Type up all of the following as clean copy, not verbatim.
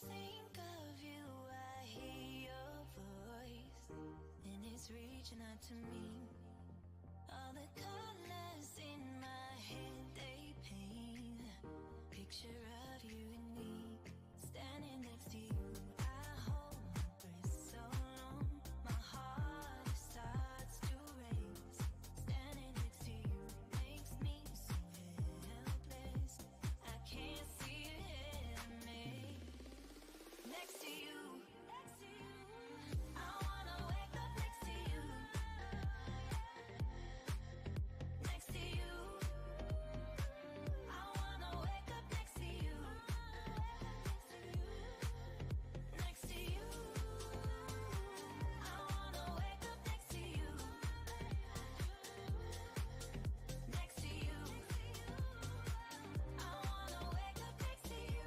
think of you, I hear your voice, and it's reaching out to me. All the colors in my head, they paint a picture of you and me, standing next to you. I hold my breath so long, my heart starts to race. Standing next to you makes me so helpless. I can't see ahead of me. Next to you, I wanna wake up next to you. Next to you, I wanna wake up next to you. Next to you, I wanna wake up next to you. Next to you, I wanna wake up next to you.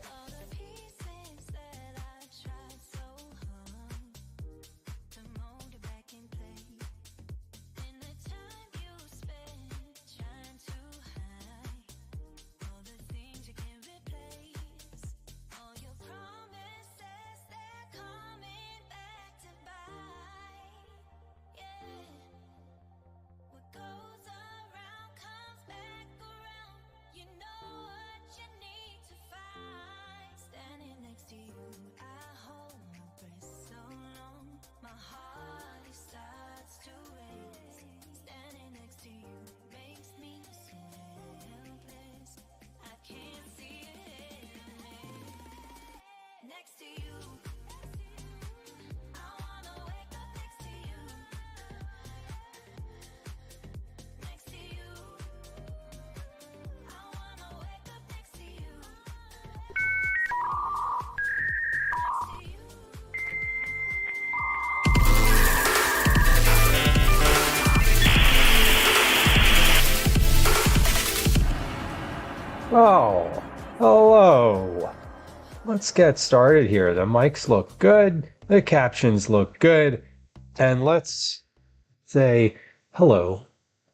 All the pieces that I tried so hard to mold it back in place, and the time you spent trying to hide all the things you can't replace. All your promises, they're coming back to bite. Yeah, what goes around comes back around. You know what you need to find. Standing next to you, I hold my breath so long, my heart it starts to race. Standing next to you makes me so helpless. I can't see ahead of me. Next to you, I wanna wake up next to you. Next to you, I wanna wake up next to you. Next to you. Oh, hello. Let's get started here. The mics look good, the captions look good, and let's say hello,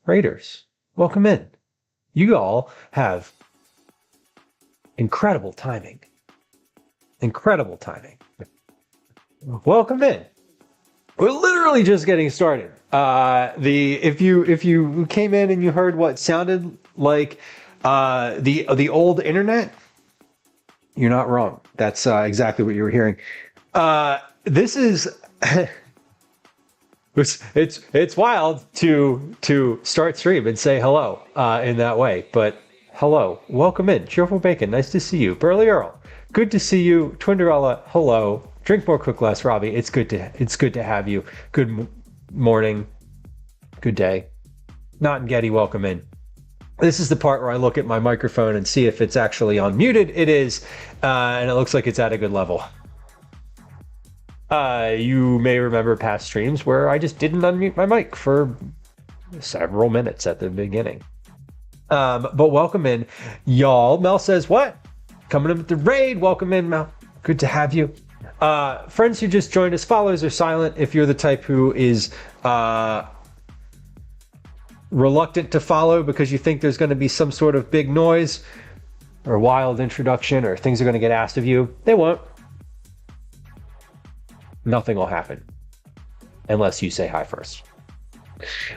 Raiders. Welcome in. You all have incredible timing. Incredible timing. Welcome in. We're literally just getting started. If you came in and you heard what sounded like the old internet, you're not wrong. That's exactly what you were hearing. This is it's wild to start stream and say hello in that way. But hello, welcome in. Cheerful Bacon, nice to see you. Burley Earl, good to see you. Twinderella, hello. Drink more, cook less. Robbie, it's good to have you. Good morning, good day. Not in Getty, welcome in. This is the part where I look at my microphone and see if it's actually unmuted. It is, and it looks like it's at a good level. You may remember past streams where I just didn't unmute my mic for several minutes at the beginning. But welcome in, y'all. Mel says, what? Coming in with the raid. Welcome in, Mel. Good to have you. Friends who just joined us, follows are silent. If you're the type who is reluctant to follow because you think there's going to be some sort of big noise or wild introduction or things are going to get asked of you, they won't. Nothing will happen unless you say hi first.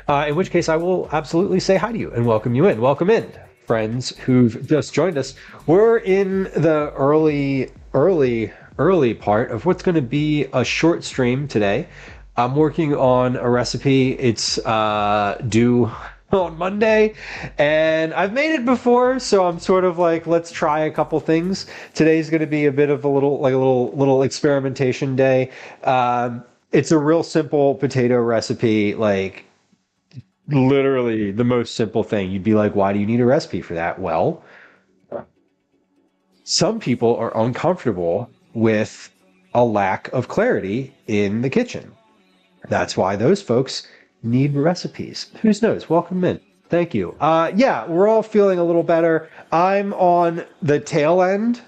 In which case I will absolutely say hi to you and welcome you in. Welcome in, friends who've just joined us. We're in the early part of what's going to be a short stream today. I'm working on a recipe. It's due on Monday, and I've made it before, so I'm sort of like, let's try a couple things. Today's going to be a bit of a little experimentation day. It's a real simple potato recipe, like literally the most simple thing. You'd be like, why do you need a recipe for that? Well, some people are uncomfortable with a lack of clarity in the kitchen. That's why those folks need recipes. Who knows? Welcome in. Thank you. Yeah, we're all feeling a little better. I'm on the tail end.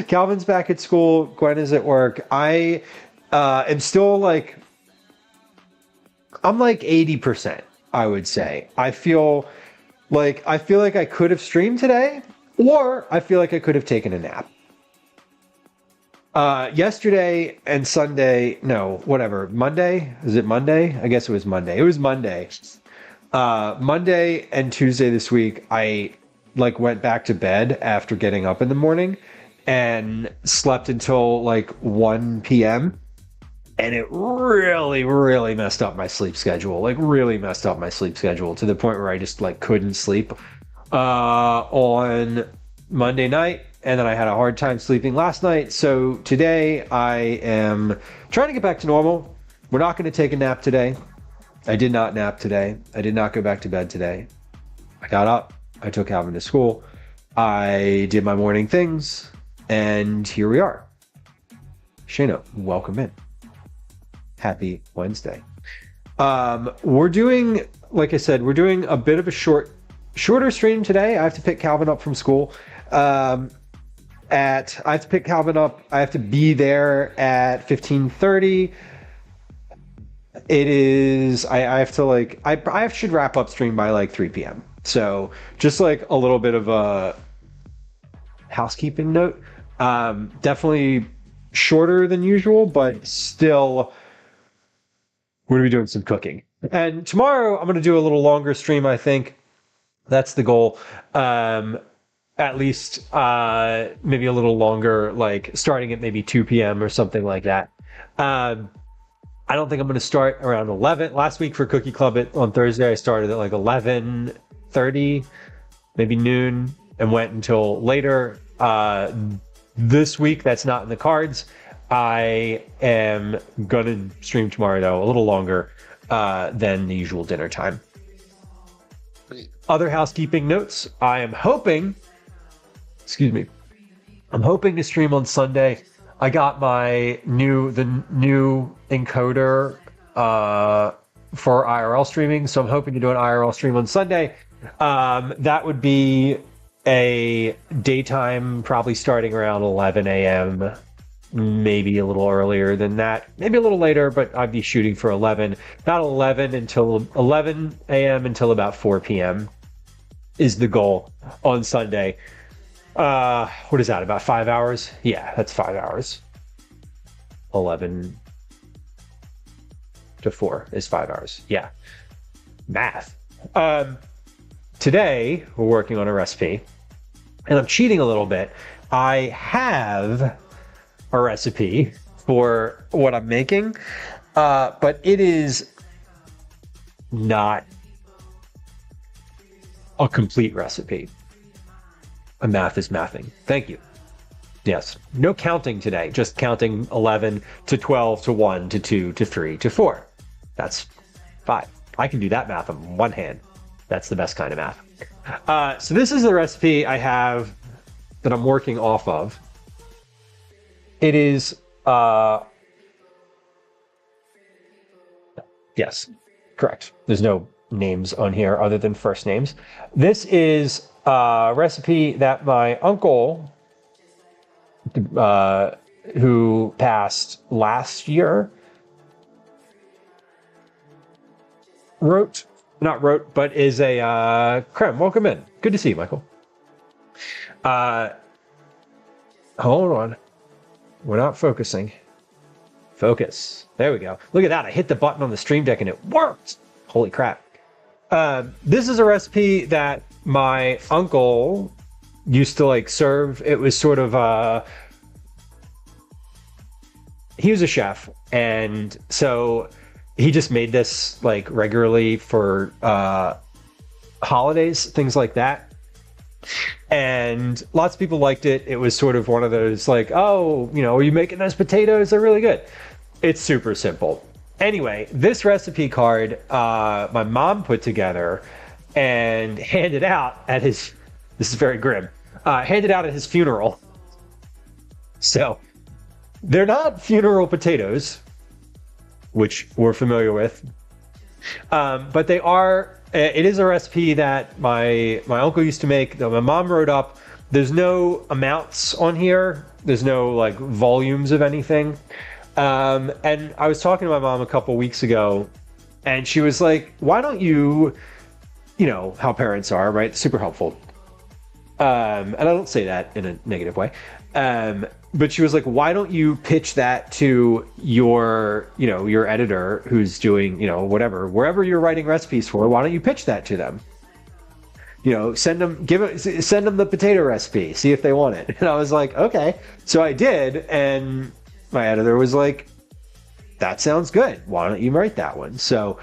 Calvin's back at school. Gwen is at work. I am still like, I'm like 80%, I would say. I feel like I could have streamed today, or I feel like I could have taken a nap. Yesterday and Sunday, no, whatever. Monday? Is it Monday? I guess it was Monday. It was Monday. Monday and Tuesday this week, I like went back to bed after getting up in the morning and slept until like 1 p.m. And it really, really messed up my sleep schedule. Like really messed up my sleep schedule to the point where I just like couldn't sleep on Monday night. And then I had a hard time sleeping last night. So today I am trying to get back to normal. We're not going to take a nap today. I did not nap today. I did not go back to bed today. I got up. I took Calvin to school. I did my morning things. And here we are. Shayna, welcome in. Happy Wednesday. We're doing, like I said, we're doing a bit of a shorter stream today. I have to pick Calvin up from school. I have to pick Calvin up. I have to be there at 15:30. It is, I have to like, I should wrap up stream by like 3 p.m. So just like a little bit of a housekeeping note. Definitely shorter than usual, but still we're going to be doing some cooking. And tomorrow I'm going to do a little longer stream, I think. That's the goal. At least maybe a little longer, like starting at maybe 2 p.m. or something like that. I don't think I'm going to start around 11. Last week for Cookie Club on Thursday, I started at like 11:30, maybe noon, and went until later. This week, that's not in the cards. I am going to stream tomorrow, though, a little longer than the usual dinner time. Other housekeeping notes. I'm hoping to stream on Sunday. I got the new encoder for IRL streaming, so I'm hoping to do an IRL stream on Sunday. That would be a daytime, probably starting around 11 a.m., maybe a little earlier than that, maybe a little later, but I'd be shooting for 11. Not 11 until 11 a.m. until about 4 p.m. is the goal on Sunday. What is that, about 5 hours? Yeah, that's 5 hours. 11 to 4 is 5 hours. Yeah. Math. Today, we're working on a recipe, and I'm cheating a little bit. I have a recipe for what I'm making, but it is not a complete recipe. A math is mathing. Thank you. Yes. No counting today. Just counting 11 to 12 to 1 to 2 to 3 to 4. That's 5. I can do that math on one hand. That's the best kind of math. So this is the recipe I have that I'm working off of. It is, yes, correct. There's no names on here other than first names. This is recipe that my uncle, who passed last year, but is a creme. Welcome in. Good to see you, Michael. Hold on. We're not focusing. Focus. There we go. Look at that. I hit the button on the Stream Deck and it worked. Holy crap. This is a recipe that my uncle used to like serve. It was sort of he was a chef, and so he just made this like regularly for holidays, things like that. And lots of people liked it. It was sort of one of those like, oh, you know, are you making those potatoes? They're really good. It's super simple. Anyway, this recipe card my mom put together and handed out at his, this is very grim, handed out at his funeral. So they're not funeral potatoes, which we're familiar with, but they are, it is a recipe that my uncle used to make, that my mom wrote up. There's no amounts on here. There's no like volumes of anything. And I was talking to my mom a couple weeks ago, and she was like, why don't you know how parents are, right? Super helpful. And I don't say that in a negative way. But she was like, why don't you pitch that to your, your editor who's doing, whatever, wherever you're writing recipes for, why don't you pitch that to them? Send them the potato recipe, see if they want it. And I was like, okay. So I did. And my editor was like, that sounds good. Why don't you write that one? So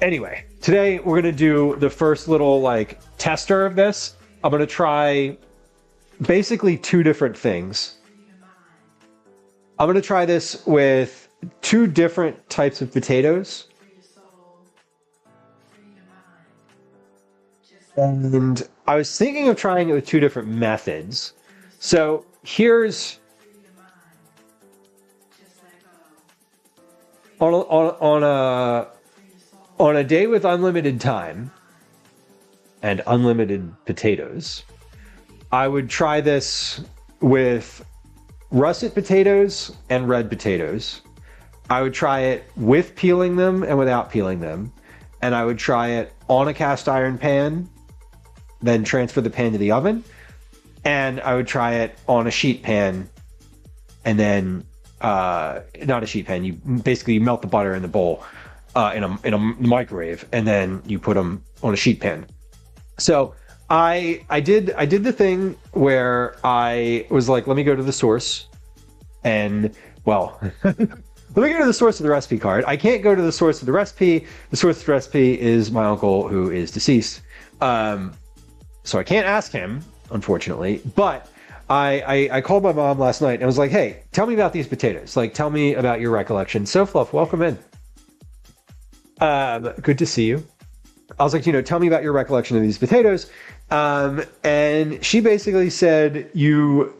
anyway, today we're going to do the first little tester of this. I'm going to try basically two different things. I'm going to try this with two different types of potatoes. And I was thinking of trying it with two different methods. So here's on a day with unlimited time and unlimited potatoes, I would try this with russet potatoes and red potatoes. I would try it with peeling them and without peeling them. And I would try it on a cast iron pan, then transfer the pan to the oven. And I would try it on a sheet pan, and then not a sheet pan. You basically melt the butter in the bowl in a microwave, and then you put them on a sheet pan. So I did the thing where I was like, let me go to the source, and well, let me go to the source of the recipe card. I can't go to the source of the recipe. The source of the recipe is my uncle, who is deceased. So I can't ask him, unfortunately, but I called my mom last night and I was like, hey, tell me about these potatoes. Tell me about your recollection. So Fluff, welcome in. Good to see you. I was like, tell me about your recollection of these potatoes. And she basically said, you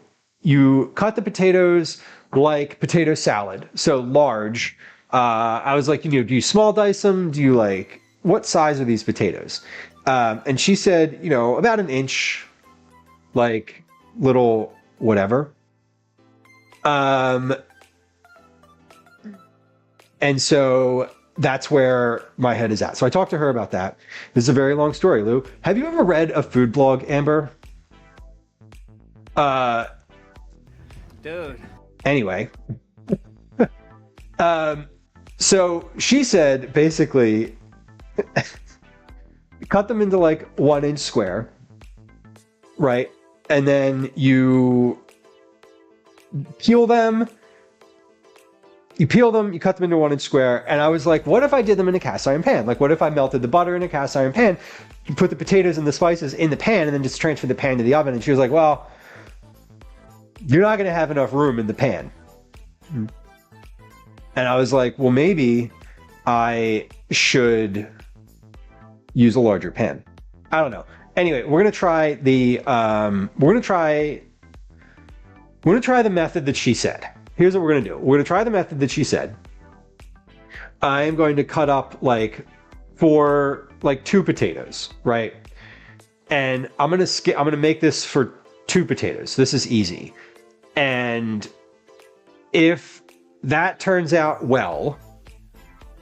cut the potatoes like potato salad, so large. I was like, do you small dice them? Do you what size are these potatoes? And she said, about an inch, little whatever. And so that's where my head is at. So I talked to her about that. This is a very long story, Lou. Have you ever read a food blog, Amber? Dude. Anyway. So she said, basically, cut them into 1 inch square, right? And then you peel them. You cut them into 1 inch square. And I was like, what if I did them in a cast iron pan? What if I melted the butter in a cast iron pan, you put the potatoes and the spices in the pan, and then just transfer the pan to the oven? And she was like, well, you're not going to have enough room in the pan. And I was like, well, maybe I should use a larger pan. I don't know. Anyway, we're going to try the method that she said. Here's what we're going to do. We're going to try the method that she said. I am going to cut up for two potatoes, right? And I'm going to make this for two potatoes. This is easy. And if that turns out well,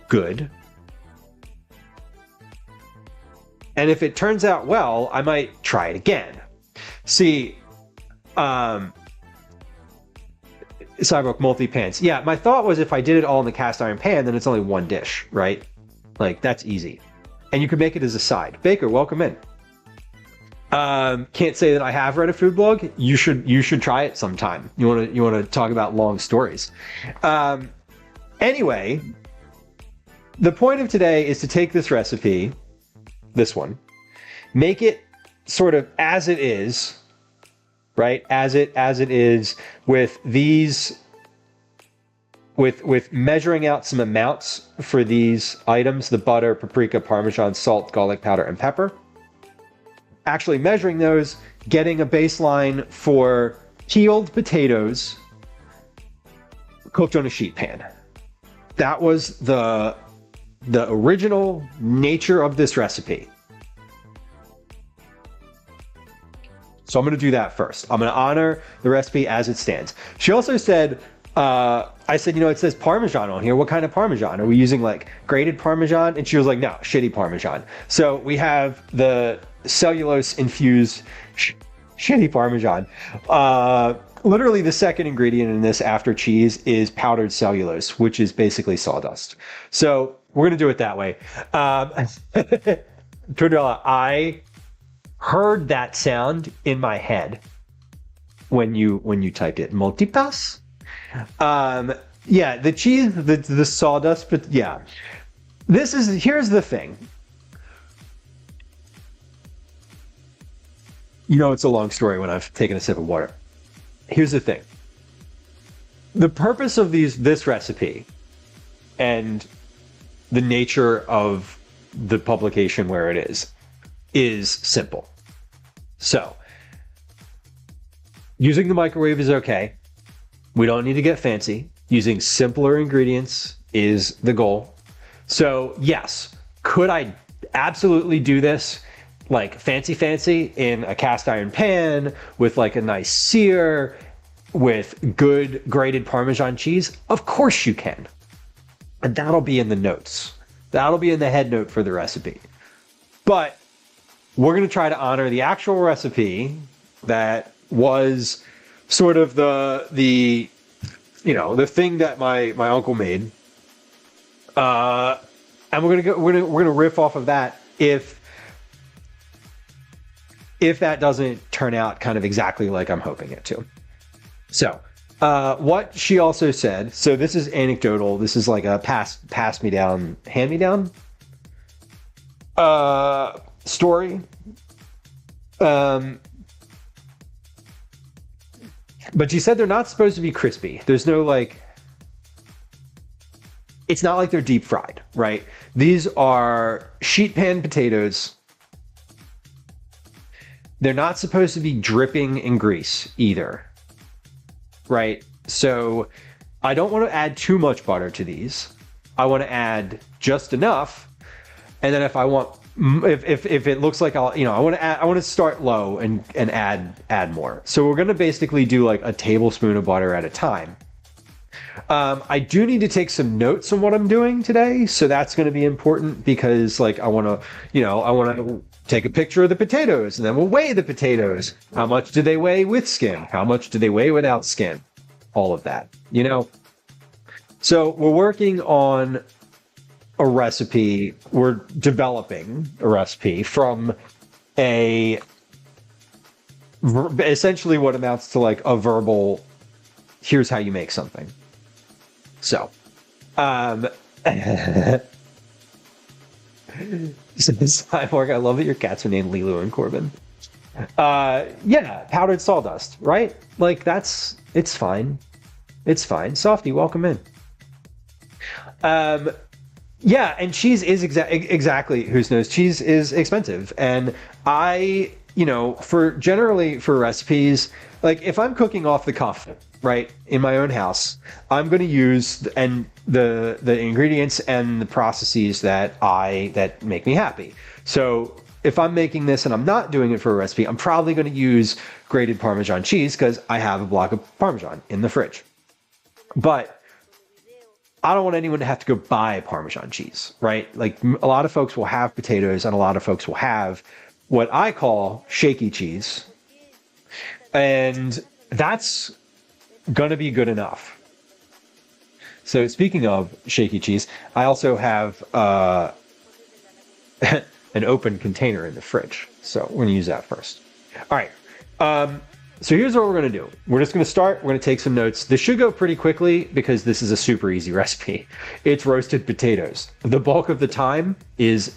good. And if it turns out well, I might try it again. See, Cyborg multi-pans. Yeah, my thought was if I did it all in the cast iron pan, then it's only one dish, right? That's easy. And you can make it as a side. Baker, welcome in. Can't say that I have read a food blog. You should try it sometime. You want to talk about long stories. Anyway, the point of today is to take this recipe, this one, make it sort of as it is, right? As it is with these, with measuring out some amounts for these items: the butter, paprika, Parmesan, salt, garlic powder, and pepper. Actually measuring those, getting a baseline for peeled potatoes cooked on a sheet pan. That was the original nature of this recipe. So I'm going to do that first. I'm going to honor the recipe as it stands. She also said, I said, it says Parmesan on here. What kind of Parmesan? Are we using grated Parmesan? And she was like, no, shitty Parmesan. So we have the cellulose infused shitty Parmesan. Literally, the second ingredient in this after cheese is powdered cellulose, which is basically sawdust. So we're gonna do it that way. Tordella, I heard that sound in my head when you typed it. Multipass. Yeah, the cheese, the sawdust, but yeah. Here's the thing. You know, it's a long story when I've taken a sip of water. Here's the thing. The purpose of this recipe and the nature of the publication where it is simple. So, using the microwave is okay. We don't need to get fancy. Using simpler ingredients is the goal. So, yes, could I absolutely do this like fancy in a cast iron pan with like a nice sear with good grated Parmesan cheese? Of course you can. And that'll be in the notes. That'll be in the head note for the recipe. But we're going to try to honor the actual recipe that was sort of the thing that my uncle made. And we're gonna riff off of that if that doesn't turn out kind of exactly like I'm hoping it to. So, what she also said, so this is anecdotal, this is like a pass me down, hand me down story. But she said they're not supposed to be crispy. There's no it's not like they're deep fried, right? These are sheet pan potatoes. They're not supposed to be dripping in grease either, right? So I don't want to add too much butter to these. I want to add just enough. And then if it looks like I want to start low and add more. So we're going to basically do like a tablespoon of butter at a time. I do need to take some notes on what I'm doing today, so that's going to be important because I want to take a picture of the potatoes and then we'll weigh the potatoes. How much do they weigh with skin? How much do they weigh without skin? All of that, So we're working on a recipe. We're developing a recipe from essentially what amounts to like a verbal, here's how you make something. So, Cyborg, I love that your cats are named Lilu and Corbin. Yeah, powdered sawdust, right? Like it's fine. It's fine. Softy, welcome in. Yeah, and cheese is exactly, who's knows, cheese is expensive. And for recipes, like if I'm cooking off the cuff, right, in my own house, I'm going to use the ingredients and the processes that make me happy. So if I'm making this and I'm not doing it for a recipe, I'm probably going to use grated Parmesan cheese because I have a block of Parmesan in the fridge. But I don't want anyone to have to go buy Parmesan cheese, right? Like a lot of folks will have potatoes and a lot of folks will have what I call shaky cheese. And that's going to be good enough. So speaking of shaky cheese, I also have an open container in the fridge. So we're going to use that first. All right. So here's what we're going to do. We're just going to start. We're going to take some notes. This should go pretty quickly because this is a super easy recipe. It's roasted potatoes. The bulk of the time is,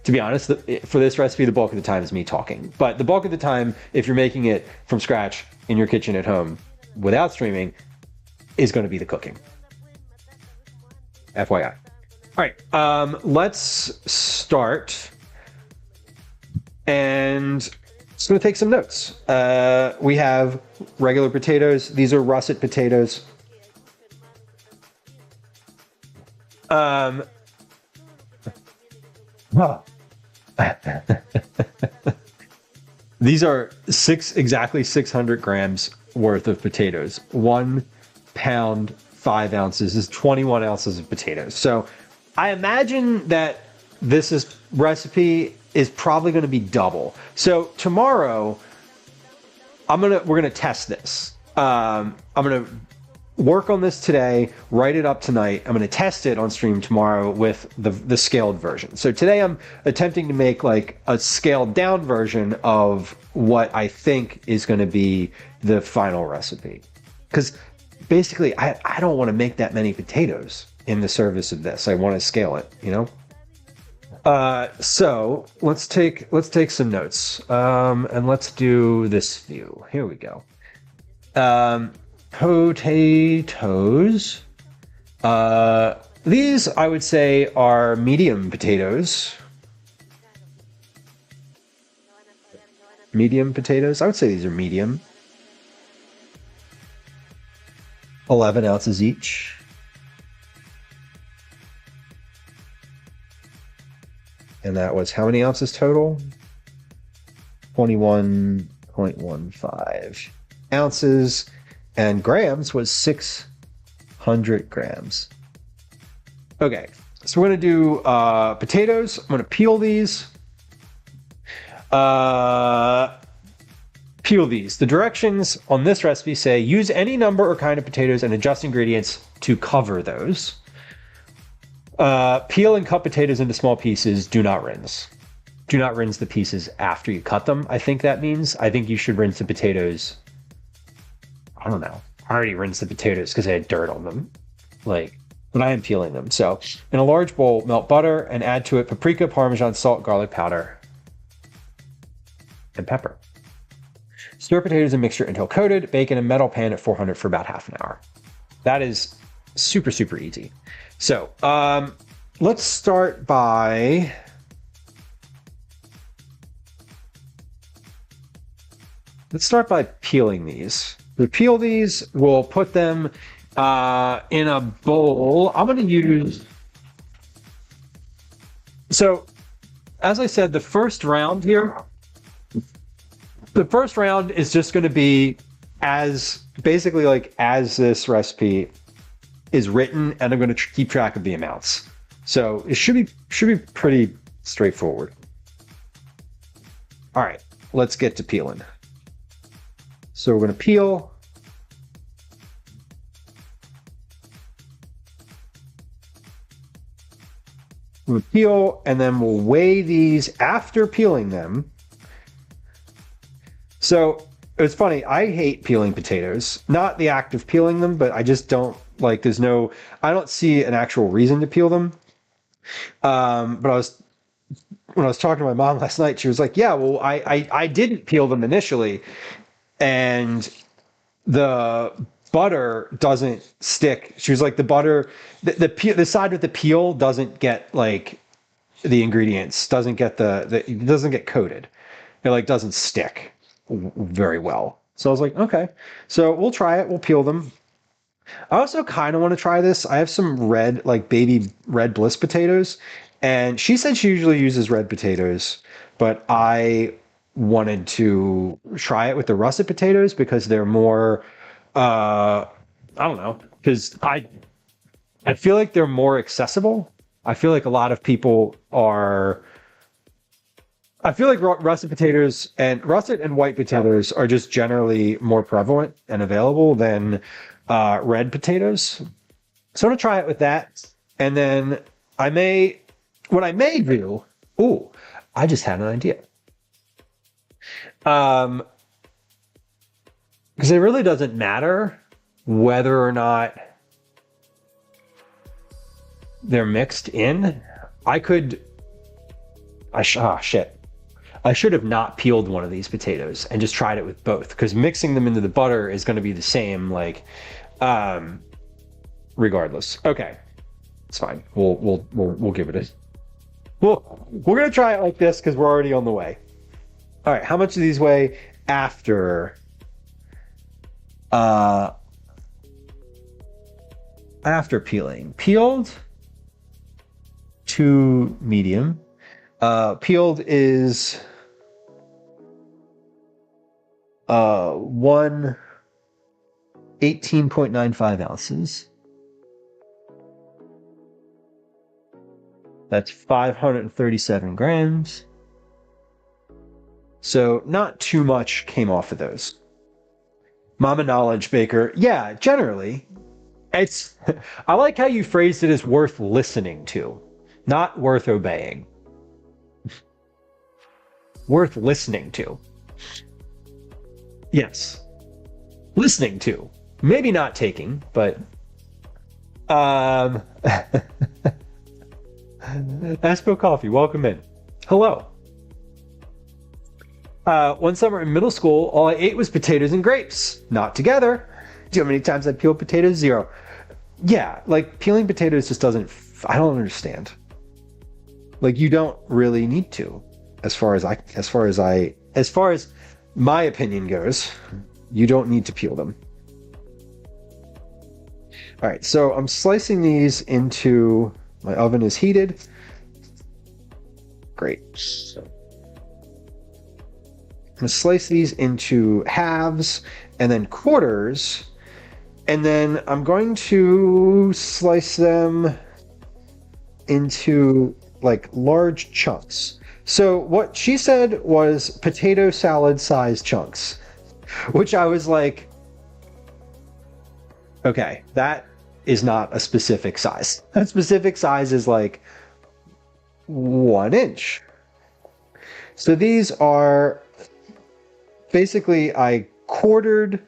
to be honest, for this recipe, the bulk of the time is me talking. But the bulk of the time, if you're making it from scratch in your kitchen at home without streaming, is going to be the cooking. FYI. All right, let's start. And just going to take some notes. We have regular potatoes. These are russet potatoes. These are exactly 600 grams worth of potatoes. 1 pound, 5 ounces is 21 ounces of potatoes. So I imagine that recipe is probably going to be double. So tomorrow we're gonna test this. I'm gonna work on this today, write it up tonight. I'm going to test it on stream tomorrow with the scaled version. So today I'm attempting to make like a scaled down version of what I think is going to be the final recipe. Because basically I don't want to make that many potatoes in the service of this. I want to scale it, you know? So let's take some notes. And let's do this view. Here we go. Potatoes. These I would say are medium potatoes. Medium potatoes. I would say these are medium. 11 ounces each. And that was how many ounces total? 21.15 ounces, and grams was 600 grams. Okay, so we're gonna do potatoes. I'm gonna peel these. Peel these. The directions on this recipe say use any number or kind of potatoes and adjust ingredients to cover those. Peel and cut potatoes into small pieces. Do not rinse. Do not rinse the pieces after you cut them. I think that means. I think you should rinse the potatoes. I don't know. I already rinsed the potatoes because I had dirt on them. But I am peeling them. So in a large bowl, melt butter and add to it paprika, Parmesan, salt, garlic powder, and pepper. Stir potatoes and mixture until coated. Bake in a metal pan at 400 for about half an hour. That is super, super easy. So let's start by... peeling these. We peel these, we'll put them in a bowl. I'm going to use... So, as I said, the first round here, the first round is just going to be basically as this recipe is written, and I'm going to keep track of the amounts. So it should be pretty straightforward. All right, let's get to peeling. So we're going to peel. We'll peel, and then we'll weigh these after peeling them. So it's funny, I hate peeling potatoes. Not the act of peeling them, but I just don't I don't see an actual reason to peel them. But when I was talking to my mom last night, she was like, yeah, well, I didn't peel them initially. And the butter doesn't stick. She was like, the butter, the side with the peel doesn't get the ingredients, doesn't get it doesn't get coated. It doesn't stick very well. So I was like, okay, so we'll try it. We'll peel them. I also kind of want to try this. I have some red, baby red Bliss potatoes, and she said she usually uses red potatoes, but I wanted to try it with the russet potatoes because they're more, I don't know, because I feel like they're more accessible. I feel like a lot of people are. I feel like russet potatoes and russet and white potatoes are just generally more prevalent and available than red potatoes. So I'm gonna try it with that, and then what I may do. Ooh, I just had an idea. Because it really doesn't matter whether or not they're mixed in. Shit. I should have not peeled one of these potatoes and just tried it with both, because mixing them into the butter is going to be the same, regardless. Okay, it's fine. We'll give it a. Well, we're gonna try it like this because we're already on the way. All right, how much do these weigh after peeling? Peeled to medium. Peeled is 18.95 ounces. That's 537 grams. So not too much came off of those. Mama knowledge, Baker. Yeah, generally. It's I like how you phrased it as worth listening to, not worth obeying. Worth listening to. Yes. Listening to. Maybe not taking, but Espo Coffee, welcome in. Hello. One summer in middle school, all I ate was potatoes and grapes. Not together. Do you know how many times I peeled potatoes? 0. Yeah, like peeling potatoes just doesn't. I don't understand. Like you don't really need to, as far as my opinion goes. You don't need to peel them. All right, so I'm slicing these into. My oven is heated. Great. So I'm going to slice these into halves and then quarters. And then I'm going to slice them into like large chunks. So what she said was potato salad size chunks, which I was like, okay, that is not a specific size. That specific size is like 1 inch. So these are basically, I quartered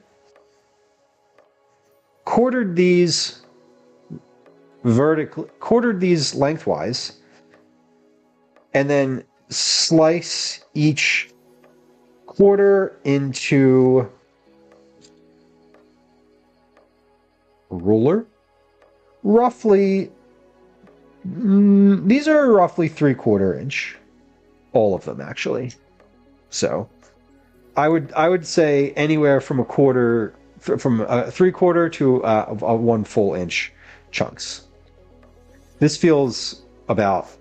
these vertically, quartered these lengthwise, and then slice each quarter into a ruler. Roughly, these are roughly 3/4 inch, all of them actually. So I would say anywhere from a quarter, from a 3/4 to a 1 full inch chunks. This feels about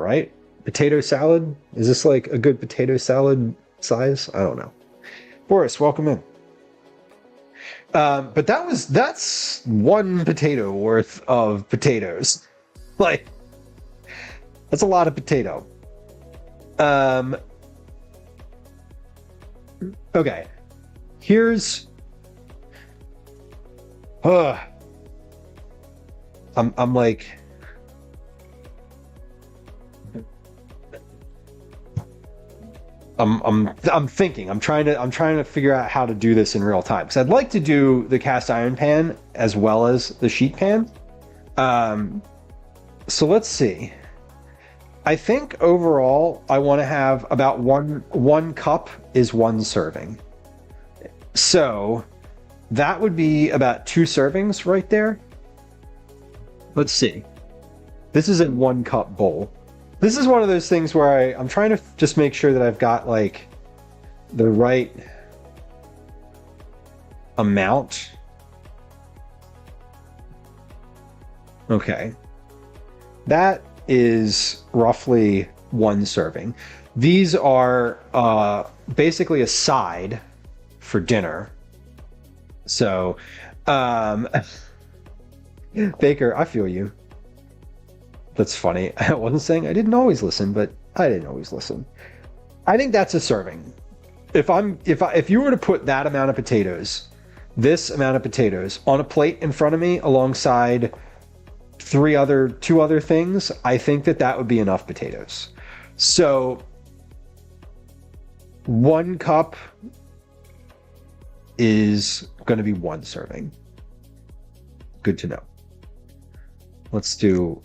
right. Potato salad, is this like a good potato salad size? I don't know. Boris, welcome in. But that's 1 potato worth of potatoes. Like, that's a lot of potato. Okay. Here's I'm like, I'm thinking. I'm trying to figure out how to do this in real time. Because I'd like to do the cast iron pan as well as the sheet pan. So let's see. I think overall I want to have about one cup is 1 serving. So that would be about 2 servings right there. Let's see. This is a 1 cup bowl. This is one of those things where I'm trying to just make sure that I've got like the right amount. Okay. That is roughly 1 serving. These are basically a side for dinner. So, Baker, I feel you. That's funny. I wasn't saying I didn't always listen, but I didn't always listen. I think that's a serving. If you were to put that amount of potatoes, this amount of potatoes on a plate in front of me alongside 2 other things, I think that would be enough potatoes. So 1 cup is going to be 1 serving. Good to know. Let's do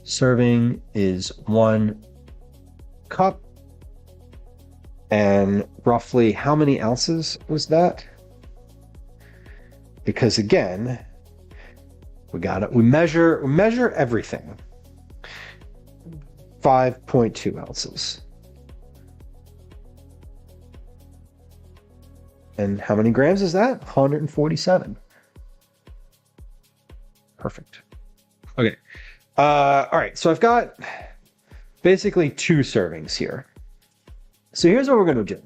serving is 1 cup. And roughly how many ounces was that? Because again, we measure everything. 5.2 ounces. And how many grams is that? 147. Perfect. Okay. All right. So I've got basically 2 servings here. So here's what we're going to do.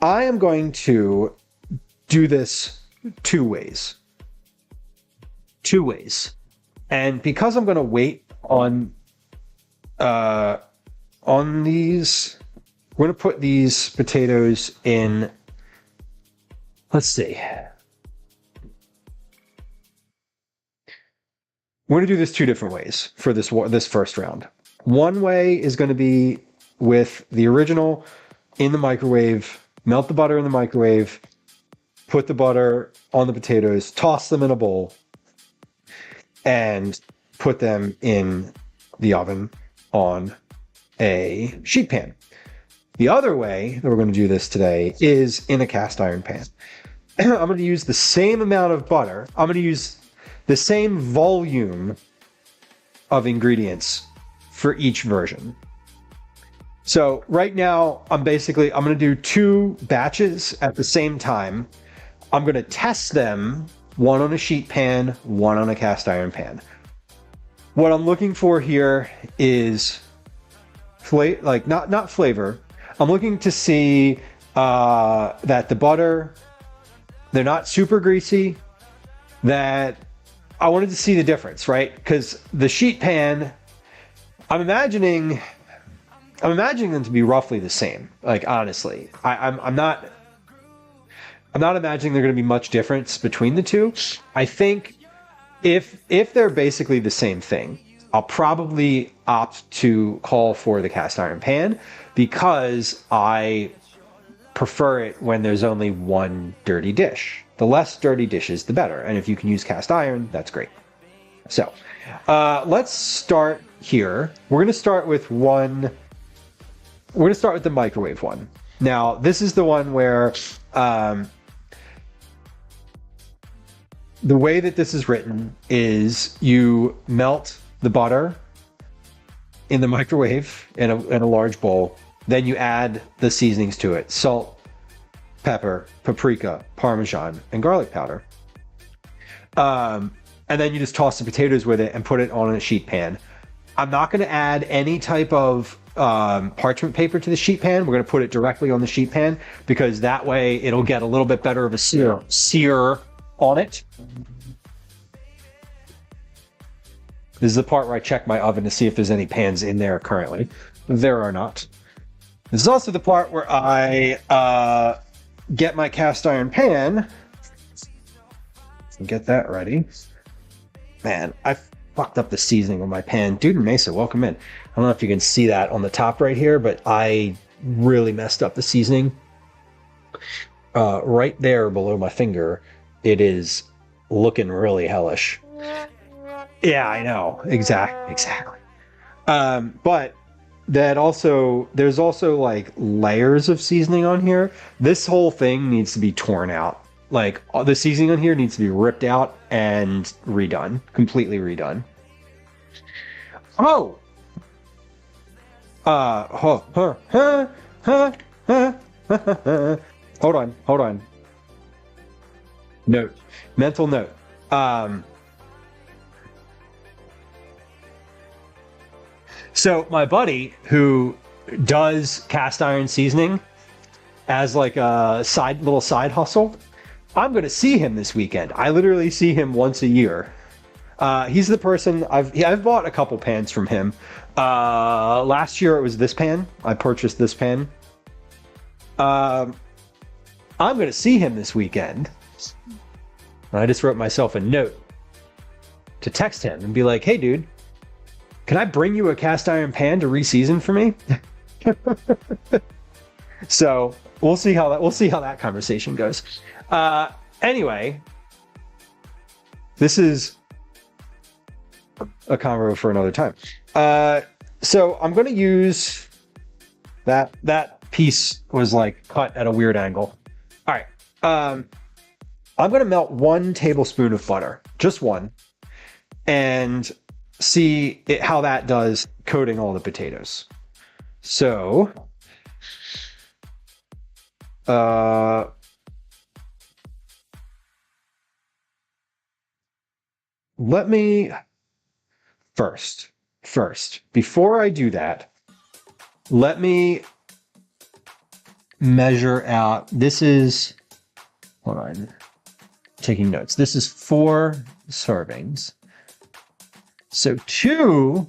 I am going to do this 2 ways. 2 ways. And because I'm going to wait on these we're going to put these potatoes in, let's see. We're going to do this two different ways for this first round. One way is going to be with the original in the microwave, melt the butter in the microwave, put the butter on the potatoes, toss them in a bowl, and put them in the oven on a sheet pan. The other way that we're going to do this today is in a cast iron pan. I'm going to use the same amount of butter. I'm going to use the same volume of ingredients for each version. So right now, I'm going to do 2 batches at the same time. I'm going to test them, one on a sheet pan, one on a cast iron pan. What I'm looking for here is not flavor. I'm looking to see that the butter, they're not super greasy, that I wanted to see the difference, right? Because the sheet pan, I'm imagining them to be roughly the same. Like, honestly, I'm not imagining there going to be much difference between the two. I think if they're basically the same thing, I'll probably opt to call for the cast iron pan because I prefer it when there's only one dirty dish. The less dirty dishes, the better. And if you can use cast iron, that's great. So let's start here. We're going to start with the microwave one. Now, this is the one where the way that this is written is you melt the butter in the microwave in a large bowl. Then you add the seasonings to it: salt, pepper, paprika, Parmesan, and garlic powder. And then you just toss the potatoes with it and put it on a sheet pan. I'm not going to add any type of parchment paper to the sheet pan. We're going to put it directly on the sheet pan because that way it'll get a little bit better of a sear on it. This is the part where I check my oven to see if there's any pans in there currently. There are not. This is also the part where I get my cast iron pan and get that ready. Man, I fucked up the seasoning on my pan. Dude and Mesa, welcome in. I don't know if you can see that on the top right here, but I really messed up the seasoning. Right there below my finger, it is looking really hellish. Yeah, I know. Exactly. But that also, there's also like layers of seasoning on here. This whole thing needs to be torn out. Like, the seasoning on here needs to be ripped out and redone, completely redone. Oh! Hold on. Note. Mental note. So my buddy who does cast iron seasoning as like a little side hustle, I'm going to see him this weekend. I literally see him once a year. He's the person I've bought a couple pans from him. Last year it was this pan. I purchased this pan. I'm going to see him this weekend. And I just wrote myself a note to text him and be like, "Hey dude, can I bring you a cast iron pan to reseason for me?" So we'll see how that conversation goes. Anyway, this is a convo for another time. So I'm going to use that piece was like cut at a weird angle. All right. I'm going to melt 1 tablespoon of butter, just one, and see how that does coating all the potatoes. So, let me first, before I do that, let me measure out. This is, hold on, taking notes. This is 4 servings. So two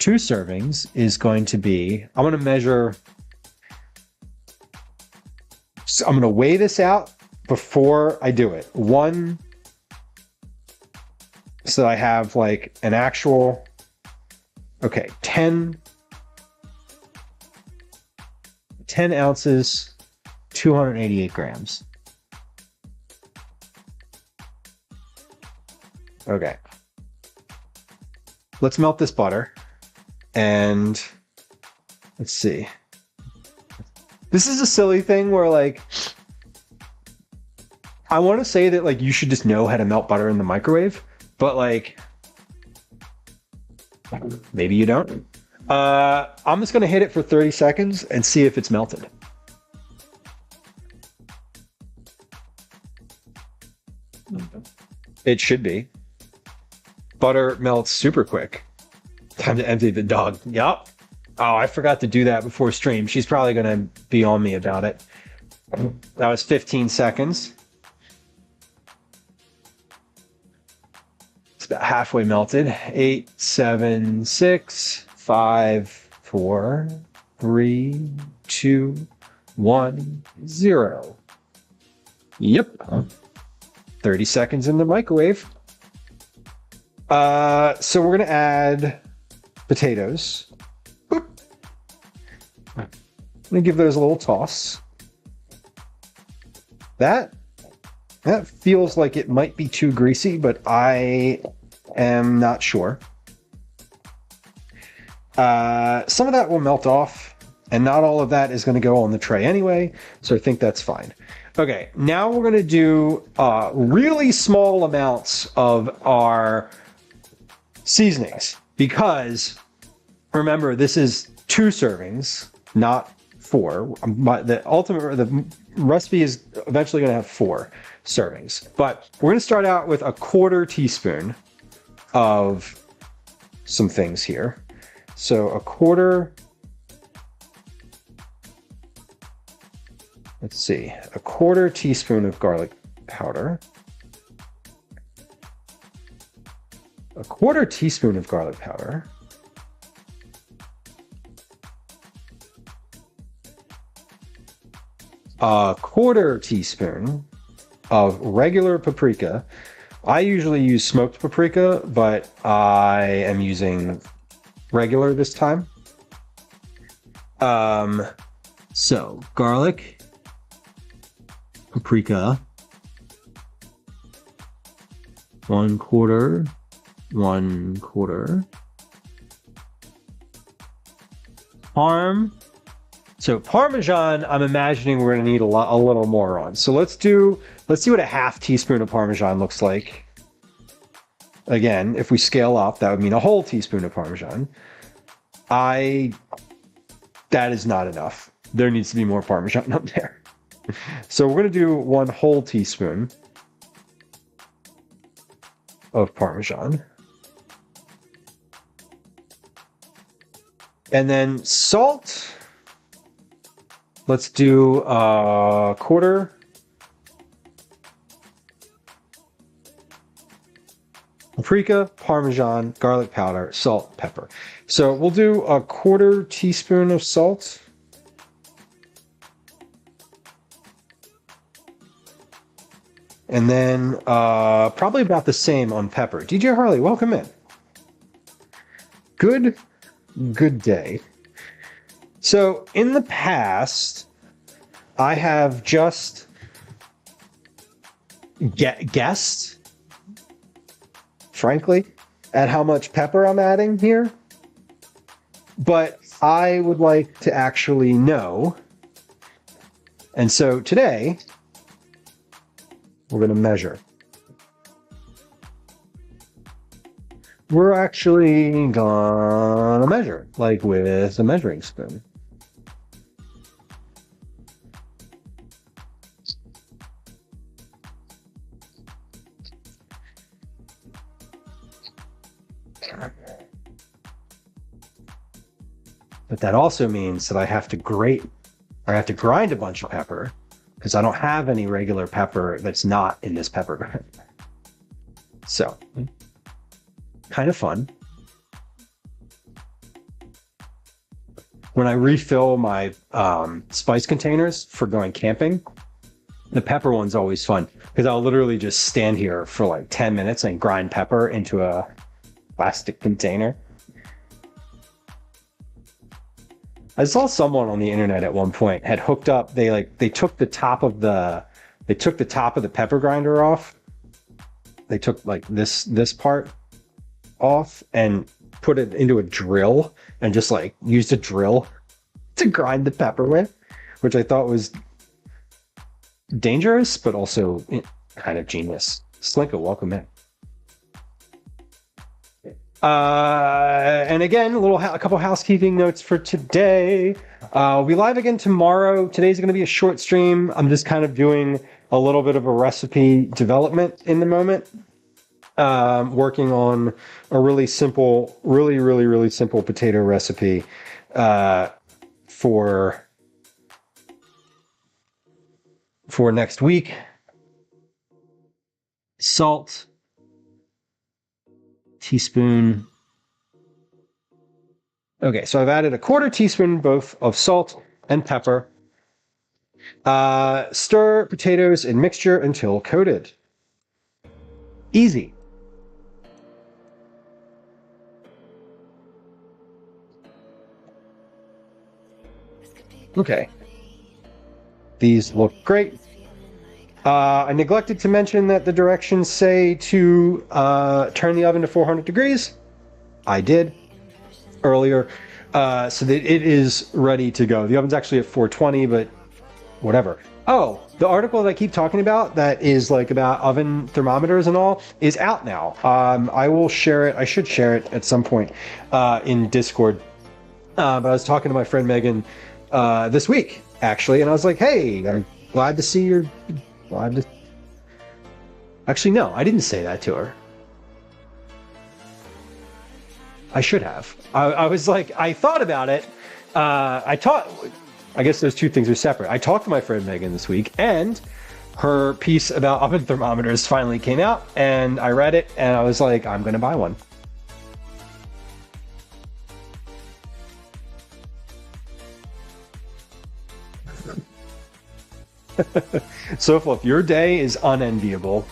2 servings is going to be, I'm going to measure, so I'm going to weigh this out before I do it. 1, so I have like an actual, okay, 10 ounces, 288 grams. Okay. Let's melt this butter. And let's see. This is a silly thing where like, I want to say that like you should just know how to melt butter in the microwave, but like, maybe you don't. I'm just going to hit it for 30 seconds and see if it's melted. It should be. Butter melts super quick. Time to empty the dog. Yup. Oh, I forgot to do that before stream. She's probably going to be on me about it. That was 15 seconds. It's about halfway melted. 8, 7, 6, 5, 4, 3, 2, 1, 0. Yep. 30 seconds in the microwave. So we're going to add potatoes. Boop. I'm going to give those a little toss. That feels like it might be too greasy, but I am not sure. Some of that will melt off, and not all of that is going to go on the tray anyway, so I think that's fine. Okay, now we're going to do really small amounts of our seasonings, because remember, this is 2 servings, not 4. The recipe is eventually going to have 4 servings, but we're going to start out with 1/4 teaspoon of some things here. So 1/4, let's see, 1/4 teaspoon of garlic powder, 1/4 teaspoon of garlic powder, 1/4 teaspoon of regular paprika. I usually use smoked paprika, but I am using regular this time. So garlic, paprika, 1/4, 1/4. Parm. So Parmesan, I'm imagining we're going to need a little more on. So let's see what a 1/2 teaspoon of Parmesan looks like. Again, if we scale up, that would mean a whole teaspoon of Parmesan. That is not enough. There needs to be more Parmesan up there. So we're going to do 1 whole teaspoon of Parmesan. And then salt. Let's do 1/4. Paprika, Parmesan, garlic powder, salt, pepper. So we'll do 1/4 teaspoon of salt. And then probably about the same on pepper. DJ Harley, welcome in. Good day. So in the past, I have just guessed, frankly, at how much pepper I'm adding here. But I would like to actually know. And so today, we're going to measure. We're actually gonna measure, like with a measuring spoon. But that also means that I have to grind a bunch of pepper, because I don't have any regular pepper that's not in this pepper grinder. So, kind of fun. when I refill my spice containers for going camping, the pepper one's always fun because I'll literally just stand here for like 10 minutes and grind pepper into a plastic container. I saw someone on the internet at one point had hooked up. They took the top of the pepper grinder off. They took like this part off and put it into a drill and just like used a drill to grind the pepper with, which I thought was dangerous, but also kind of genius. Slinko, welcome in. And again, a couple housekeeping notes for today. We'll be live again tomorrow. Today's going to be a short stream. I'm just kind of doing a little bit of a recipe development in the moment. Working on a really simple, really simple potato recipe for next week. Salt, teaspoon. Okay, so I've added a 1/4 teaspoon both of salt and pepper. Stir potatoes in mixture until coated. Easy. Okay. These look great. I neglected to mention that the directions say to turn the oven to 400 degrees. I did earlier, so that it is ready to go. The oven's actually at 420, but whatever. Oh, the article that I keep talking about that is like about oven thermometers and all is out now. I will share it. I should share it at some point in Discord. But I was talking to my friend Megan this week, actually, and I was like, hey, I'm glad to see you're... Actually, no, I didn't say that to her. I should have. I was like, I thought about it. I guess those two things are separate. I talked to my friend Megan this week, and her piece about oven thermometers finally came out, and I read it, and I was like, I'm going to buy one. So if your day is unenviable,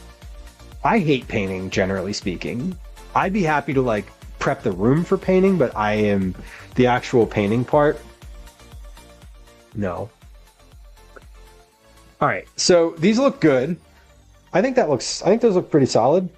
I hate painting, generally speaking. I'd be happy to like prep the room for painting, but I am the actual painting part. No. All right, so these look good. I think those look pretty solid.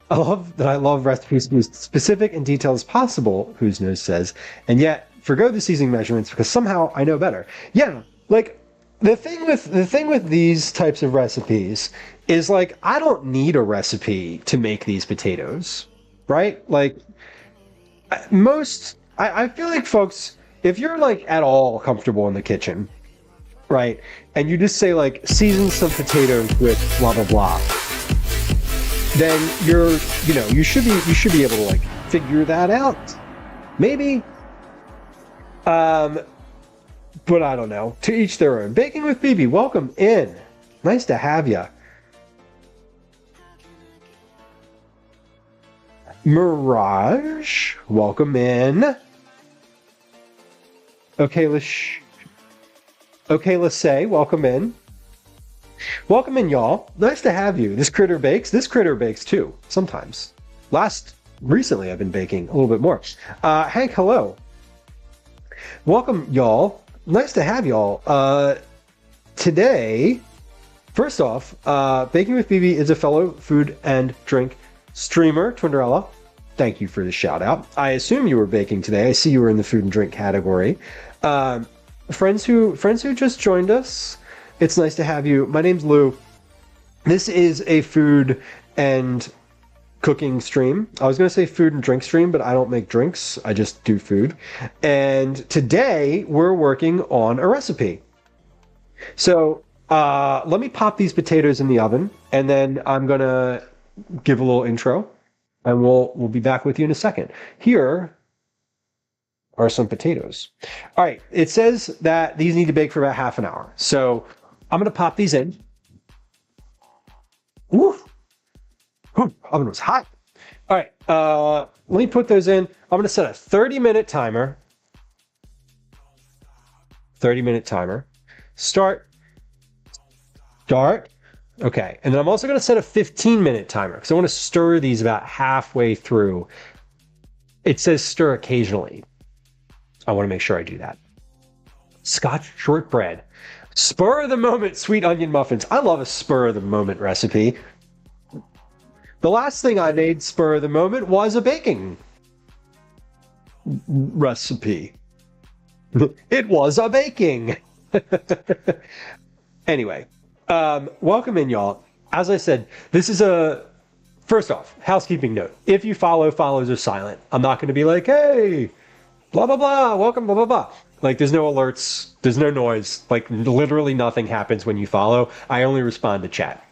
I love recipes to be as specific and detailed as possible, Whose Nose says, and yet forgo the seasoning measurements because somehow I know better. Yeah, like the thing with these types of recipes is like I don't need a recipe to make these potatoes, right? Like I feel like folks, if you're like at all comfortable in the kitchen, right, and you just say like season some potatoes with blah blah blah, then you should be able to like figure that out, maybe. But I don't know. To each their own. Baking with BB, welcome in. Nice to have ya. Mirage, welcome in. Okay, let's say welcome in. Welcome in, y'all. Nice to have you. This critter bakes. This critter bakes too, sometimes. Recently I've been baking a little bit more. Hank, hello. Welcome, y'all. Nice to have y'all. Today, first off, Baking with BB is a fellow food and drink streamer, Twinderella. Thank you for the shout out. I assume you were baking today. I see you were in the food and drink category. Friends who just joined us, it's nice to have you. My name's Lou. This is a food and cooking stream. I was going to say food and drink stream, but I don't make drinks. I just do food. And today we're working on a recipe. So let me pop these potatoes in the oven, and then I'm going to give a little intro, and we'll be back with you in a second. Here are some potatoes. All right, it says that these need to bake for about half an hour. So I'm going to pop these in. Woo! Whew, oven was hot. All right, let me put those in. I'm going to set a 30-minute timer. 30-minute timer. Start. Start. Okay, and then I'm also going to set a 15-minute timer because I want to stir these about halfway through. It says stir occasionally. I want to make sure I do that. Scotch shortbread. Spur of the moment sweet onion muffins. I love a spur of the moment recipe. The last thing I made spur of the moment was a baking recipe. It was a baking. Anyway, welcome in, y'all. As I said, this is first off, housekeeping note. If you follow, follows are silent. I'm not going to be like, hey, blah, blah, blah, welcome, blah, blah, blah. Like, there's no alerts, there's no noise. Like, literally nothing happens when you follow. I only respond to chat.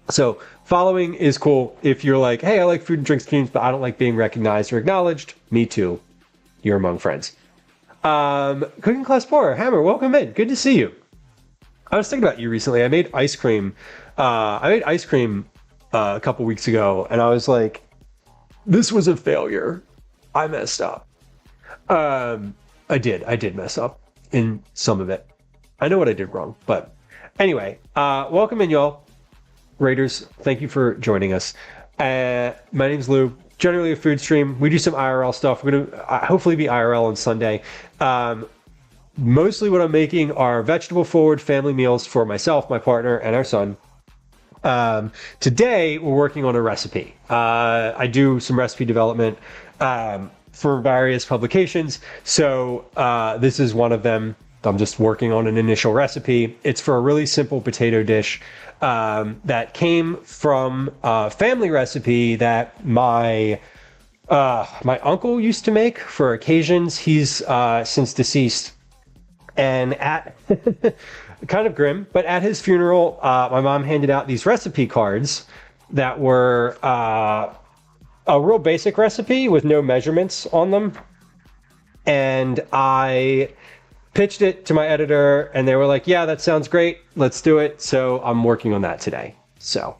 So, following is cool. If you're like, hey, I like food and drink streams, but I don't like being recognized or acknowledged, me too. You're among friends. Cooking Class 4, Hammer, welcome in. Good to see you. I was thinking about you recently. I made ice cream. A couple weeks ago, and I was like, this was a failure. I messed up. I did mess up in some of it. I know what I did wrong, but anyway, welcome in, y'all. Raiders, thank you for joining us. My name's Lou. Generally a food stream. We do some IRL stuff. We're gonna hopefully be IRL on Sunday. Mostly what I'm making are vegetable forward family meals for myself, my partner, and our son. Today we're working on a recipe. I do some recipe development for various publications. So this is one of them. I'm just working on an initial recipe. It's for a really simple potato dish that came from a family recipe that my uncle used to make for occasions. He's since deceased. And at kind of grim, but at his funeral, my mom handed out these recipe cards that were a real basic recipe with no measurements on them. And I pitched it to my editor, and they were like, yeah, that sounds great. Let's do it. So I'm working on that today. So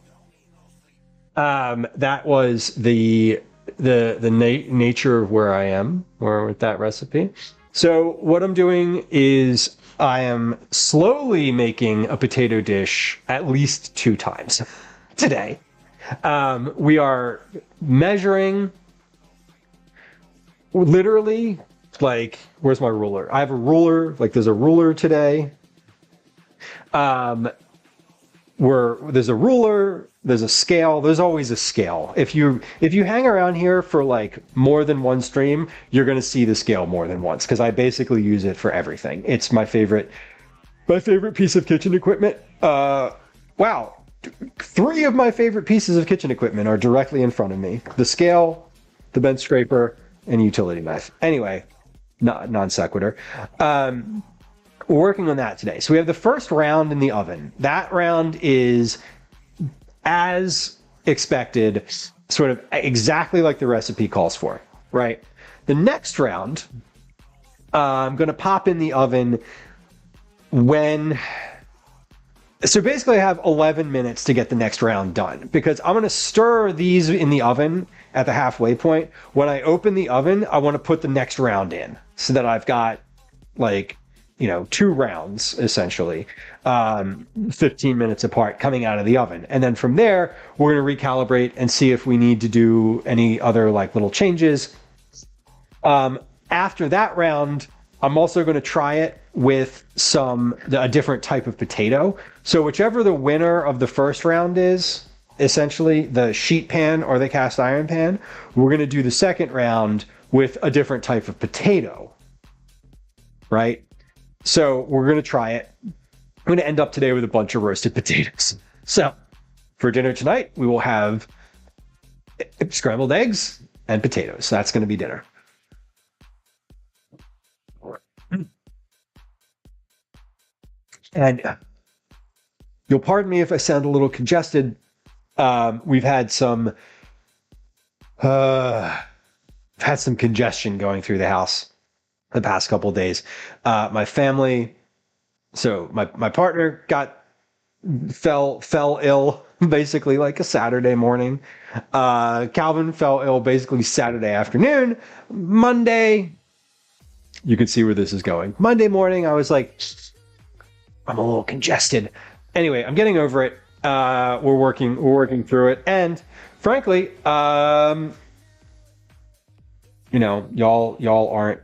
that was the nature of where I am or with that recipe. So what I'm doing is I am slowly making a potato dish at least 2 times today. We are measuring literally, like, where's my ruler? I have a ruler, like there's a ruler today. There's a ruler, there's a scale, there's always a scale. If you hang around here for like more than one stream, you're going to see the scale more than once because I basically use it for everything. It's my favorite piece of kitchen equipment. Wow. 3 of my favorite pieces of kitchen equipment are directly in front of me. The scale, the bench scraper, and utility knife. Anyway, non sequitur. We're working on that today. So we have the first round in the oven. That round is, as expected, sort of exactly like the recipe calls for, right? The next round, I'm going to pop in the oven so basically I have 11 minutes to get the next round done because I'm going to stir these in the oven at the halfway point. When I open the oven, I want to put the next round in so that I've got like, 2 rounds essentially, 15 minutes apart coming out of the oven. And then from there, we're going to recalibrate and see if we need to do any other like little changes. After that round, I'm also going to try it with a different type of potato. So whichever the winner of the first round is, essentially the sheet pan or the cast iron pan, we're going to do the second round with a different type of potato, right? So we're going to try it. I'm going to end up today with a bunch of roasted potatoes. So for dinner tonight, we will have scrambled eggs and potatoes. So that's going to be dinner. And you'll pardon me if I sound a little congested. We've had some congestion going through the house the past couple of days. My family, so my partner fell ill basically like a Saturday morning. Calvin fell ill basically Saturday afternoon. Monday, you can see where this is going. Monday morning, I was like, I'm a little congested. Anyway, I'm getting over it. We're working through it, and frankly, y'all aren't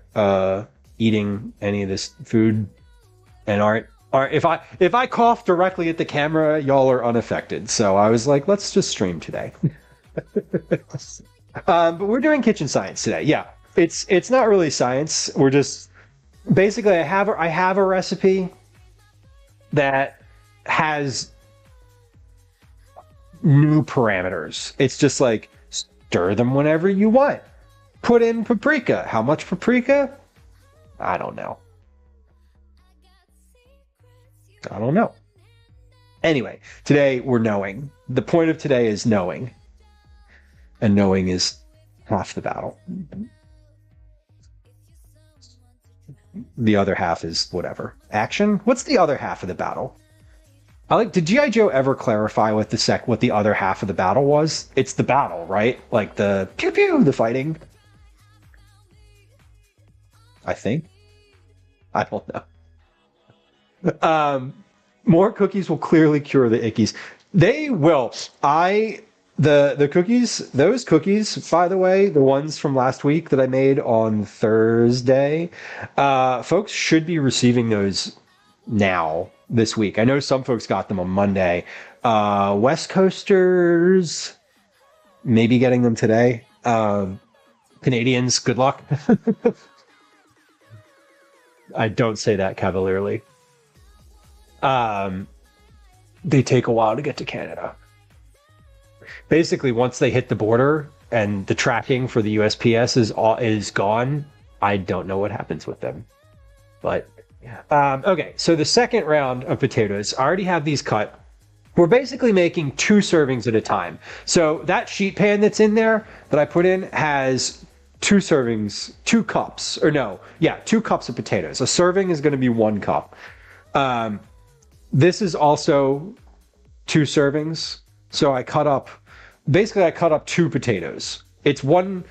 eating any of this food, and aren't if I cough directly at the camera, y'all are unaffected. So I was like, let's just stream today. But we're doing kitchen science today. Yeah, it's not really science. We're just basically I have a recipe that has new parameters. It's just like stir them whenever you want. Put in paprika. How much paprika? I don't know. Anyway, today we're knowing. The point of today is knowing. And knowing is half the battle. The other half is whatever. Action? What's the other half of the battle? Did G.I. Joe ever clarify what the other half of the battle was? It's the battle, right? Like the pew pew, the fighting. I think. I don't know. More cookies will clearly cure the ickies. They will. The cookies, those cookies, by the way, the ones from last week that I made on Thursday, folks should be receiving those now this week. I know some folks got them on Monday. West Coasters, maybe getting them today. Canadians, good luck. I don't say that cavalierly. They take a while to get to Canada. Basically, once they hit the border and the tracking for the USPS is gone, I don't know what happens with them. But okay, so the second round of potatoes, I already have these cut. We're basically making 2 servings at a time. So that sheet pan that's in there that I put in has 2 servings, 2 cups, or no, yeah, 2 cups of potatoes. A serving is going to be 1 cup. This is also 2 servings. So I cut up 2 potatoes. It's half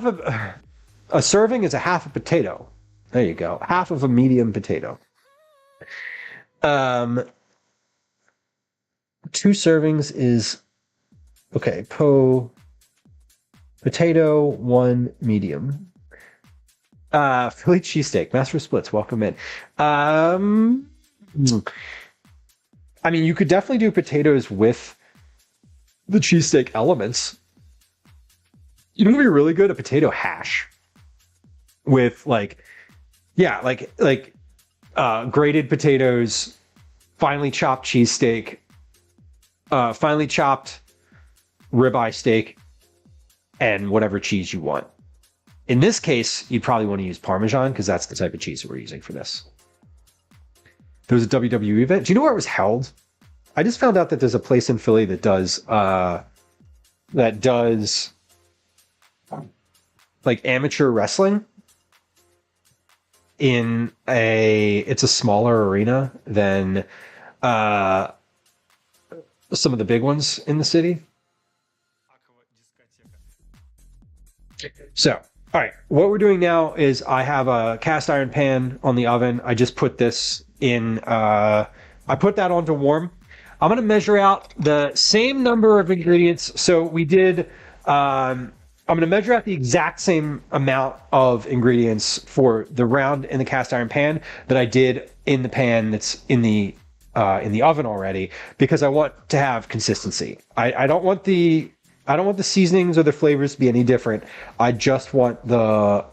of a serving is a half a potato. There you go. Half of a medium potato. 2 servings is okay. Potato, 1 medium. Philly cheesesteak, Master Splits, welcome in. I mean, you could definitely do potatoes with the cheesesteak elements. You know what would be really good? A potato hash with grated potatoes, finely chopped cheesesteak, finely chopped ribeye steak, and whatever cheese you want. In this case, you'd probably want to use Parmesan because that's the type of cheese that we're using for this. There was a WWE event. Do you know where it was held? I just found out that there's a place in Philly that does like amateur wrestling it's a smaller arena than some of the big ones in the city. So, all right, what we're doing now is I have a cast iron pan on the oven. I just put this in, I put that on to warm. I'm going to measure out the same number of ingredients. So we did, I'm going to measure out the exact same amount of ingredients for the round in the cast iron pan that I did in the pan that's in the oven already, because I want to have consistency. I don't want the seasonings or the flavors to be any different. I just want the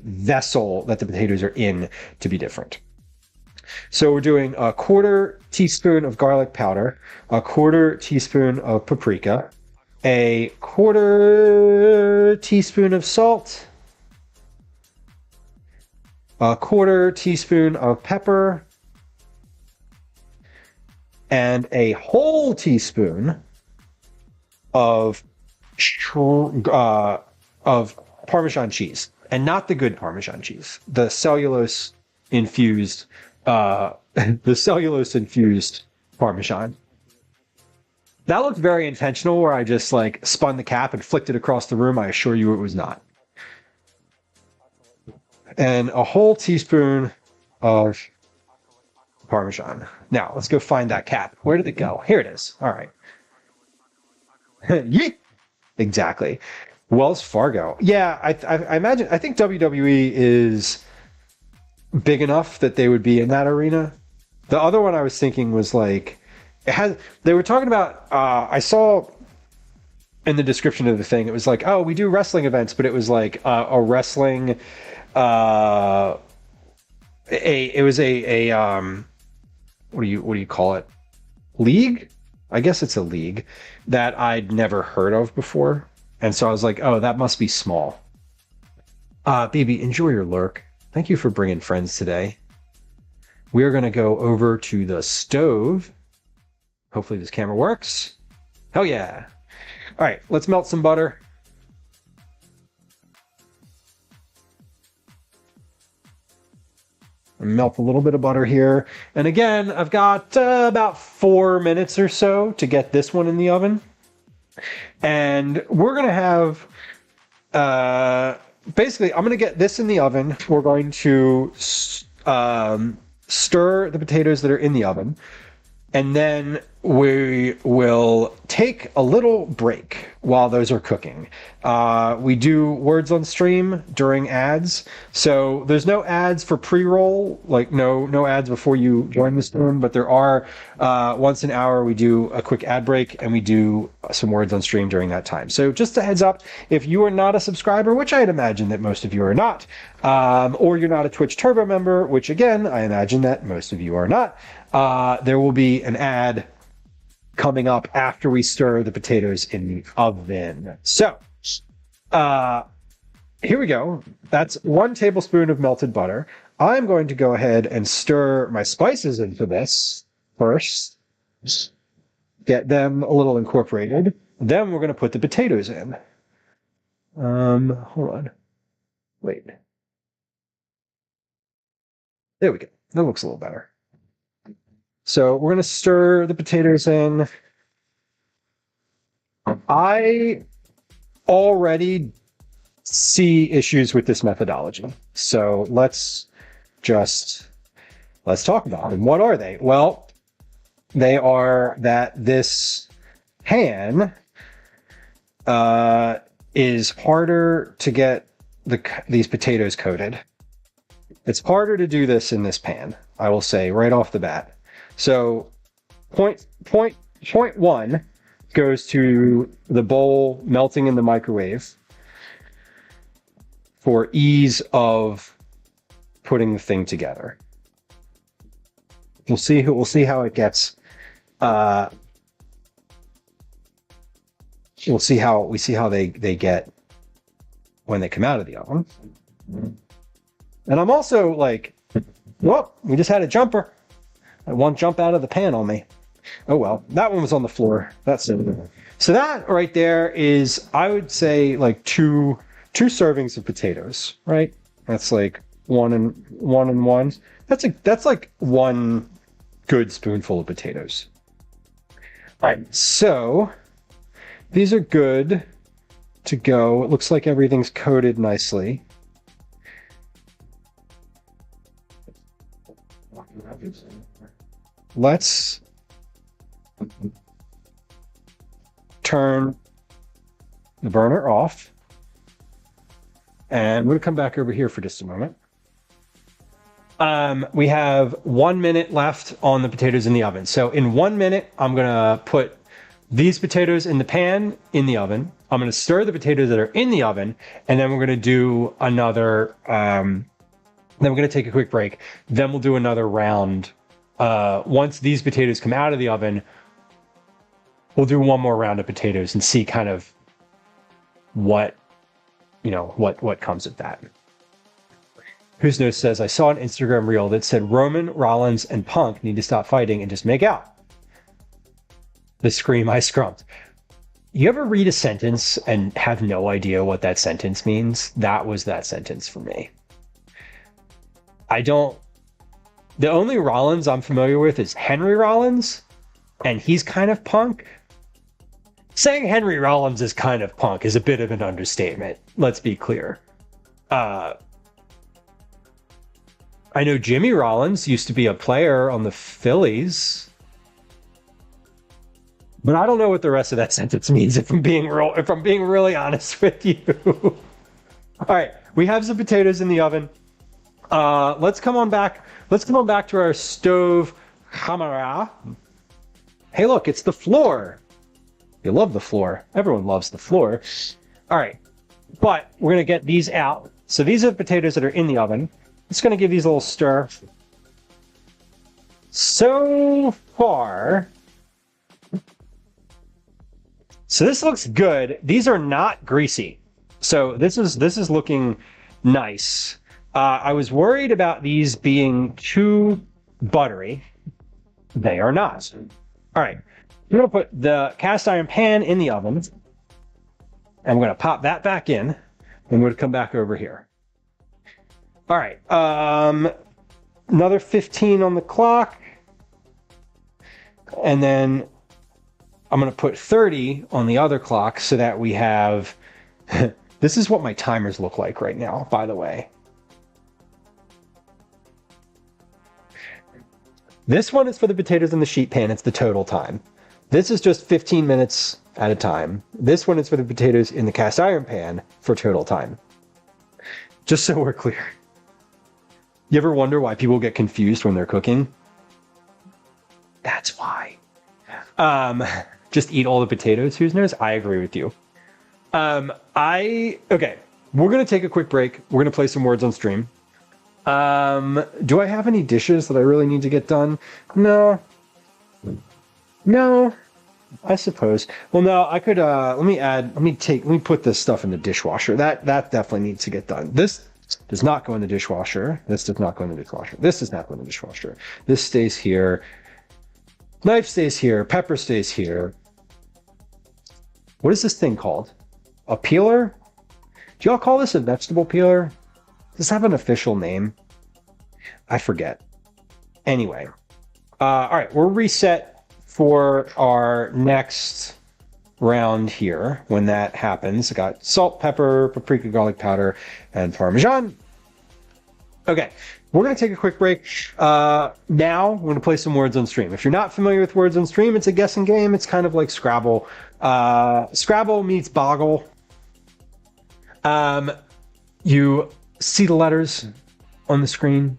vessel that the potatoes are in to be different. So we're doing 1/4 teaspoon of garlic powder, 1/4 teaspoon of paprika, 1/4 teaspoon of salt, 1/4 teaspoon of pepper, and a whole teaspoon of Parmesan cheese, and not the good Parmesan cheese, the cellulose infused Parmesan. That looked very intentional where I just like spun the cap and flicked it across the room. I assure you it was not. And a whole teaspoon of Parmesan. Now, let's go find that cap. Where did it go? Here it is. All right. Yeet! Exactly. Wells Fargo. Yeah, I imagine, I think WWE is big enough that they would be in that arena. The other one I was thinking was like, they were talking about, I saw in the description of the thing, it was like, oh, we do wrestling events, but it was like a wrestling, it was what do you call it? League? I guess it's a league that I'd never heard of before. And so I was like, oh, that must be small. BB, enjoy your lurk. Thank you for bringing friends today. We are going to go over to the stove. Hopefully this camera works. Hell yeah. All right, let's melt some butter. Melt a little bit of butter here. And again, I've got about 4 minutes or so to get this one in the oven. And we're going to have, basically, I'm going to get this in the oven. We're going to stir the potatoes that are in the oven. And then we will take a little break while those are cooking. We do words on stream during ads. So there's no ads for pre-roll, like no ads before you join the stream, but there are once an hour we do a quick ad break and we do some words on stream during that time. So just a heads up, if you are not a subscriber, which I'd imagine that most of you are not, or you're not a Twitch Turbo member, which again, I imagine that most of you are not, there will be an ad coming up after we stir the potatoes in the oven. So, here we go. That's 1 tablespoon of melted butter. I'm going to go ahead and stir my spices into this first. Get them a little incorporated. Then we're going to put the potatoes in. Hold on. Wait. There we go. That looks a little better. So we're going to stir the potatoes in. I already see issues with this methodology. So let's talk about them. What are they? Well, they are that this pan is harder to get these potatoes coated. It's harder to do this in this pan, I will say right off the bat. So point one goes to the bowl melting in the microwave for ease of putting the thing together. We'll see how it gets. We'll see how they get when they come out of the oven. And I'm also like, whoop, we just had a jumper. One jump out of the pan on me. Oh well, that one was on the floor. That's it. So that right there is, I would say, like two servings of potatoes, right? That's like one and one. That's like 1 good spoonful of potatoes. All right, so these are good to go. It looks like everything's coated nicely. Let's turn the burner off. And we're going to come back over here for just a moment. We have 1 minute left on the potatoes in the oven. So in 1 minute, I'm going to put these potatoes in the pan in the oven. I'm going to stir the potatoes that are in the oven. And then we're going to do another, then we're going to take a quick break. Then we'll do another round. Once these potatoes come out of the oven, we'll do one more round of potatoes and see kind of what comes of that. Who's Knows says, I saw an Instagram reel that said Roman, Rollins, and Punk need to stop fighting and just make out. The scream I scrumped. You ever read a sentence and have no idea what that sentence means? That was that sentence for me. The only Rollins I'm familiar with is Henry Rollins, and he's kind of Punk, Saying Henry Rollins is kind of punk is a bit of an understatement. Let's be clear. I know Jimmy Rollins used to be a player on the Phillies, but I don't know what the rest of that sentence means. If I'm being really honest with you. All right, we have some potatoes in the oven. Let's come on back. Let's come on back to our stove camera. Hey, look, it's the floor. You love the floor. Everyone loves the floor. All right, but we're gonna get these out. So these are the potatoes that are in the oven. Just gonna give these a little stir. So far, so this looks good. These are not greasy. So this is looking nice. I was worried about these being too buttery. They are not. All right, I'm gonna put the cast iron pan in the oven. I'm gonna pop that back in. I'm gonna come back over here. All right, another 15 on the clock. And then I'm gonna put 30 on the other clock so that we have, this is what my timers look like right now, by the way. This one is for the potatoes in the sheet pan. It's the total time. This is just 15 minutes at a time. This one is for the potatoes in the cast iron pan for total time. Just so we're clear. You ever wonder why people get confused when they're cooking? That's why. Just eat all the potatoes. Who knows? I agree with you. Okay. We're gonna take a quick break. We're gonna play some words on stream. Do I have any dishes that I really need to get done? No, I suppose. Well, no, I could, let me put this stuff in the dishwasher. That definitely needs to get done. This does not go in the dishwasher. This does not go in the dishwasher. This does not go in the dishwasher. This stays here. Knife stays here. Pepper stays here. What is this thing called? A peeler? Do y'all call this a vegetable peeler? Does this have an official name? I forget. Anyway. All right, we're reset for our next round here. When that happens, I got salt, pepper, paprika, garlic powder, and Parmesan. Okay, we're going to take a quick break. Now, we're going to play some words on stream. If you're not familiar with words on stream, it's a guessing game. It's kind of like Scrabble. Scrabble meets Boggle. You see the letters on the screen.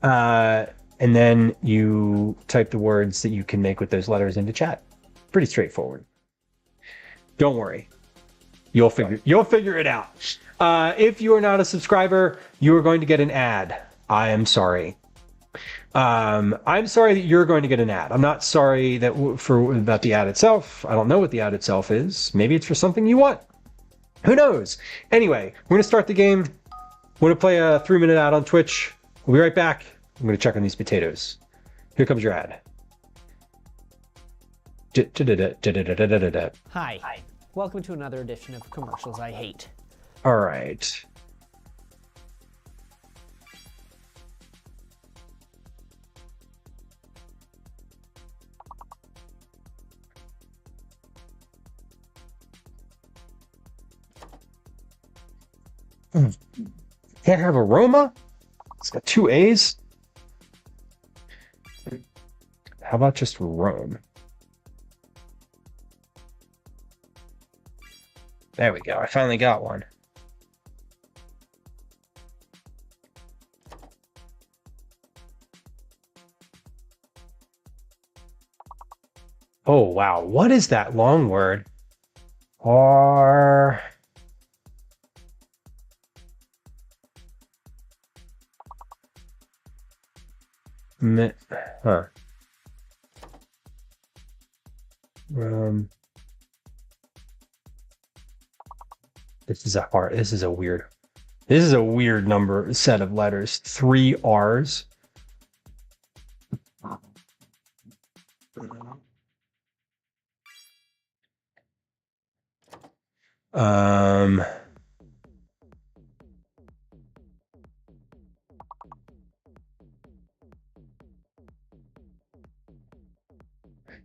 And then you type the words that you can make with those letters into chat. Pretty straightforward. Don't worry. You'll figure it out. If you are not a subscriber, you are going to get an ad. I am sorry. I'm sorry that you're going to get an ad. I'm not sorry about the ad itself. I don't know what the ad itself is. Maybe it's for something you want. Who knows? Anyway, we're going to start the game. We're going to play a 3-minute ad on Twitch. We'll be right back. I'm going to check on these potatoes. Here comes your ad. Hi. Welcome to another edition of Commercials I Hate. All right. Can't have aroma? It's got 2 A's. How about just Rome? There we go. I finally got one. Oh, wow. What is that long word? R. Huh. This is a weird number set of letters. 3 R's.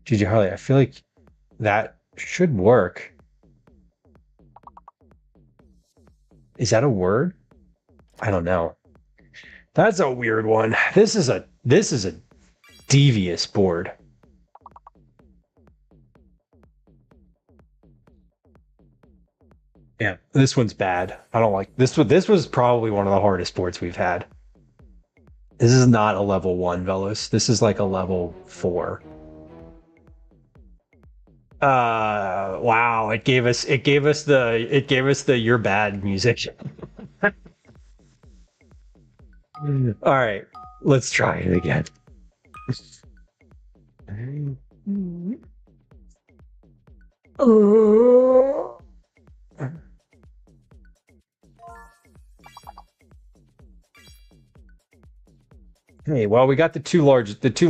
GG Harley, I feel like that should work. Is that a word? I don't know. That's a weird one. This is a devious board. Yeah, this one's bad. I don't like this. This was probably one of the hardest boards we've had. This is not a level 1, Velos. This is like a level 4. Wow, it gave us the you're bad music. All right, let's try it again. Hey, well, we got the two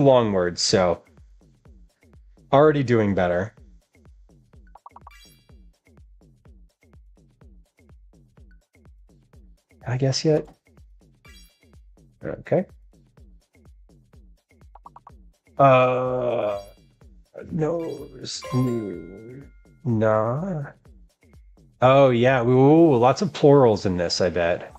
long words, so already doing better. I guess yet. Okay. Nose. Nah. Oh yeah. Ooh, lots of plurals in this, I bet.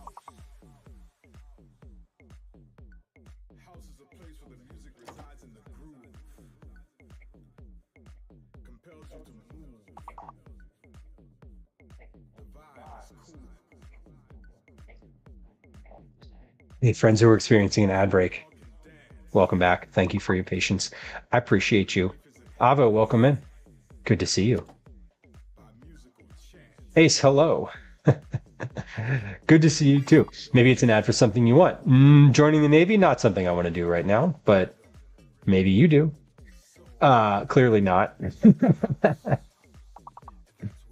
Hey, friends who are experiencing an ad break. Welcome back. Thank you for your patience. I appreciate you. Avo, welcome in. Good to see you. Ace, hello. Good to see you too. Maybe it's an ad for something you want. Joining the Navy, not something I want to do right now, but maybe you do. Clearly not.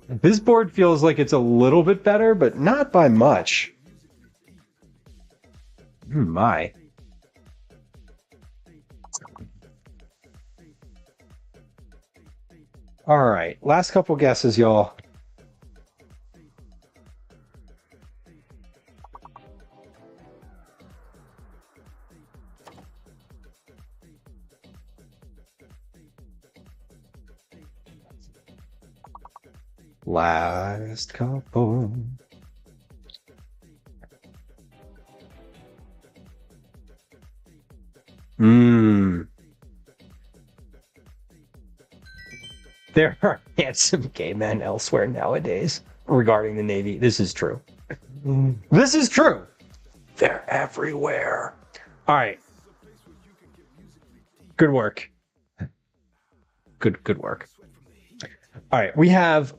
This board feels like it's a little bit better, but not by much. My. All right, last couple guesses, y'all. Last couple. There are handsome gay men elsewhere nowadays regarding the Navy. This is true. This is true. They're everywhere. All right. Good work. Good work. All right. We have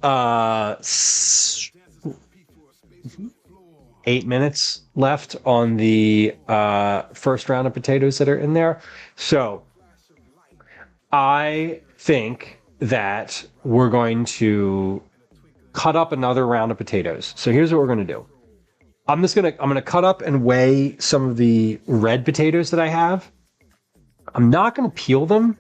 8 minutes left on the first round of potatoes that are in there. So I think that we're going to cut up another round of potatoes. So here's what we're going to do. I'm going to cut up and weigh some of the red potatoes that I have. I'm not going to peel them.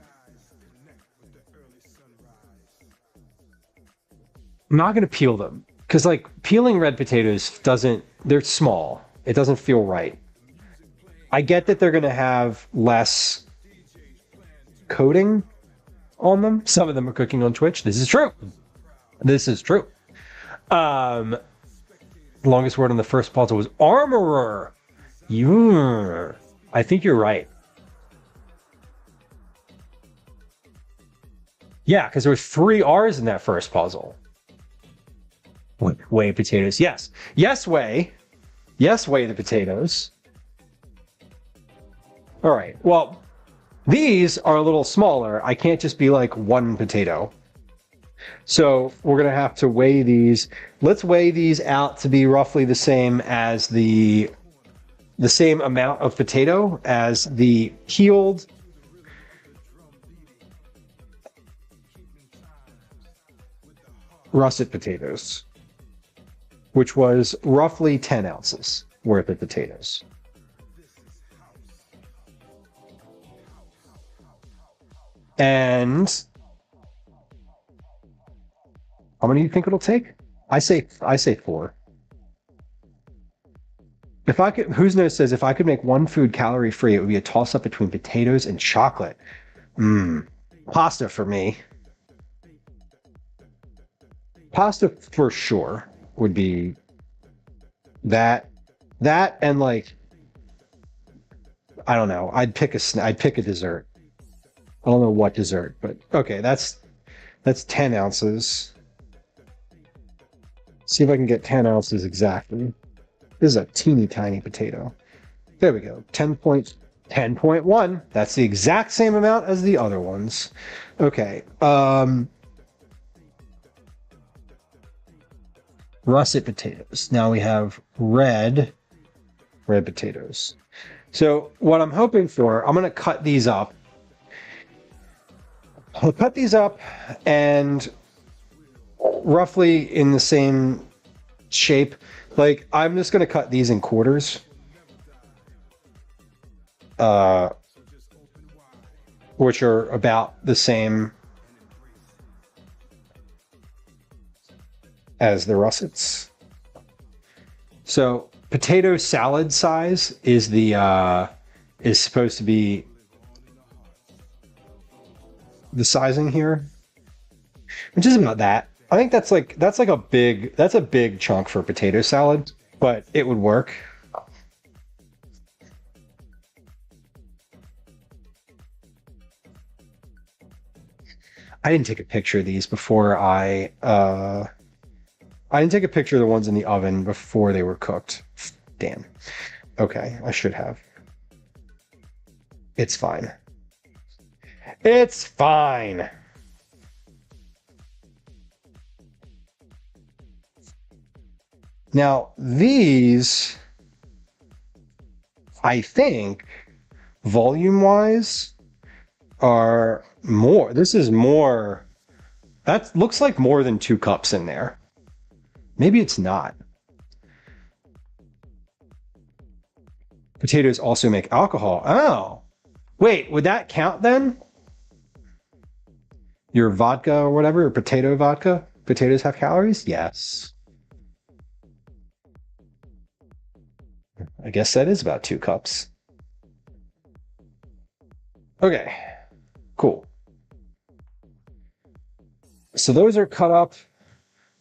I'm not going to peel them because like peeling red potatoes they're small. It doesn't feel right. I get that they're going to have less coating on them. Some of them are cooking on Twitch. This is true. This is true. The longest word on the first puzzle was armorer. I think you're right. Yeah, because there were 3 R's in that first puzzle. Weigh potatoes. Yes. Yes, weigh. Yes, weigh the potatoes. All right. Well, these are a little smaller. I can't just be like 1 potato. So we're going to have to weigh these. Let's weigh these out to be roughly the same as the same amount of potato as the peeled russet potatoes, which was roughly 10 ounces worth of potatoes. And how many do you think it'll take? I say 4. If I could, Who's Knows says, if I could make one food calorie free, it would be a toss up between potatoes and chocolate. Pasta for me. Pasta for sure would be that. That and like, I don't know. I'd pick a dessert. I don't know what dessert, but okay, that's 10 ounces. See if I can get 10 ounces exactly. This is a teeny tiny potato. There we go. 10.1. That's the exact same amount as the other ones. Okay. Russet potatoes. Now we have red potatoes. So what I'm hoping for, I'm going to cut these up. I'll cut these up and roughly in the same shape. Like, I'm just going to cut these in quarters. Which are about the same as the russets. So potato salad size is is supposed to be the sizing here, which is about that. I think that's a big chunk for potato salad, but it would work. I didn't take a picture of these before I didn't take a picture of the ones in the oven before they were cooked. Damn. Okay, I should have. It's fine. It's fine. Now, these, I think, volume-wise, are more. This is more. That looks like more than 2 cups in there. Maybe it's not. Potatoes also make alcohol. Oh. Wait, would that count then? Your vodka or whatever, or potato vodka? Potatoes have calories? Yes. I guess that is about 2 cups. Okay. Cool. So those are cut up.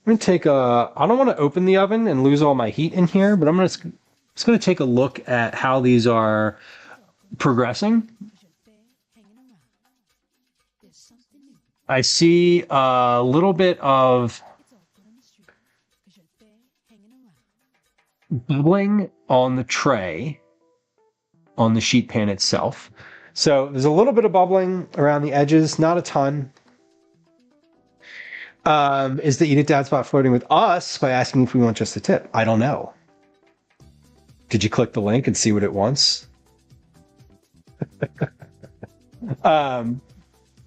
I'm going to take I don't want to open the oven and lose all my heat in here, but I'm just going to take a look at how these are progressing. I see a little bit of bubbling on the tray, on the sheet pan itself. So there's a little bit of bubbling around the edges, not a ton. Is the Eat It Dad spot floating with us by asking if we want just a tip? I don't know. Did you click the link and see what it wants?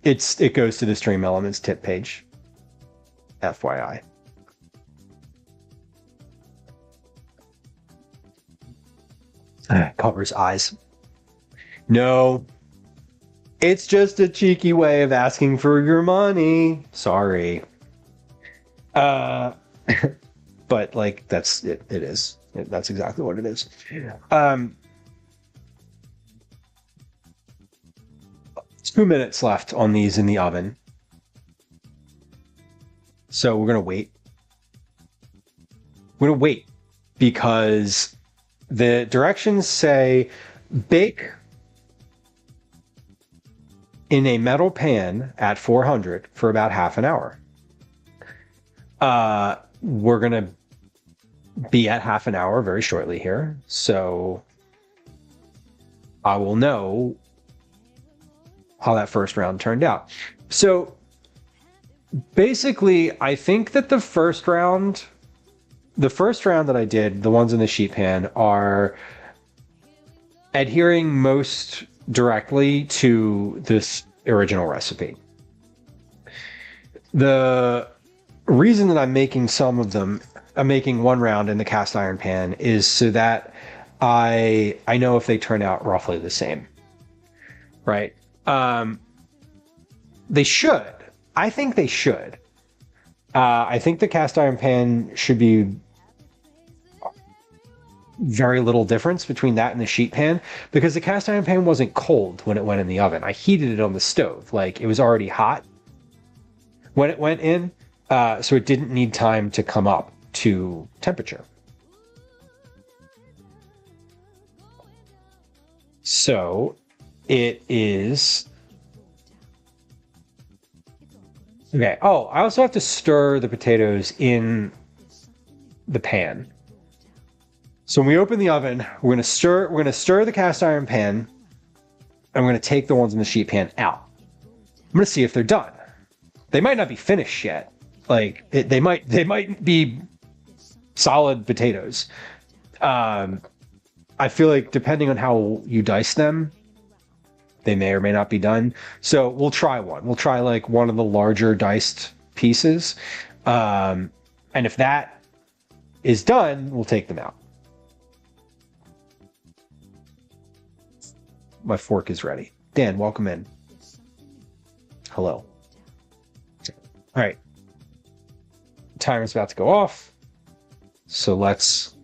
It goes to the Stream Elements tip page. FYI. Covers eyes. No. It's just a cheeky way of asking for your money. Sorry. But like that's it. It is. That's exactly what it is. 2 minutes left on these in the oven. So we're gonna wait. We're gonna wait because the directions say bake in a metal pan at 400 for about half an hour. We're going to be at half an hour very shortly here. So I will know how that first round turned out. So basically, I think that the first round that I did, the ones in the sheet pan, are adhering most directly to this original recipe. The reason that I'm making some of them, I'm making one round in the cast iron pan, is so that I know if they turn out roughly the same, right? They should. I think they should. I think the cast iron pan should be very little difference between that and the sheet pan because the cast iron pan wasn't cold when it went in the oven. I heated it on the stove. Like it was already hot when it went in. So it didn't need time to come up to temperature. So it is... Okay. Oh, I also have to stir the potatoes in the pan. So when we open the oven, we're going to stir the cast iron pan, and we're going to take the ones in the sheet pan out. I'm going to see if they're done. They might not be finished yet. Like they might be solid potatoes. I feel like depending on how you dice them, they may or may not be done. So we'll try one. We'll try like one of the larger diced pieces. And if that is done, we'll take them out. My fork is ready. Dan, welcome in. Hello. All right. Timer's about to go off. So let's...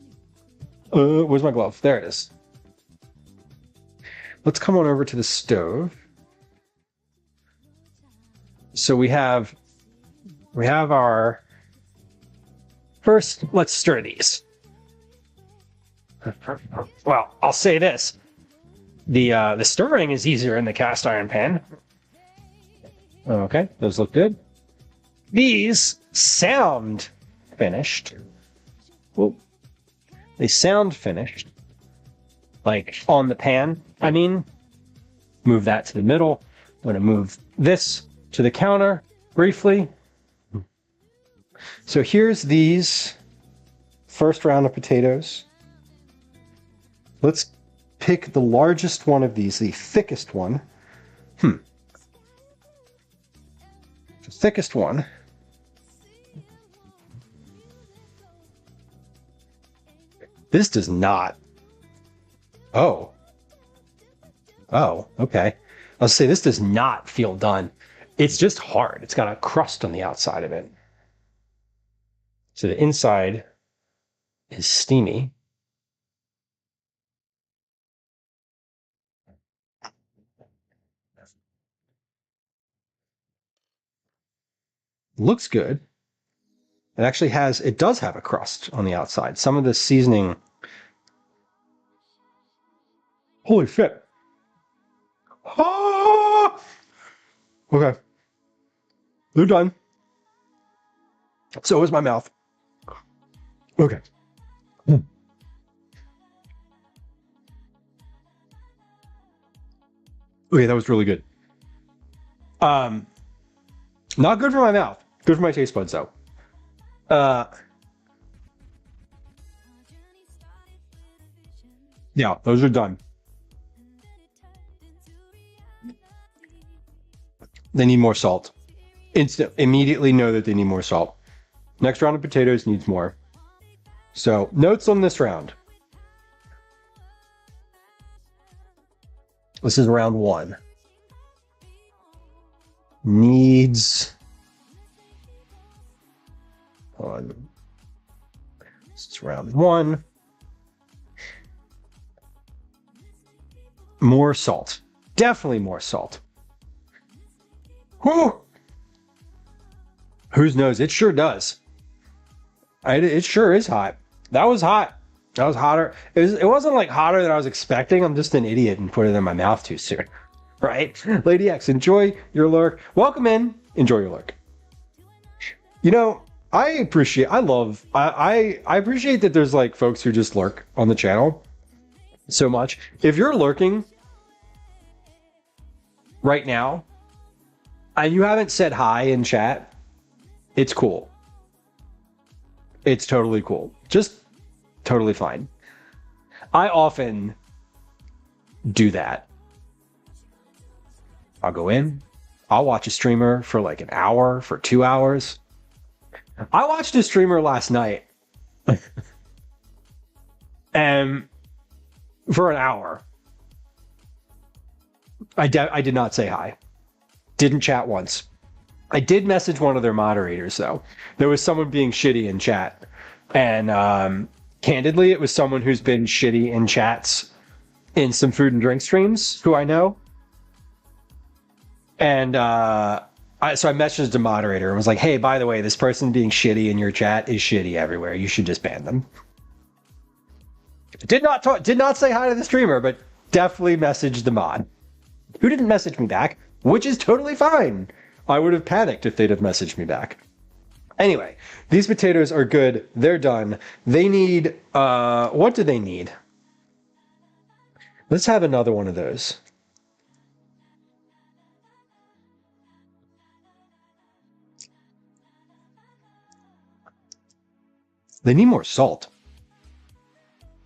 where's my glove? There it is. Let's come on over to the stove. So we have our... First, let's stir these. Well, I'll say this. The stirring is easier in the cast iron pan. Okay, those look good. These sound finished. Well, they sound finished. Like on the pan, I mean. Move that to the middle. I'm going to move this to the counter briefly. So here's these first round of potatoes. Let's pick the largest one of these, the thickest one. The thickest one. This does not. Oh, okay. I'll say this does not feel done. It's just hard. It's got a crust on the outside of it. So the inside is steamy. Looks good. It does have a crust on the outside. Some of the seasoning. Holy shit. Ah! Okay. They're done. So is my mouth. Okay. Okay, that was really good. Not good for my mouth. Good for my taste buds, though. Yeah, those are done. They need more salt. Immediately know that they need more salt. Next round of potatoes needs more. So, notes on this round. This is round 1. Needs... on. This is round 1. More salt. Definitely more salt. Whew. Whose knows? It sure does. It sure is hot. That was hot. That was hotter. It wasn't like hotter than I was expecting. I'm just an idiot and put it in my mouth too soon. Right? Lady X, enjoy your lurk. Welcome in. Enjoy your lurk. You know, I appreciate that there's like folks who just lurk on the channel so much. If you're lurking right now and you haven't said hi in chat, it's cool. It's totally cool. Just totally fine. I often do that. I'll go in, I'll watch a streamer for like an hour, for 2 hours. I watched a streamer last night and for an hour. I did not say hi. Didn't chat once. I did message one of their moderators though. There was someone being shitty in chat, and candidly, it was someone who's been shitty in chats in some food and drink streams who I know. And so I messaged the moderator and was like, hey, by the way, this person being shitty in your chat is shitty everywhere. You should just ban them. Did not say hi to the streamer, but definitely messaged the mod, who didn't message me back, which is totally fine. I would have panicked if they'd have messaged me back. Anyway, these potatoes are good. They're done. They need, what do they need? Let's have another one of those. They need more salt.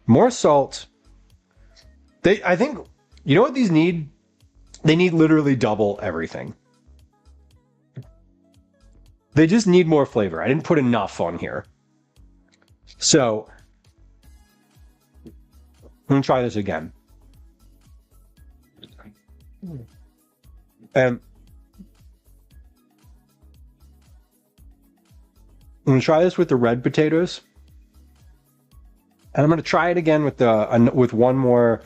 More salt. I think, you know what these need? They need literally double everything. They just need more flavor. I didn't put enough on here. So, I'm going to try this again. And I'm going to try this with the red potatoes. And I'm going to try it again with one more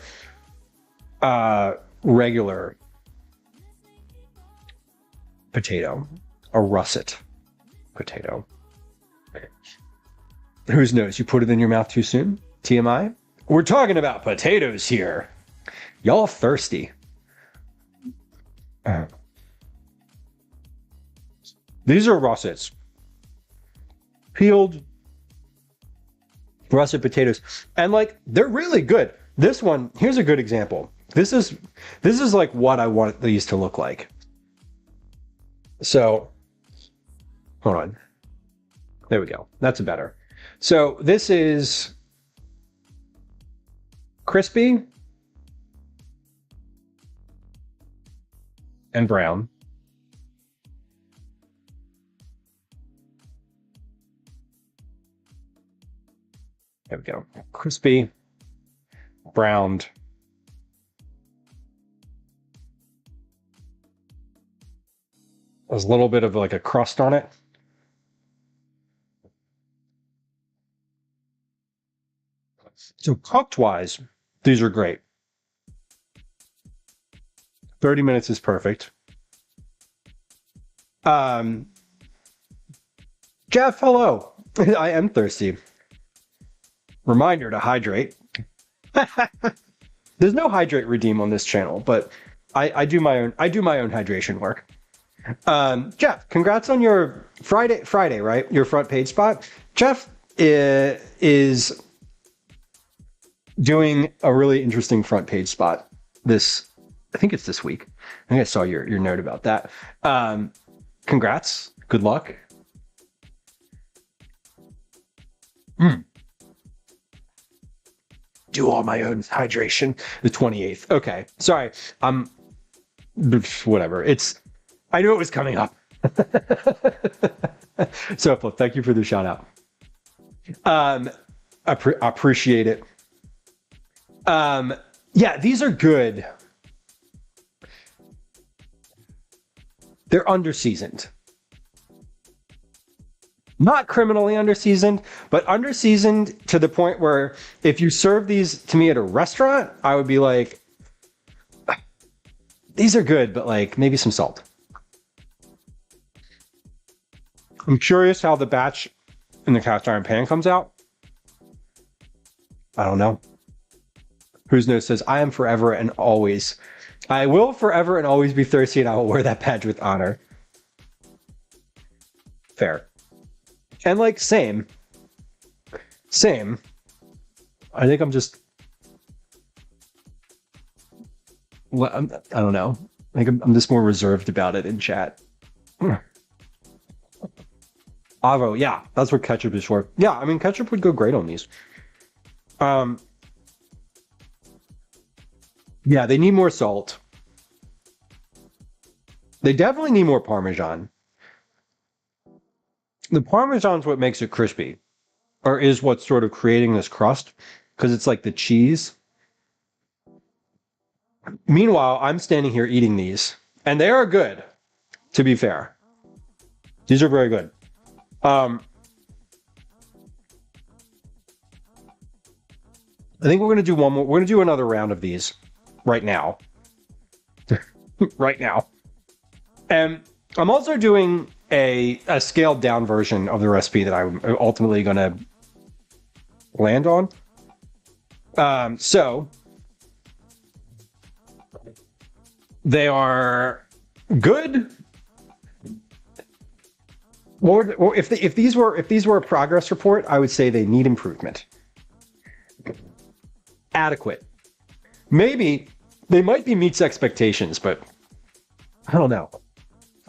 regular potato, a russet potato. Whose knows? You put it in your mouth too soon? TMI? We're talking about potatoes here. Y'all thirsty. These are russets. Peeled russet potatoes. And like, they're really good. This one, here's a good example. This is like what I want these to look like. So, hold on. There we go. That's better. So this is crispy and brown. There we go. Crispy, browned. There's a little bit of like a crust on it. So cooked wise, these are great. 30 minutes is perfect. Jeff, hello. I am thirsty. Reminder to hydrate. There's no hydrate redeem on this channel, but I do my own hydration work. Jeff, congrats on your Friday, right? Your front page spot. Jeff is doing a really interesting front page spot I think it's this week. I think I saw your note about that. Congrats. Good luck. Do all my own hydration. The 28th. Okay. Sorry. Whatever. I knew it was coming up. So thank you for the shout out. I appreciate it. Yeah, these are good. They're underseasoned. Not criminally underseasoned, but underseasoned to the point where if you serve these to me at a restaurant, I would be like, these are good, but like maybe some salt. I'm curious how the batch in the cast iron pan comes out. I don't know. Whose Nose says, I will forever and always be thirsty, and I will wear that badge with honor. Fair. And like, same. I think I'm just, well, I don't know. I think I'm just more reserved about it in chat. Avo, yeah, that's what ketchup is for. Yeah, I mean, ketchup would go great on these. Yeah, they need more salt. They definitely need more Parmesan. The Parmesan's what makes it crispy, or is what's sort of creating this crust, because it's like the cheese. Meanwhile, I'm standing here eating these, and they are good, to be fair. These are very good. I think we're going to do one more. We're going to do another round of these right now. Right now. And I'm also doing a scaled down version of the recipe that I'm ultimately going to land on. So they are good. Well, if these were a progress report, I would say they need improvement. Adequate. Maybe they might be meets expectations, but I don't know.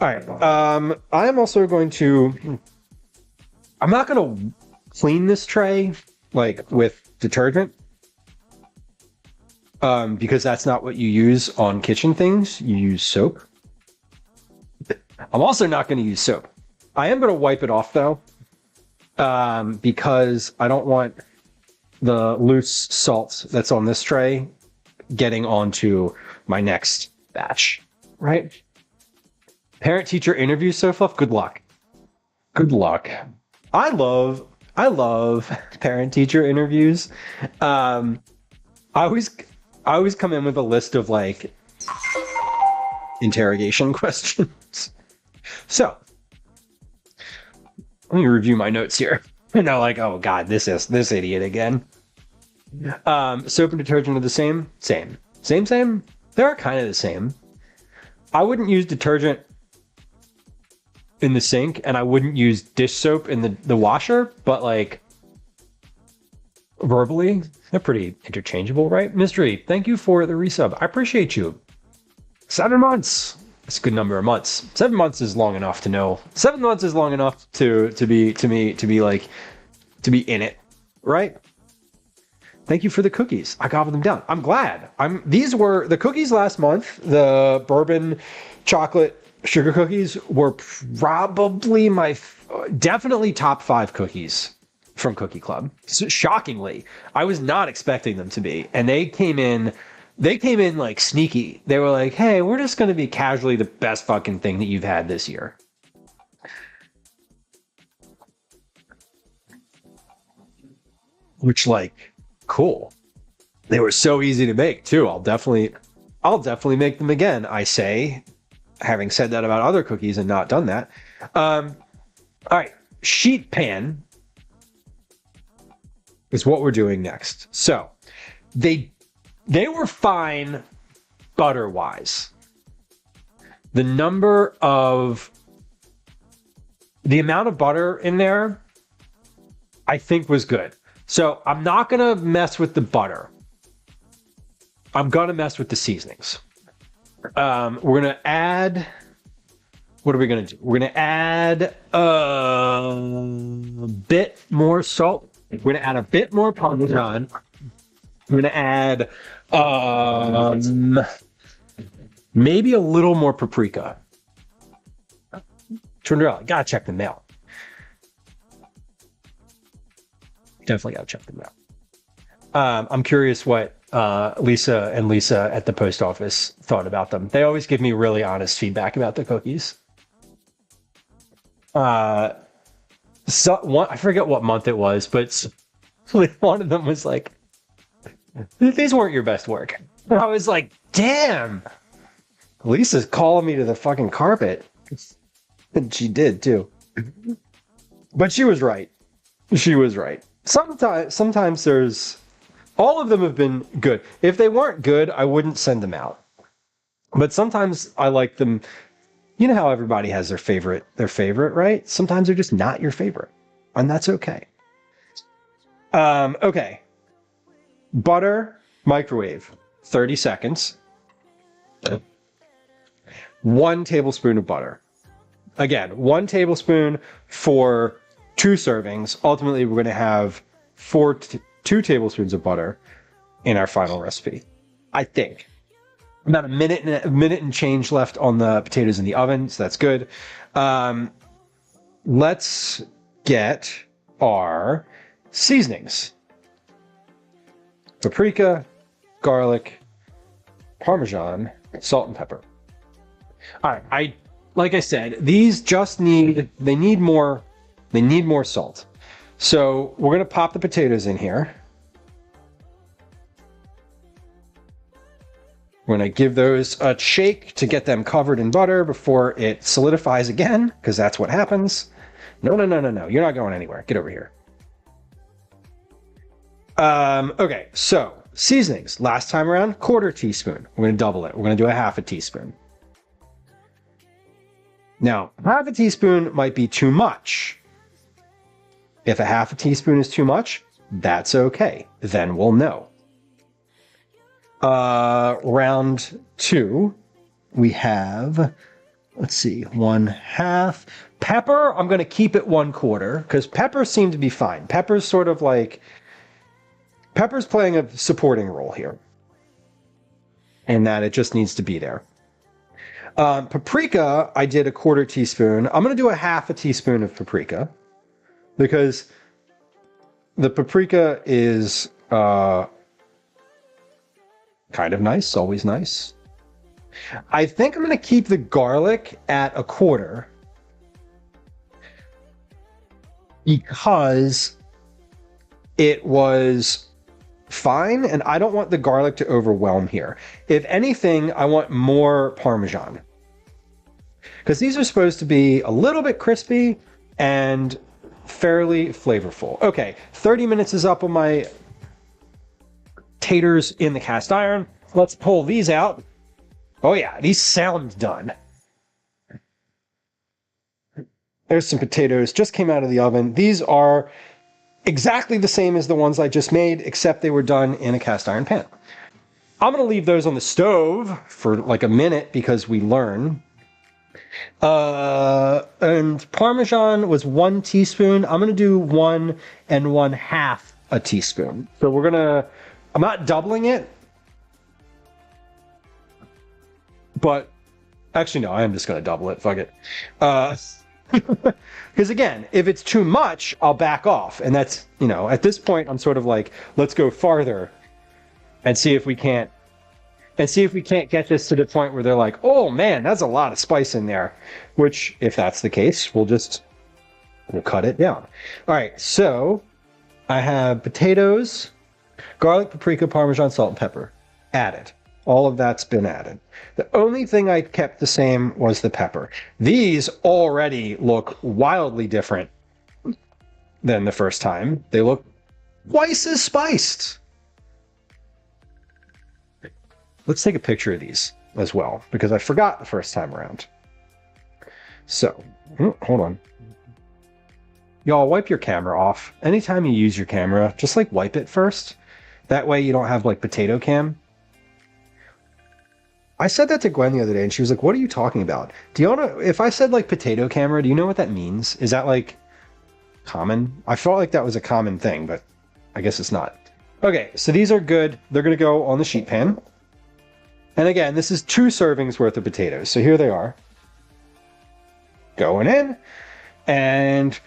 All right. I am also going to. I'm not going to clean this tray like with detergent, because that's not what you use on kitchen things. You use soap. I'm also not going to use soap. I am going to wipe it off though, because I don't want the loose salt that's on this tray getting onto my next batch, right? Parent-teacher interview so fluff. Good luck. Good luck. I love parent-teacher interviews. I always come in with a list of like interrogation questions. So let me review my notes here. And they're like, oh god, this idiot again. Soap and detergent are the same. Same. They're kind of the same. I wouldn't use detergent in the sink, and I wouldn't use dish soap in the washer, but like verbally, they're pretty interchangeable, right? Mystery, thank you for the resub. I appreciate you. 7 months. It's a good number of months. 7 months is long enough to know. 7 months is long enough to be in it, right? Thank you for the cookies. I gobbled them down. I'm glad. These were the cookies last month. The bourbon chocolate sugar cookies were probably definitely top 5 cookies from Cookie Club. So, shockingly, I was not expecting them to be, and they came in like sneaky. They were like, hey, we're just going to be casually the best fucking thing that you've had this year. Which, like, cool. They were so easy to make too. I'll definitely make them again. I say, having said that about other cookies and not done that. All right, sheet pan is what we're doing next. So they were fine butter wise. The amount of butter in there, I think was good. So I'm not going to mess with the butter. I'm going to mess with the seasonings. We're going to add, what are we going to do? We're going to add a bit more salt. We're going to add a bit more Parmesan. We're going to add maybe a little more paprika. Trinderella, gotta check the mail. Definitely gotta check them out. I'm curious what Lisa at the post office thought about them. They always give me really honest feedback about the cookies. I forget what month it was, but one of them was like, these weren't your best work. And I was like, damn, Lisa's calling me to the fucking carpet. And she did too. But she was right. Sometimes there's, all of them have been good. If they weren't good, I wouldn't send them out. But sometimes I like them. You know how everybody has their favorite, right? Sometimes they're just not your favorite. And that's okay. Okay. Butter, microwave, 30 seconds. 1 tablespoon of butter. Again, 1 tablespoon for 2 servings. Ultimately, we're going to have 2 tablespoons of butter in our final recipe. I think. About a minute and change left on the potatoes in the oven, so that's good. Let's get our seasonings. Paprika, garlic, Parmesan, salt and pepper. All right, like I said, these just need more salt. So we're gonna pop the potatoes in here. We're going to give those a shake to get them covered in butter before it solidifies again, because that's what happens. No. You're not going anywhere. Get over here. Okay, so seasonings. Last time around, 1/4 teaspoon. We're going to double it. We're going to do a 1/2 teaspoon. Now, 1/2 teaspoon might be too much. If a 1/2 teaspoon is too much, that's okay. Then we'll know. Round 2, we have, let's see, 1/2. Pepper, I'm going to keep it 1/4 because peppers seem to be fine. Pepper's sort of like, pepper's playing a supporting role here. And that it just needs to be there. Paprika, I did a 1/4 teaspoon. I'm going to do a 1/2 teaspoon of paprika because the paprika is kind of nice, always nice. I think I'm going to keep the garlic at a 1/4 because it was fine and I don't want the garlic to overwhelm here. If anything, I want more Parmesan because these are supposed to be a little bit crispy and fairly flavorful. Okay, 30 minutes is up on my taters in the cast iron. Let's pull these out. Oh yeah, these sound done. There's some potatoes, just came out of the oven. These are exactly the same as the ones I just made, except they were done in a cast iron pan. I'm going to leave those on the stove for like a minute because we learn. And Parmesan was 1 teaspoon. I'm going to do 1 1/2 a teaspoon. So we're going to, I'm not doubling it, but actually, no, I am just going to double it. Fuck it. Because again, if it's too much, I'll back off. And that's, you know, at this point, I'm sort of like, let's go farther and see if we can't get this to the point where they're like, oh man, that's a lot of spice in there. Which, if that's the case, we'll cut it down. All right, so I have potatoes, garlic, paprika, Parmesan, salt, and pepper added. All of that's been added. The only thing I kept the same was the pepper. These already look wildly different than the first time. They look twice as spiced. Let's take a picture of these as well, because I forgot the first time around. So, hold on. Y'all, wipe your camera off. Anytime you use your camera, just like wipe it first. That way you don't have like potato cam. I said that to Gwen the other day and she was like, what are you talking about? Do you know, if I said like potato camera, do you know what that means? Is that like common? I felt like that was a common thing, but I guess it's not. Okay, so these are good. They're going to go on the sheet pan. And again, this is 2 servings worth of potatoes. So here they are. Going in. And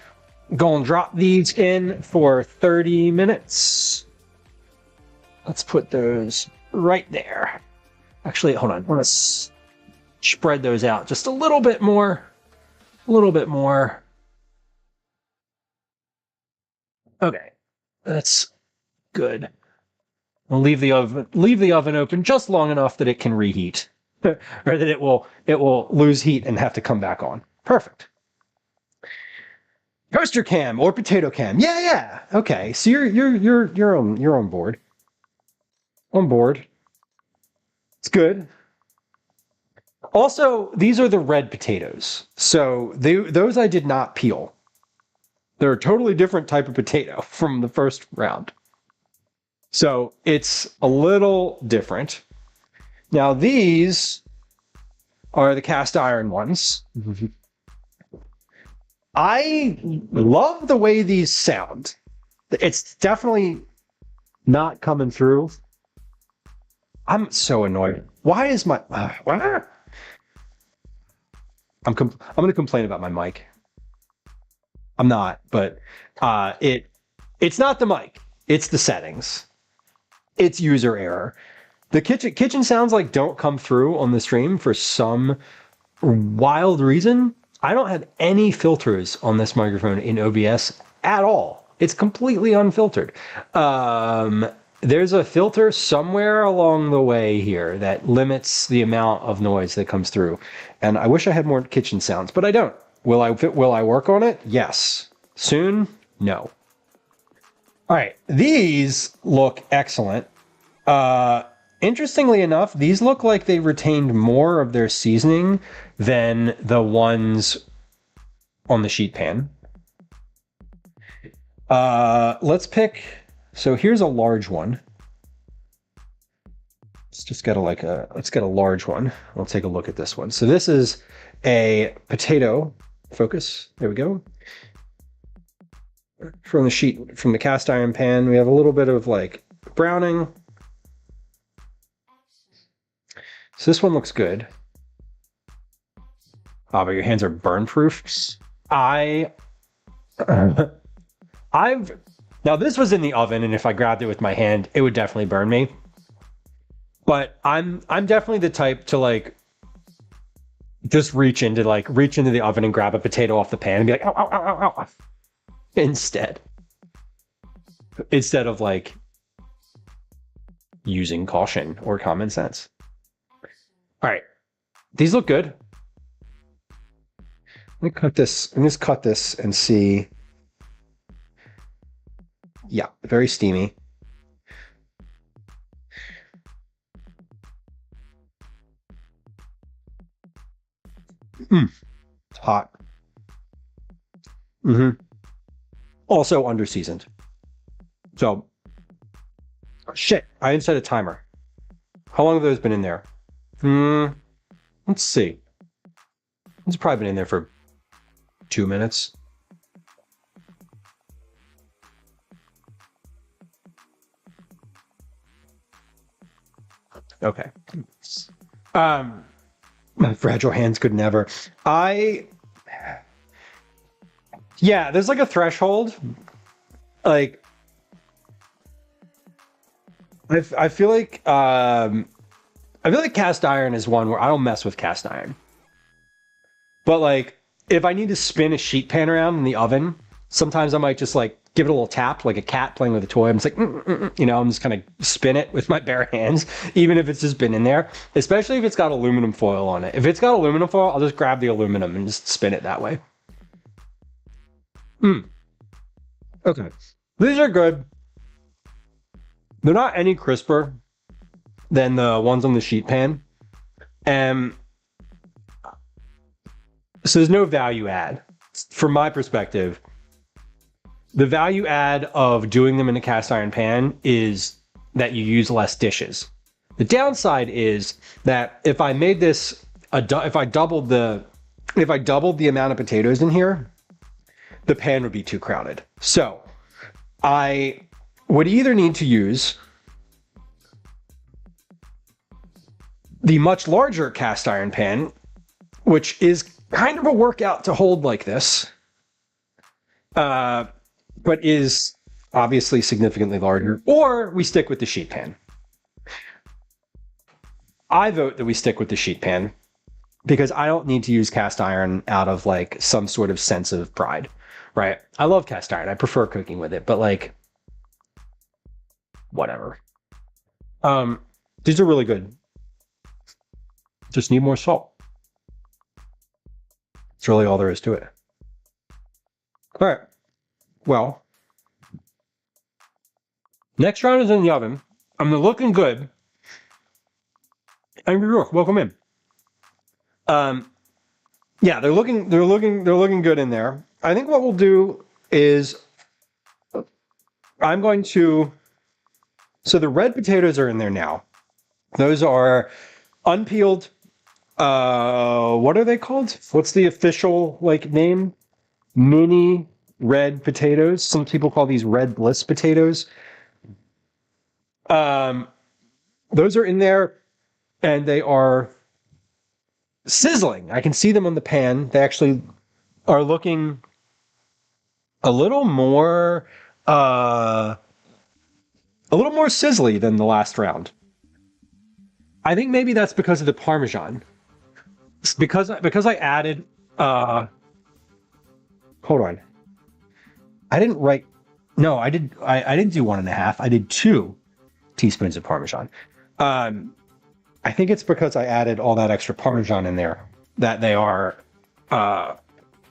going to drop these in for 30 minutes. Let's put those right there. Actually, hold on. I want to spread those out just a little bit more. A little bit more. Okay. That's good. I'll leave the oven open just long enough that it can reheat, or that it will lose heat and have to come back on. Perfect. Toaster cam or potato cam. Yeah. Okay. So you're on board. On board. It's good. Also, these are the red potatoes. So those I did not peel. They're a totally different type of potato from the first round. So it's a little different. Now these are the cast iron ones. I love the way these sound. It's definitely not coming through. I'm so annoyed. Why is my... I'm going to complain about my mic. I'm not, but it's not the mic. It's the settings. It's user error. The kitchen sounds like don't come through on the stream for some wild reason. I don't have any filters on this microphone in OBS at all. It's completely unfiltered. there's a filter somewhere along the way here that limits the amount of noise that comes through. And I wish I had more kitchen sounds, but I don't. Will I work on it? Yes. Soon? No. All right. These look excellent. Interestingly enough, these look like they retained more of their seasoning than the ones on the sheet pan. Let's pick. So here's a large one. Let's get a large one. We'll take a look at this one. So this is a potato. Focus. There we go. From the cast iron pan, we have a little bit of like browning. So this one looks good. Oh, but your hands are burn proof. Now this was in the oven, and if I grabbed it with my hand, it would definitely burn me. But I'm definitely the type to like just reach into the oven and grab a potato off the pan and be like, ow, ow, ow, ow, ow. Instead of like using caution or common sense. All right, these look good. Let me cut this. Let me just cut this and see. Yeah, very steamy. It's hot. Also under-seasoned. So, shit, I didn't set a timer. How long have those been in there? Let's see. It's probably been in there for 2 minutes. Okay. My fragile hands could never. Yeah, there's like a threshold. Like, I feel like cast iron is one where I don't mess with cast iron. But like, if I need to spin a sheet pan around in the oven, sometimes I might just like give it a little tap, like a cat playing with a toy. I'm just like, I'm just kind of spin it with my bare hands, even if it's just been in there, especially if it's got aluminum foil on it. If it's got aluminum foil, I'll just grab the aluminum and just spin it that way. Okay. These are good. They're not any crisper than the ones on the sheet pan. And so there's no value add. From my perspective, the value add of doing them in a cast iron pan is that you use less dishes. The downside is that if I made this, if I doubled the amount of potatoes in here, the pan would be too crowded. So I would either need to use the much larger cast iron pan, which is kind of a workout to hold like this, but is obviously significantly larger, or we stick with the sheet pan. I vote that we stick with the sheet pan because I don't need to use cast iron out of like some sort of sense of pride, right? I love cast iron. I prefer cooking with it, but like, whatever. These are really good. Just need more salt. That's really all there is to it. All right. Well, next round is in the oven. I'm looking good. Angry Rook, welcome in. Yeah, they're looking good in there. I think what we'll do is I'm going to. So the red potatoes are in there now. Those are unpeeled. What are they called? What's the official like name? Mini red potatoes. Some people call these red bliss potatoes. Those are in there, and they are sizzling. I can see them on the pan. They actually are looking a little more sizzly than the last round. I think maybe that's because of the Parmesan. Because I added hold on. I didn't do 1.5. I did 2. teaspoons of Parmesan. I think it's because I added all that extra Parmesan in there that they are a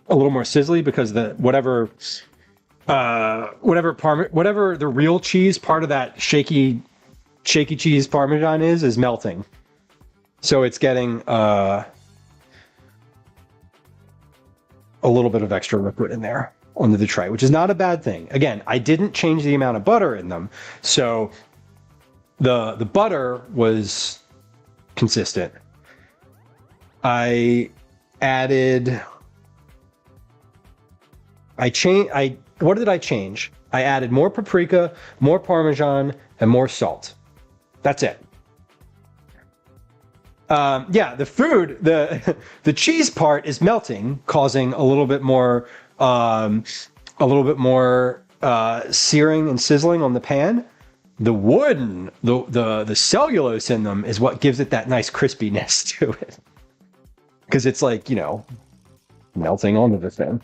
little more sizzly, because whatever the real cheese part of that shaky cheese Parmesan is melting. So it's getting a little bit of extra liquid in there onto the tray, which is not a bad thing. Again, I didn't change the amount of butter in them, so the butter was consistent. What did I change? I added more paprika, more Parmesan, and more salt. That's it. Yeah, the food, the cheese part is melting, causing a little bit more searing and sizzling on the pan. The wood and the cellulose in them is what gives it that nice crispiness to it, because it's like, you know, melting onto the thing.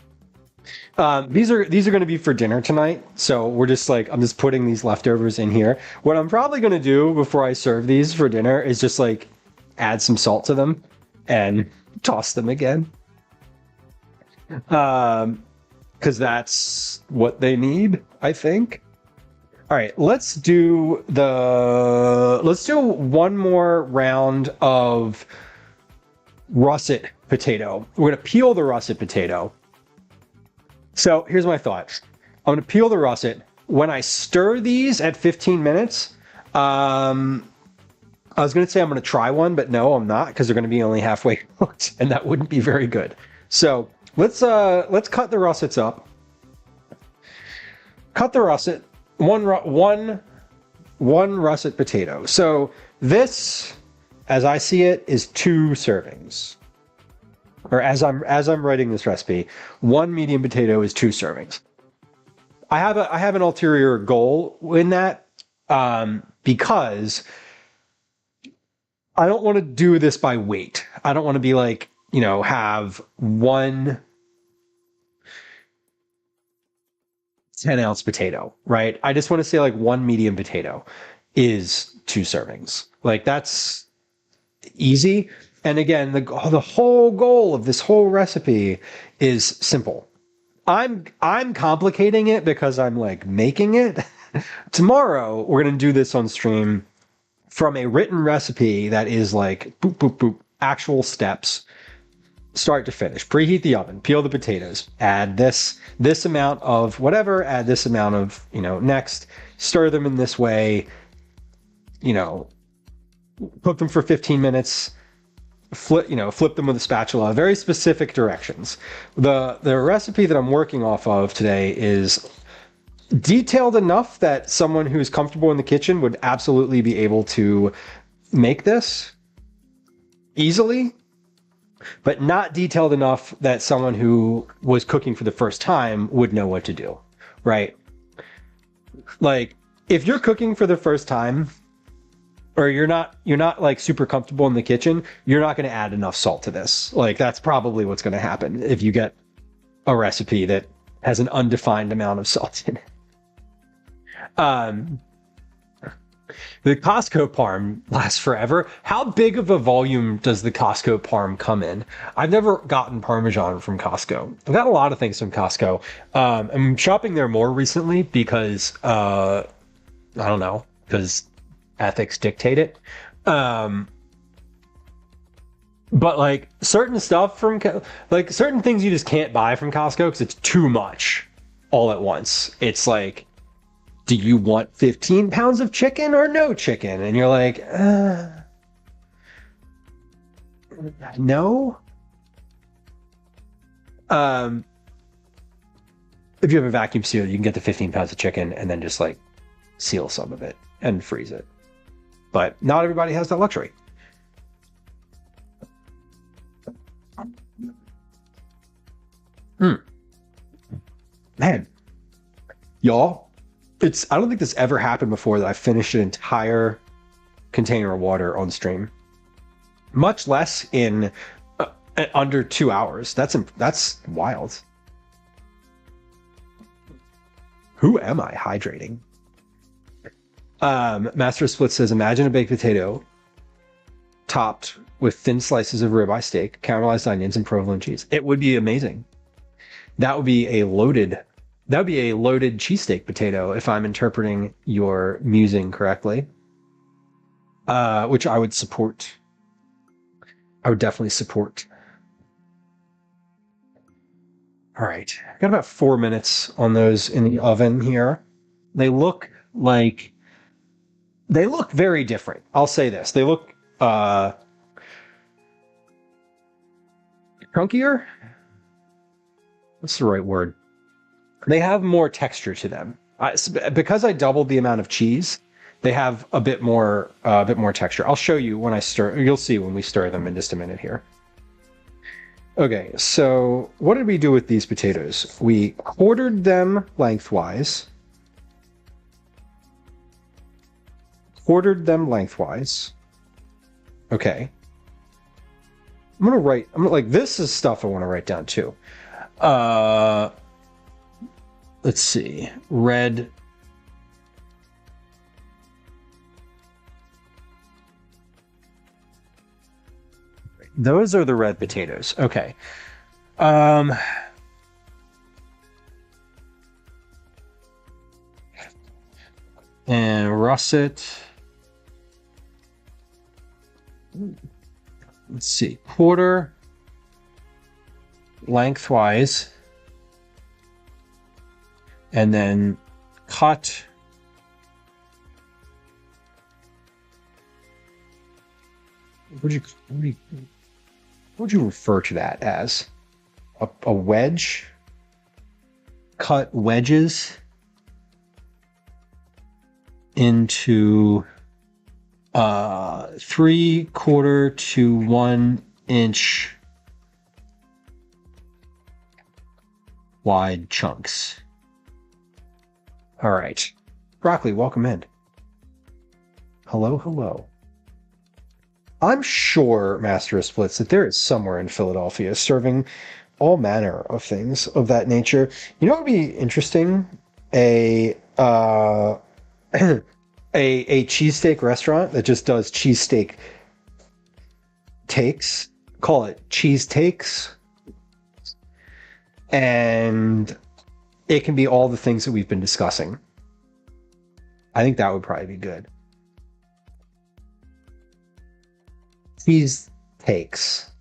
These are going to be for dinner tonight, so I'm just putting these leftovers in here. What I'm probably going to do before I serve these for dinner is just like add some salt to them and toss them again, because that's what they need, I think. All right, let's do one more round of russet potato. We're going to peel the russet potato. So here's my thoughts. I'm going to peel the russet. When I stir these at 15 minutes, I was going to say I'm going to try one, but no, I'm not, because they're going to be only halfway cooked, and that wouldn't be very good. So let's cut the russets up. Cut the russet. One russet potato. So this, as I see it, is 2 servings. Or as I'm writing this recipe, 1 medium potato is 2 servings. I have an ulterior goal in that, because I don't want to do this by weight. I don't want to be like, you know, have 1 10-ounce potato, right? I just want to say like 1 medium potato is 2 servings. Like, that's easy. And again, the whole goal of this whole recipe is simple. I'm complicating it because I'm like making it. Tomorrow, we're going to do this on stream from a written recipe that is like boop, boop, boop, actual steps, start to finish. Preheat the oven, peel the potatoes, add this amount of whatever, add this amount of, you know, next, stir them in this way, you know, cook them for 15 minutes, flip them with a spatula, very specific directions. The recipe that I'm working off of today is detailed enough that someone who's comfortable in the kitchen would absolutely be able to make this easily, but not detailed enough that someone who was cooking for the first time would know what to do, right? Like, if you're cooking for the first time, or you're not like super comfortable in the kitchen, you're not going to add enough salt to this. Like, that's probably what's going to happen if you get a recipe that has an undefined amount of salt in it. The Costco parm lasts forever. How big of a volume does the Costco parm come in? I've never gotten Parmesan from Costco. I've got a lot of things from Costco. I'm shopping there more recently because, I don't know, because ethics dictate it. But like certain stuff from, like certain things you just can't buy from Costco because it's too much all at once. It's like, do you want 15 pounds of chicken or no chicken? And you're like, no. If you have a vacuum seal, you can get the 15 pounds of chicken and then just like seal some of it and freeze it. But not everybody has that luxury. Man, y'all, I don't think this ever happened before that I finished an entire container of water on stream, much less in under 2 hours. That's wild. Who am I hydrating? Master Split says, imagine a baked potato topped with thin slices of ribeye steak, caramelized onions, and provolone cheese. It would be amazing. That would be a loaded cheesesteak potato if I'm interpreting your musing correctly. Which I would support. I would definitely support. All right, I got about 4 minutes on those in the oven here. They look very different. I'll say this. They look chunkier. What's the right word? They have more texture to them. Because I doubled the amount of cheese, they have a bit more texture. I'll show you when I stir. You'll see when we stir them in just a minute here. Okay, so what did we do with these potatoes? We quartered them lengthwise. Okay. This is stuff I want to write down too. Let's see. Red. Those are the red potatoes. Okay. And russet. Let's see. Quarter lengthwise. And then cut what would you refer to that as? A wedge? Cut wedges into 3/4 to 1 inch wide chunks. All right. Broccoli, welcome in. Hello, hello. I'm sure, Master of Splits, that there is somewhere in Philadelphia serving all manner of things of that nature. You know what would be interesting? A cheesesteak restaurant that just does cheesesteak takes. Call it cheese takes. And it can be all the things that we've been discussing. I think that would probably be good. Cheese takes.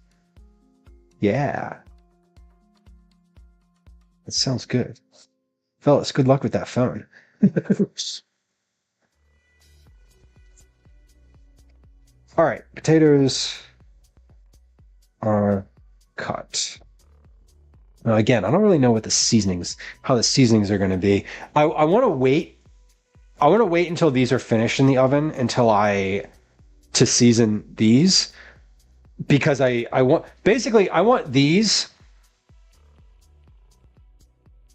Yeah. That sounds good. Fellas, good luck with that phone. All right, potatoes are cut. Now, again, I don't really know what how the seasonings are going to be. I want to wait. I want to wait until these are finished in the oven to season these, because I want these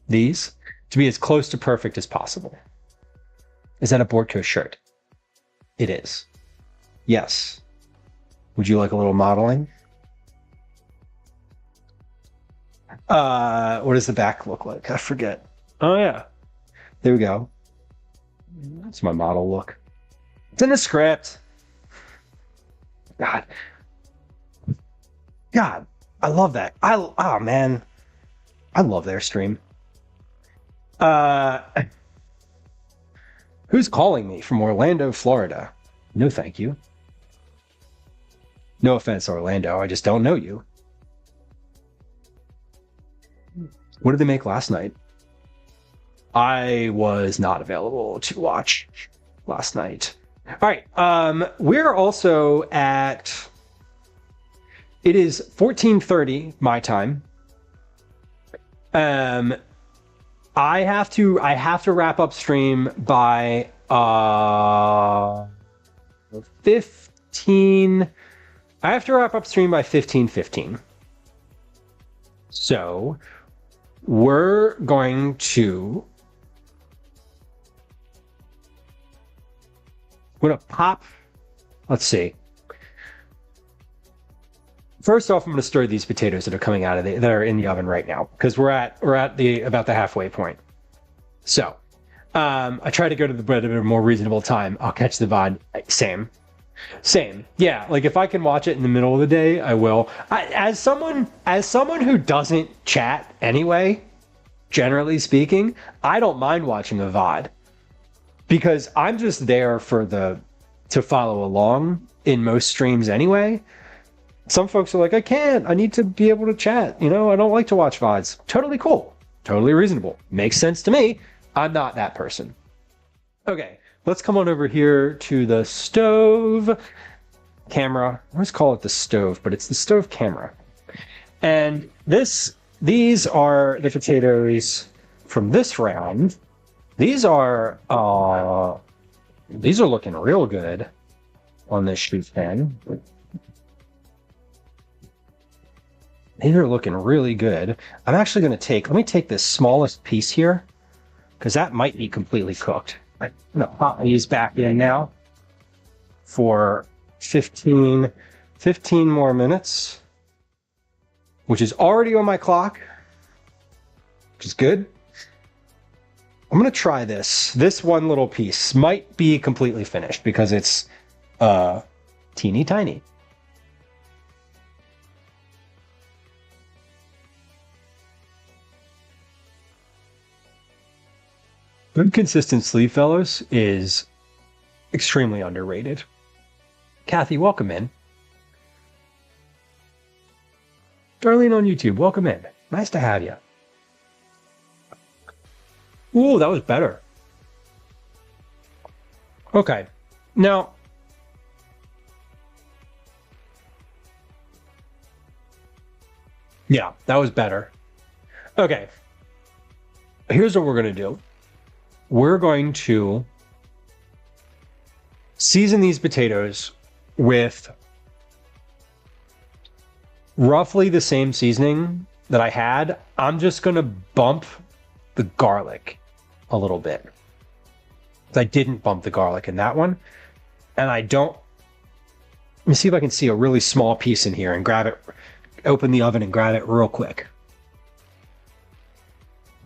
to be as close to perfect as possible. Is that a Bortco shirt? It is. Yes. Would you like a little modeling? What does the back look like? I forget. Oh yeah. There we go. That's my model look. It's in the script. God, I love that. Oh man, I love their stream. Who's calling me from Orlando, Florida? No, thank you. No offense, Orlando. I just don't know you. What did they make last night? I was not available to watch last night. All right. We're also at. It is 14:30 my time. I have to wrap up stream by 15. I have to wrap up stream by 15:15. So we're going to. We're gonna pop. Let's see. First off, I'm gonna stir these potatoes that are coming out of that are in the oven right now, because we're at about the halfway point. So, I try to go to the bed at a more reasonable time. I'll catch the VOD. Same. Yeah, like if I can watch it in the middle of the day, I will. As someone who doesn't chat anyway, generally speaking, I don't mind watching a VOD because I'm just there to follow along in most streams anyway. Some folks are like, I need to be able to chat. I don't like to watch VODs. Totally cool. Totally reasonable. Makes sense to me. I'm not that person. Okay, let's come on over here to the stove camera. I always call it the stove, but it's the stove camera. And these are the potatoes from this round. These are looking real good on this sheet pan. These are looking really good. I'm actually going to let me take this smallest piece here, because that might be completely cooked. I'm going to pop these back in now for 15 more minutes, which is already on my clock, which is good. I'm going to try this. This one little piece might be completely finished because it's teeny tiny. Good consistent sleep, fellows, is extremely underrated. Kathy, welcome in. Darlene on YouTube, welcome in. Nice to have you. Ooh, that was better. Okay, now yeah, that was better. Okay, here's what we're gonna do. We're going to season these potatoes with roughly the same seasoning that I had. I'm just going to bump the garlic a little bit. I didn't bump the garlic in that one. And let me see if I can see a really small piece in here and grab it, open the oven and grab it real quick.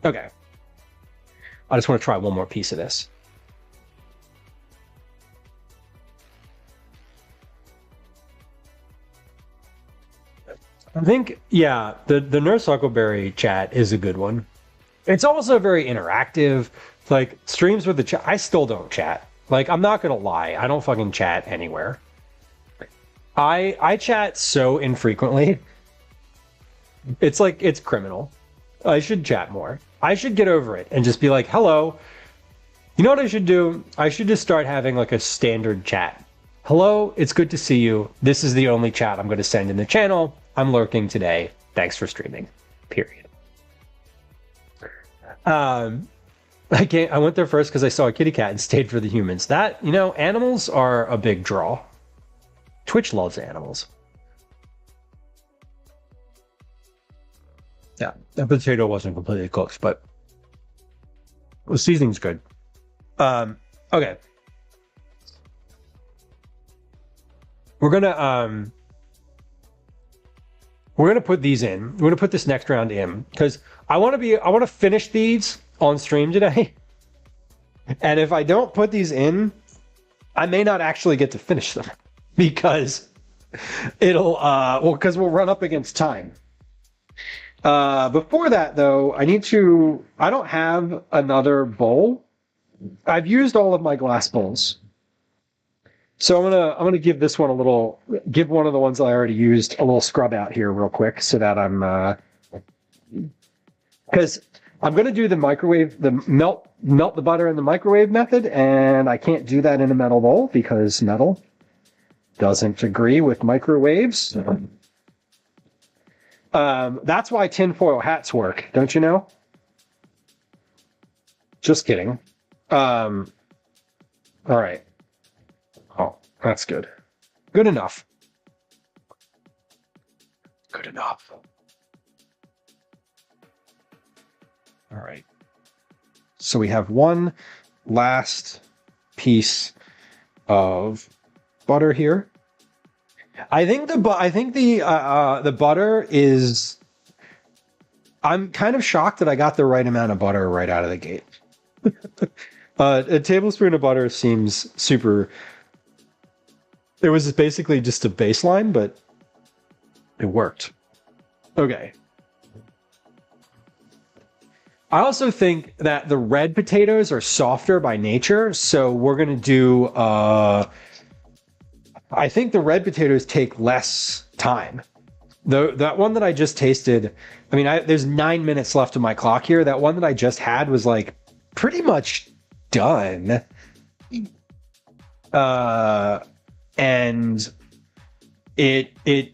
Okay. I just want to try one more piece of this. I think, yeah, the Nurse Huckleberry chat is a good one. It's also very interactive. Like, streams with the chat. I still don't chat. Like, I'm not going to lie. I don't fucking chat anywhere. I chat so infrequently. It's like, it's criminal. I should chat more. I should get over it and just be like, hello. You know what I should do? I should just start having like a standard chat. Hello, it's good to see you. This is the only chat I'm going to send in the channel. I'm lurking today. Thanks for streaming. Period. I went there first because I saw a kitty cat and stayed for the humans. That, animals are a big draw. Twitch loves animals. Yeah, that potato wasn't completely cooked, but the seasoning's good. Okay. We're gonna put these in. We're gonna put this next round in because I want to finish these on stream today. And if I don't put these in, I may not actually get to finish them because because we'll run up against time. Before that, though, I don't have another bowl. I've used all of my glass bowls. So I'm gonna give this one give one of the ones I already used a little scrub out here real quick so that because I'm gonna do the melt the butter in the microwave method, and I can't do that in a metal bowl because metal doesn't agree with microwaves. That's why tinfoil hats work, don't you know? Just kidding. All right. Oh, that's good. Good enough. Good enough. All right. So we have one last piece of butter here. I think the butter is. I'm kind of shocked that I got the right amount of butter right out of the gate. A tablespoon of butter seems super. It was basically just a baseline, but it worked. Okay. I also think that the red potatoes are softer by nature, so we're gonna do. I think the red potatoes take less time. That one that I just tasted, I mean, there's 9 minutes left of my clock here. That one that I just had was like pretty much done. And it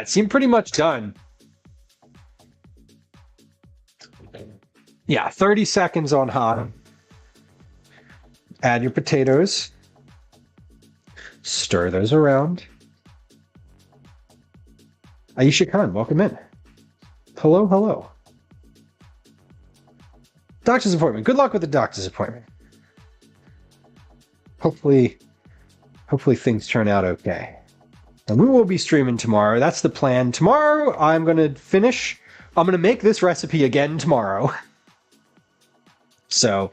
seemed pretty much done. Yeah, 30 seconds on hot. Add your potatoes. Stir those around. Aisha Khan, welcome in. Hello, hello. Doctor's appointment. Good luck with the doctor's appointment. Hopefully things turn out okay. And we will be streaming tomorrow. That's the plan. Tomorrow, I'm going to make this recipe again tomorrow. So,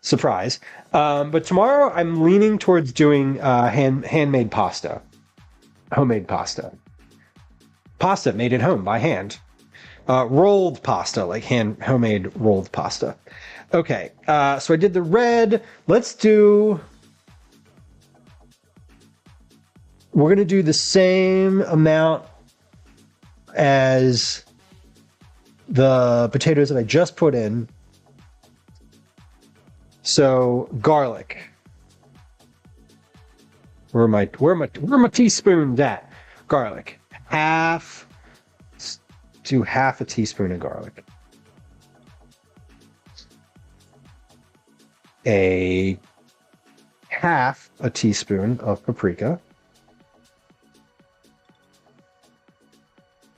surprise. But tomorrow, I'm leaning towards doing handmade pasta. Homemade pasta. Pasta made at home by hand. Rolled pasta, like homemade rolled pasta. Okay, so I did the red. We're going to do the same amount as the potatoes that I just put in. So garlic. Where are my teaspoons at? Garlic. Do half a teaspoon of garlic. A half a teaspoon of paprika.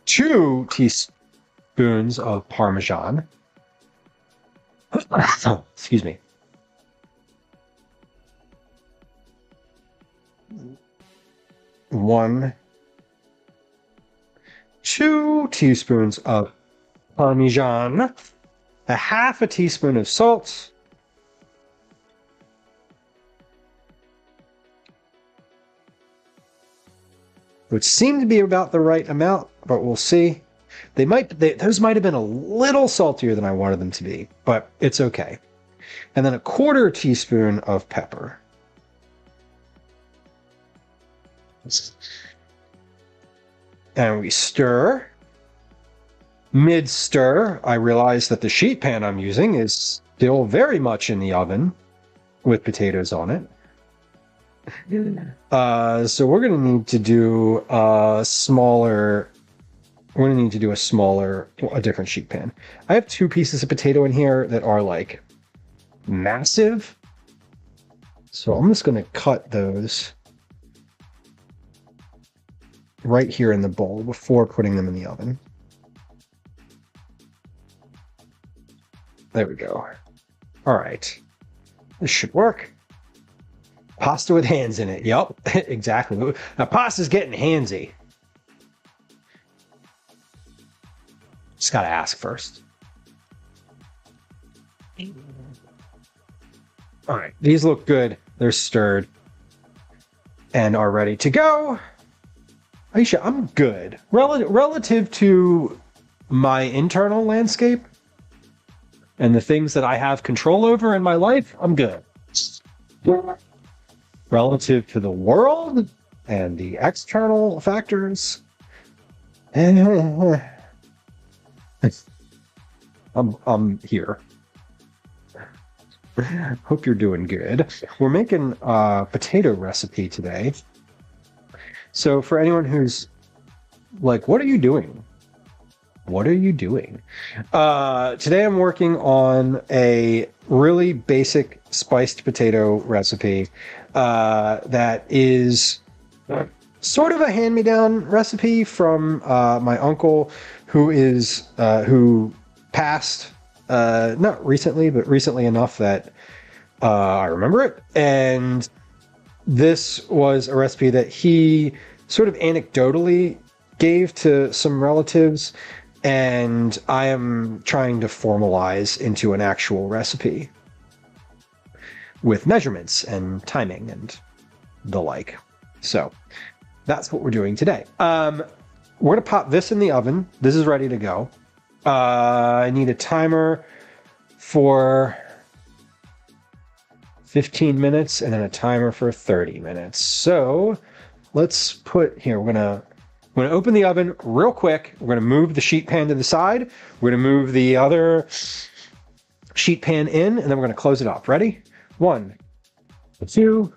2 teaspoons of Parmesan. Excuse me. 2 teaspoons of Parmesan. A half a teaspoon of salt. Which seemed to be about the right amount, but we'll see. Those might have been a little saltier than I wanted them to be, but it's okay. And then a 1/4 teaspoon of pepper. And we stir. Mid-stir, I realize that the sheet pan I'm using is still very much in the oven with potatoes on it. So we're going to need to do a different sheet pan. I have 2 pieces of potato in here that are like massive. So I'm just going to cut those right here in the bowl before putting them in the oven. There we go. All right. This should work. Pasta with hands in it. Yep, exactly. Now, pasta's getting handsy. Just got to ask first. All right. These look good. They're stirred and are ready to go. Aisha, I'm good. Relative to my internal landscape and the things that I have control over in my life, I'm good. Relative to the world and the external factors, I'm here. Hope you're doing good. We're making a potato recipe today. So for anyone who's like, what are you doing? What are you doing? Today I'm working on a really basic spiced potato recipe that is sort of a hand-me-down recipe from my uncle who passed not recently, but recently enough that I remember it. And this was a recipe that he sort of anecdotally gave to some relatives, and I am trying to formalize into an actual recipe. with measurements and timing and the like. So that's what we're doing today. We're gonna pop this in the oven. This is ready to go. I need a timer for 15 minutes and then a timer for 30 minutes. So let's put here, we're gonna open the oven real quick. We're gonna move the sheet pan to the side. We're gonna move the other sheet pan in, and then we're gonna close it up. Ready? 1, 2,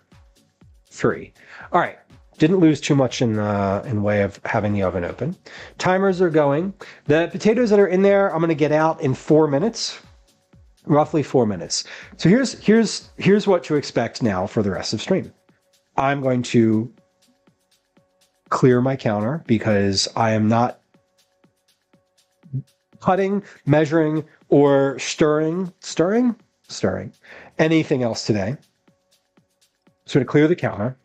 3. All right, didn't lose too much in way of having the oven open. Timers are going. The potatoes that are in there, I'm gonna get out in 4 minutes. Roughly 4 minutes. So here's what to expect now for the rest of stream. I'm going to clear my counter because I am not cutting, measuring, or stirring anything else today. So to clear the counter.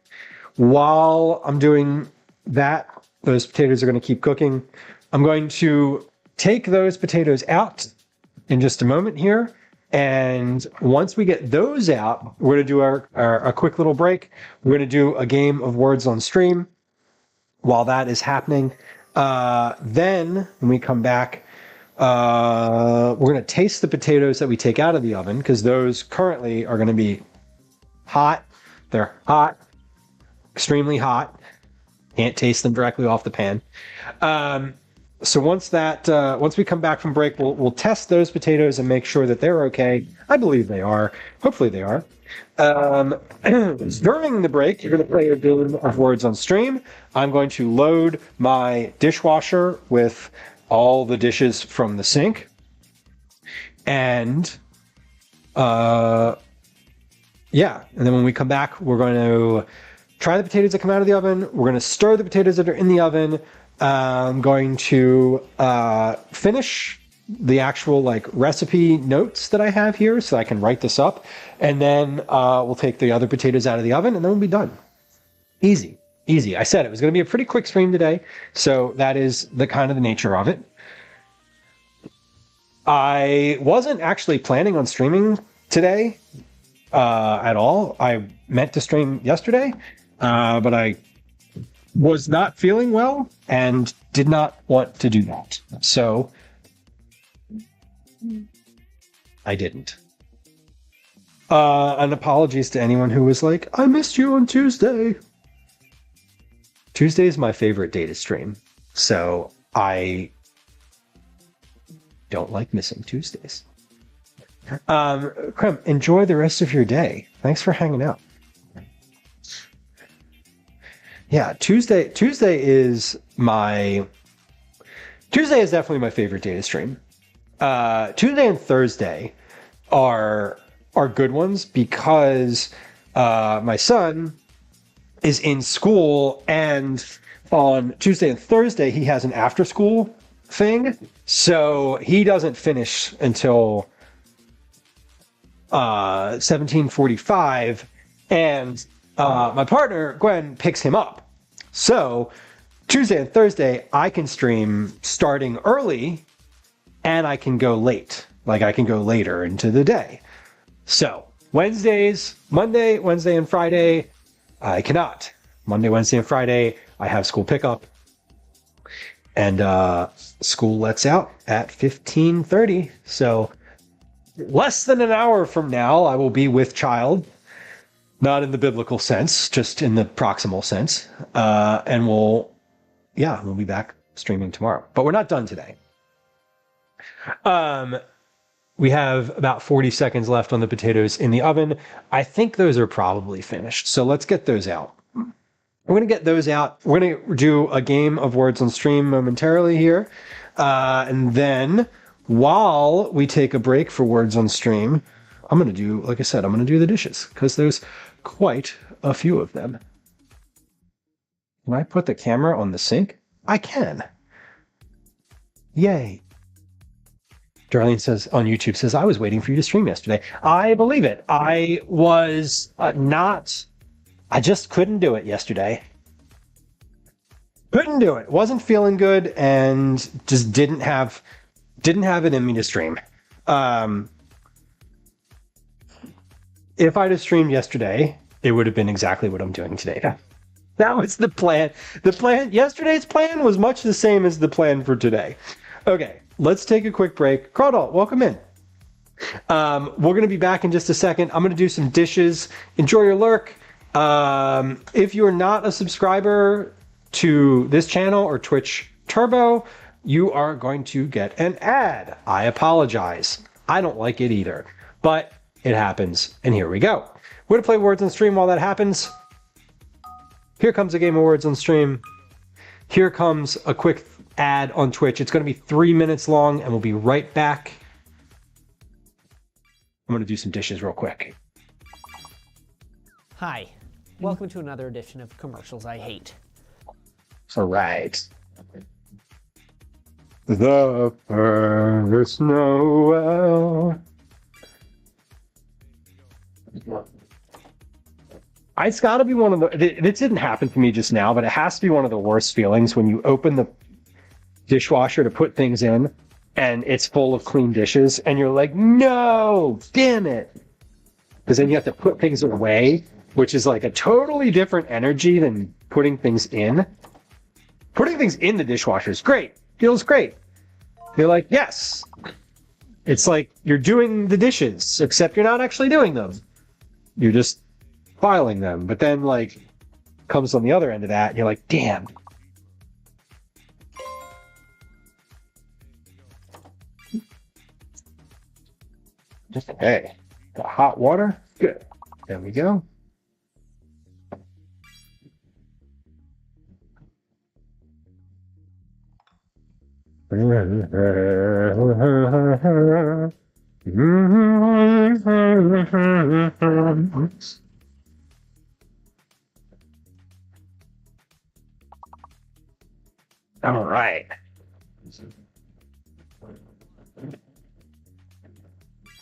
While I'm doing that, those potatoes are going to keep cooking. I'm going to take those potatoes out in just a moment here. And once we get those out, we're going to do a quick little break. We're going to do a game of words on stream while that is happening. Then when we come back, we're going to taste the potatoes that we take out of the oven because those currently are going to be hot. They're hot, extremely hot. Can't taste them directly off the pan. So once we come back from break, we'll test those potatoes and make sure that they're okay. I believe they are. Hopefully they are. During the break, you're going to play a game of words on stream. I'm going to load my dishwasher with all the dishes from the sink. And and then when we come back, we're going to try the potatoes that come out of the oven. We're going to stir the potatoes that are in the oven. I'm going to finish the actual recipe notes that I have here so I can write this up. And then we'll take the other potatoes out of the oven and then we'll be done. Easy. I said it was going to be a pretty quick stream today. So that is the nature of it. I wasn't actually planning on streaming today at all. I meant to stream yesterday, but I was not feeling well and did not want to do that. So I didn't. And apologies to anyone who was like, I missed you on Tuesday. Tuesday is my favorite day to stream. So I don't like missing Tuesdays. Krem, enjoy the rest of your day. Thanks for hanging out. Yeah, Tuesday is definitely my favorite day to stream. Tuesday and Thursday are good ones because my son is in school, and on Tuesday and Thursday he has an after school thing, so he doesn't finish until 17:45, and my partner Gwen picks him up. So Tuesday and Thursday I can stream starting early, and I can go late. I can go later into the day. So Monday, Wednesday, and Friday, I cannot. Monday, Wednesday, and Friday, I have school pickup. And school lets out at 15:30. So less than an hour from now, I will be with child. Not in the biblical sense, just in the proximal sense. And we'll be back streaming tomorrow. But we're not done today. We have about 40 seconds left on the potatoes in the oven. I think those are probably finished. So let's get those out. We're going to get those out. We're going to do a game of words on stream momentarily here. And then while we take a break for words on stream, I'm going to do, like I said, I'm going to do the dishes because there's quite a few of them. Can I put the camera on the sink? I can. Yay. Darlene says on YouTube, I was waiting for you to stream yesterday. I believe it. I was I just couldn't do it yesterday. Couldn't do it. Wasn't feeling good and just didn't have it in me to stream. if I'd have streamed yesterday, it would have been exactly what I'm doing today. That was the plan. Yesterday's plan was much the same as the plan for today. Okay, let's take a quick break. Crawdall, welcome in. We're going to be back in just a second. I'm going to do some dishes. Enjoy your lurk. If you're not a subscriber to this channel or Twitch Turbo, you are going to get an ad. I apologize. I don't like it either, but it happens. And here we go. We're going to play Words on Stream while that happens. Here comes a game of Words on Stream. Here comes a quick ad on Twitch. It's going to be 3 minutes long, and we'll be right back. I'm going to do some dishes real quick. Hi. Welcome to another edition of Commercials I Hate. All right. The first Noel. It's got to be one of the... This didn't happen to me just now, but it has to be one of the worst feelings when you open the dishwasher to put things in, and it's full of clean dishes, and you're like, no, damn it. Because then you have to put things away, which is like a totally different energy than putting things in. Putting things in the dishwasher is great. Feels great. You're like, yes. It's like you're doing the dishes, except you're not actually doing them. You're just filing them. But then, like, comes on the other end of that, and you're like, damn. Okay. Got hot water. Good. There we go. All right.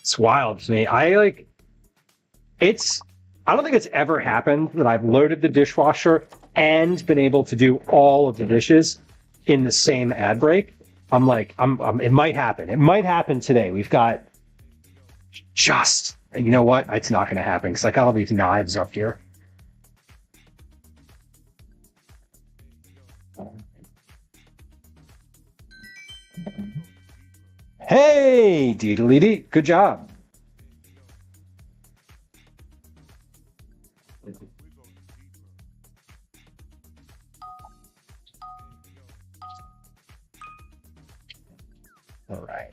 It's wild to me. I don't think it's ever happened that I've loaded the dishwasher and been able to do all of the dishes in the same ad break. I'm like, it might happen. It might happen today. We've got and you know what? It's not going to happen because I got all these knives up here. Hey, Deedly-dee. Good job. All right.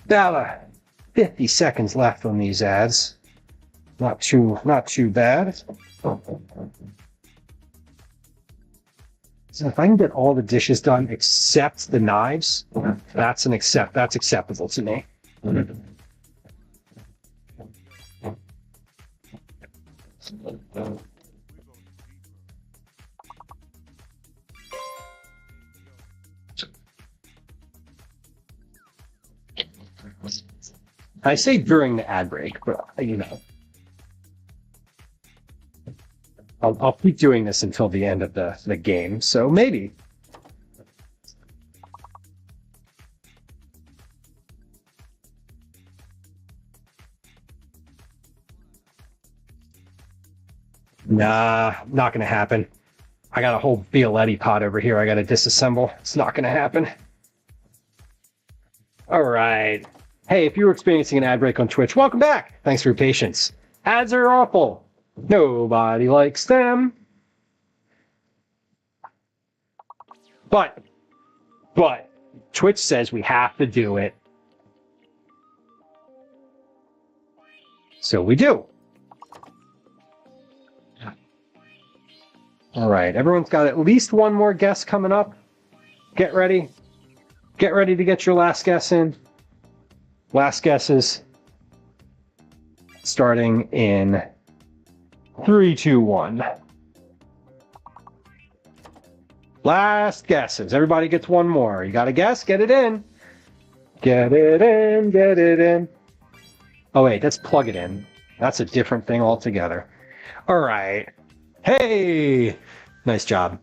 About 50 seconds left on these ads. Not too bad. So if I can get all the dishes done except the knives, that's acceptable to me. I say during the ad break, but you know, I'll keep doing this until the end of the game. So maybe. Nah, not gonna happen. I got a whole Bialetti pot over here I gotta disassemble. It's not gonna happen. All right. Hey, if you're experiencing an ad break on Twitch, welcome back. Thanks for your patience. Ads are awful. Nobody likes them. But Twitch says we have to do it. So we do. All right, everyone's got at least one more guest coming up. Get ready. Get ready to get your last guess in. Last guesses starting in 3, 2, 1. Last guesses. Everybody gets one more. You got a guess? Get it in. Get it in. Get it in. Oh, wait, that's plug it in. That's a different thing altogether. All right. Hey, nice job.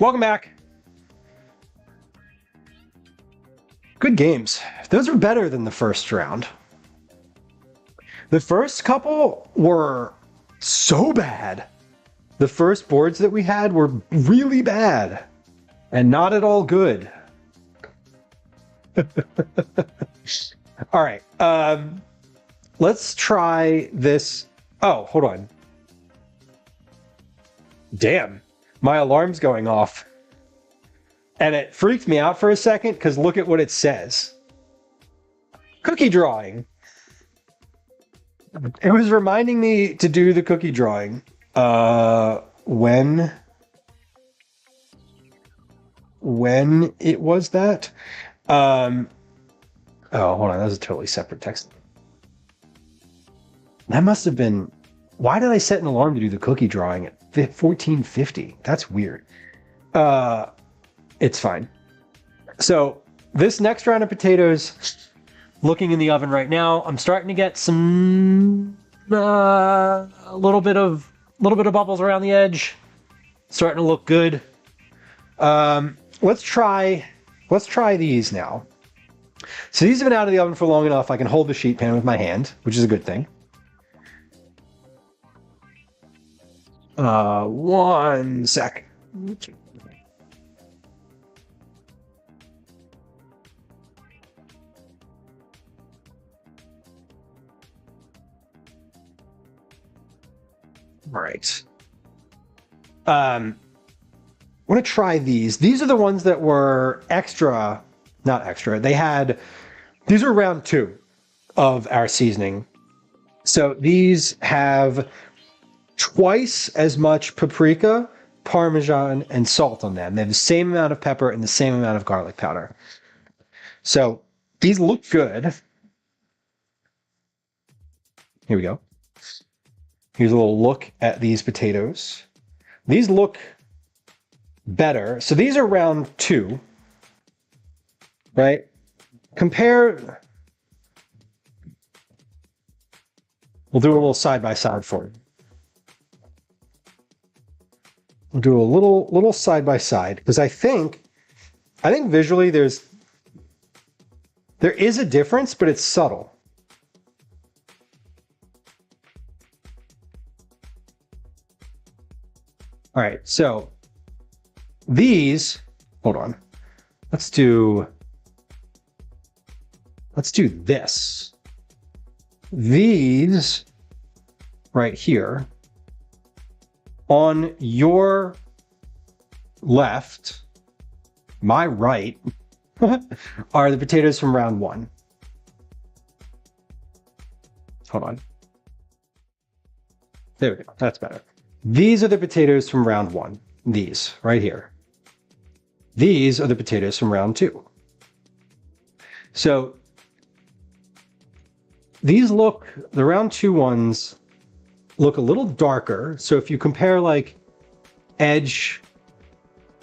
Welcome back. Good games. Those are better than the first round. The first couple were so bad. The first boards that we had were really bad and not at all good. All right. Let's try this. Oh, hold on. Damn. My alarm's going off. And it freaked me out for a second because look at what it says. Cookie drawing. It was reminding me to do the cookie drawing. When it was that. Oh, hold on. That was a totally separate text. That must have been... Why did I set an alarm to do the cookie drawing at 14:50? That's weird. It's fine. So this next round of potatoes, looking in the oven right now, I'm starting to get some a little bit of bubbles around the edge. Starting to look good. Let's try these now. So these have been out of the oven for long enough. I can hold the sheet pan with my hand, which is a good thing. 1 sec. All right. I want to try these. These are the ones that were extra, not extra. These are round 2 of our seasoning. So these have twice as much paprika, Parmesan, and salt on them. They have the same amount of pepper and the same amount of garlic powder. So these look good. Here we go. Here's a little look at these potatoes. These look better. So these are round 2, right? Compare. We'll do a little side by side for you. We'll do a little side by side because I think visually there is a difference, but it's subtle. All right, so these, hold on. Let's do this. These right here on your left, my right, are the potatoes from round 1. Hold on. There we go. That's better. These are the potatoes from round 1. These right here. These are the potatoes from round 2. So these the round 2 ones look a little darker. So if you compare like edge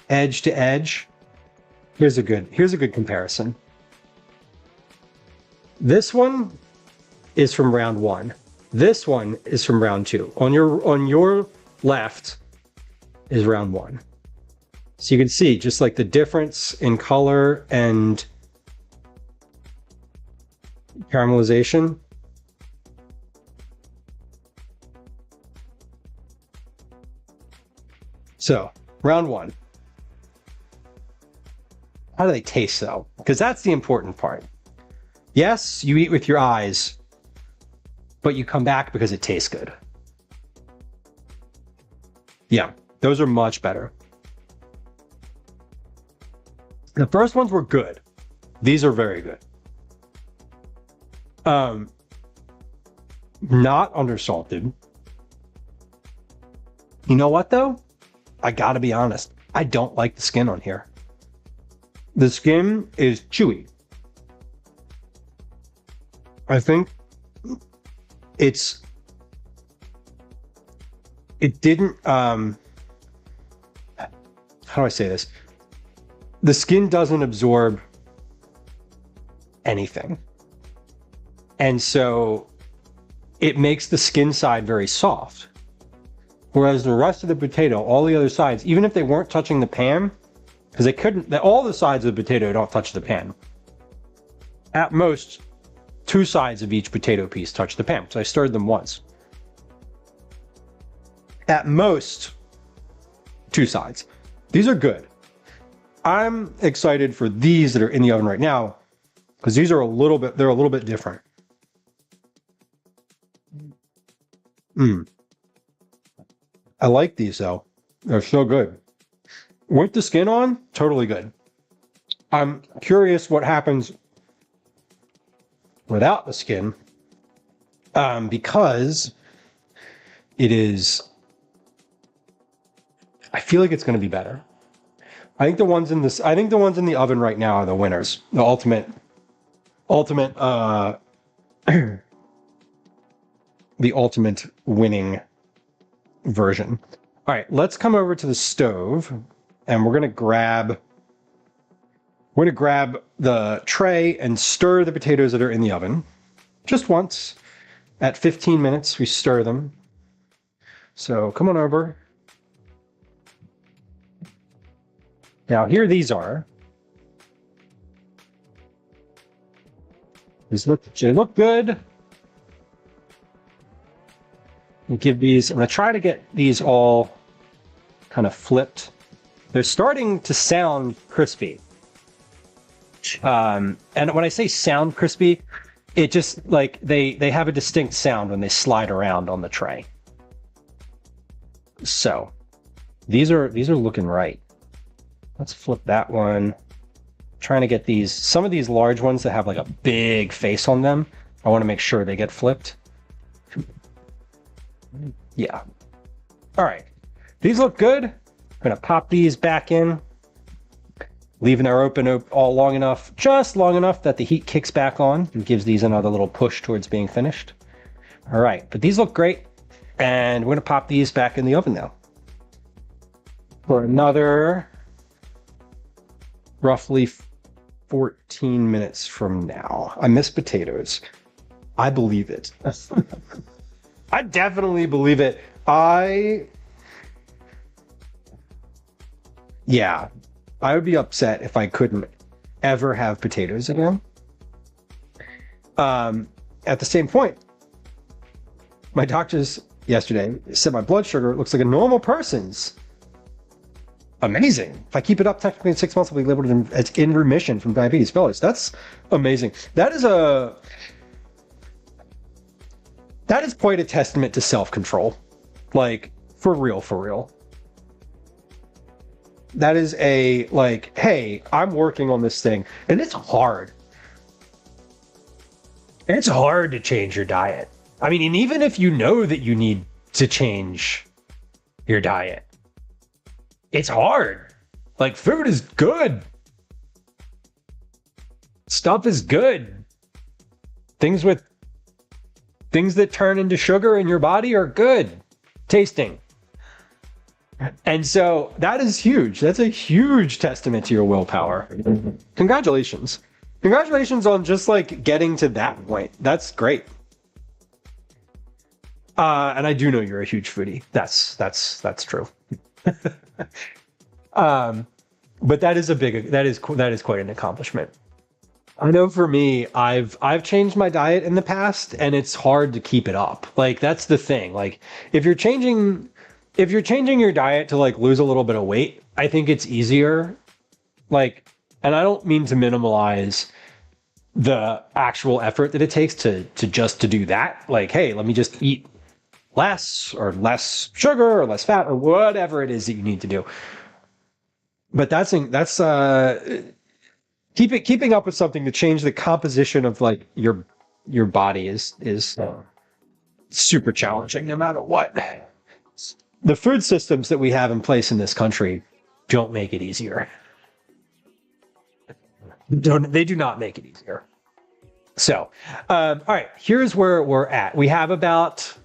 to edge, here's a good comparison. This one is from round 1. This one is from round 2. On your left is round 1. So you can see just like the difference in color and caramelization. So, round 1. How do they taste though? Because that's the important part. Yes, you eat with your eyes, but you come back because it tastes good. Yeah, those are much better. The first ones were good. These are very good. Not undersalted. You know what though? I gotta be honest. I don't like the skin on here. The skin is chewy. I think it didn't, how do I say this? The skin doesn't absorb anything. And so it makes the skin side very soft. Whereas the rest of the potato, all the other sides, even if they weren't touching the pan, because they couldn't, all the sides of the potato don't touch the pan. at most 2 sides of each potato piece touch the pan. So I stirred them once. At most 2 sides. These are good. I'm excited for these that are in the oven right now because they're a little bit different. I like these though. They're so good. With the skin on, totally good. I'm curious what happens without the skin, because it is. I feel like it's going to be better. I think the ones in the oven right now are the winners. The ultimate. The ultimate winning version. All right, let's come over to the stove, and we're gonna grab the tray and stir the potatoes that are in the oven. Just once. At 15 minutes, we stir them. So come on over. Now here these are. They look good. I'm gonna try to get these all kind of flipped. They're starting to sound crispy. And when I say sound crispy, it just like they have a distinct sound when they slide around on the tray. So these are looking right. Let's flip that one. Trying to get some of these large ones that have like a big face on them. I want to make sure they get flipped. Yeah. All right. These look good. I'm going to pop these back in. Leaving her open all long enough, just long enough that the heat kicks back on and gives these another little push towards being finished. All right. But these look great. And we're going to pop these back in the oven now. For another roughly 14 minutes from now. I miss potatoes. I believe it. I definitely believe it. Yeah, I would be upset if I couldn't ever have potatoes again. At the same point, my doctors yesterday said my blood sugar looks like a normal person's. Amazing. If I keep it up technically in 6 months, I'll be labeled as in remission from diabetes. Fellas, that's amazing. That is quite a testament to self-control. Like, for real. That is hey, I'm working on this thing. And it's hard. It's hard to change your diet. I mean, and even if you know that you need to change your diet, it's hard. Like, food is good. Stuff is good. Things that turn into sugar in your body are good tasting. And so that is huge. That's a huge testament to your willpower. Congratulations. Congratulations on just like getting to that point. That's great. And I do know you're a huge foodie. That's true. But that is quite an accomplishment. I know for me, I've changed my diet in the past, and it's hard to keep it up. Like, that's the thing. Like, if you're changing your diet to like lose a little bit of weight, I think it's easier. Like, and I don't mean to minimalize the actual effort that it takes to do that. Like, hey, let me just eat less sugar or less fat or whatever it is that you need to do. But that's keeping up with something to change the composition of like your body is super challenging no matter what. The food systems that we have in place in this country don't make it easier. They do not make it easier. So, all right, here's where we're at. We have about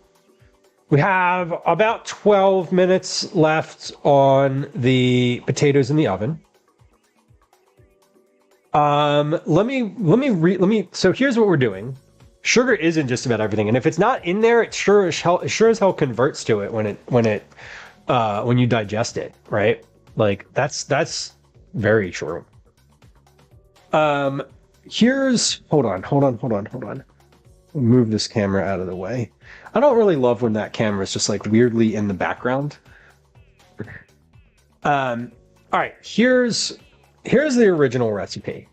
12 minutes left on the potatoes in the oven. So here's what we're doing. Sugar isn't just about everything, and if it's not in there, it sure as hell converts to it when you digest it, right? Like that's very true. here's, hold on. Move this camera out of the way. I don't really love when that camera is just like weirdly in the background. All right, here's the original recipe.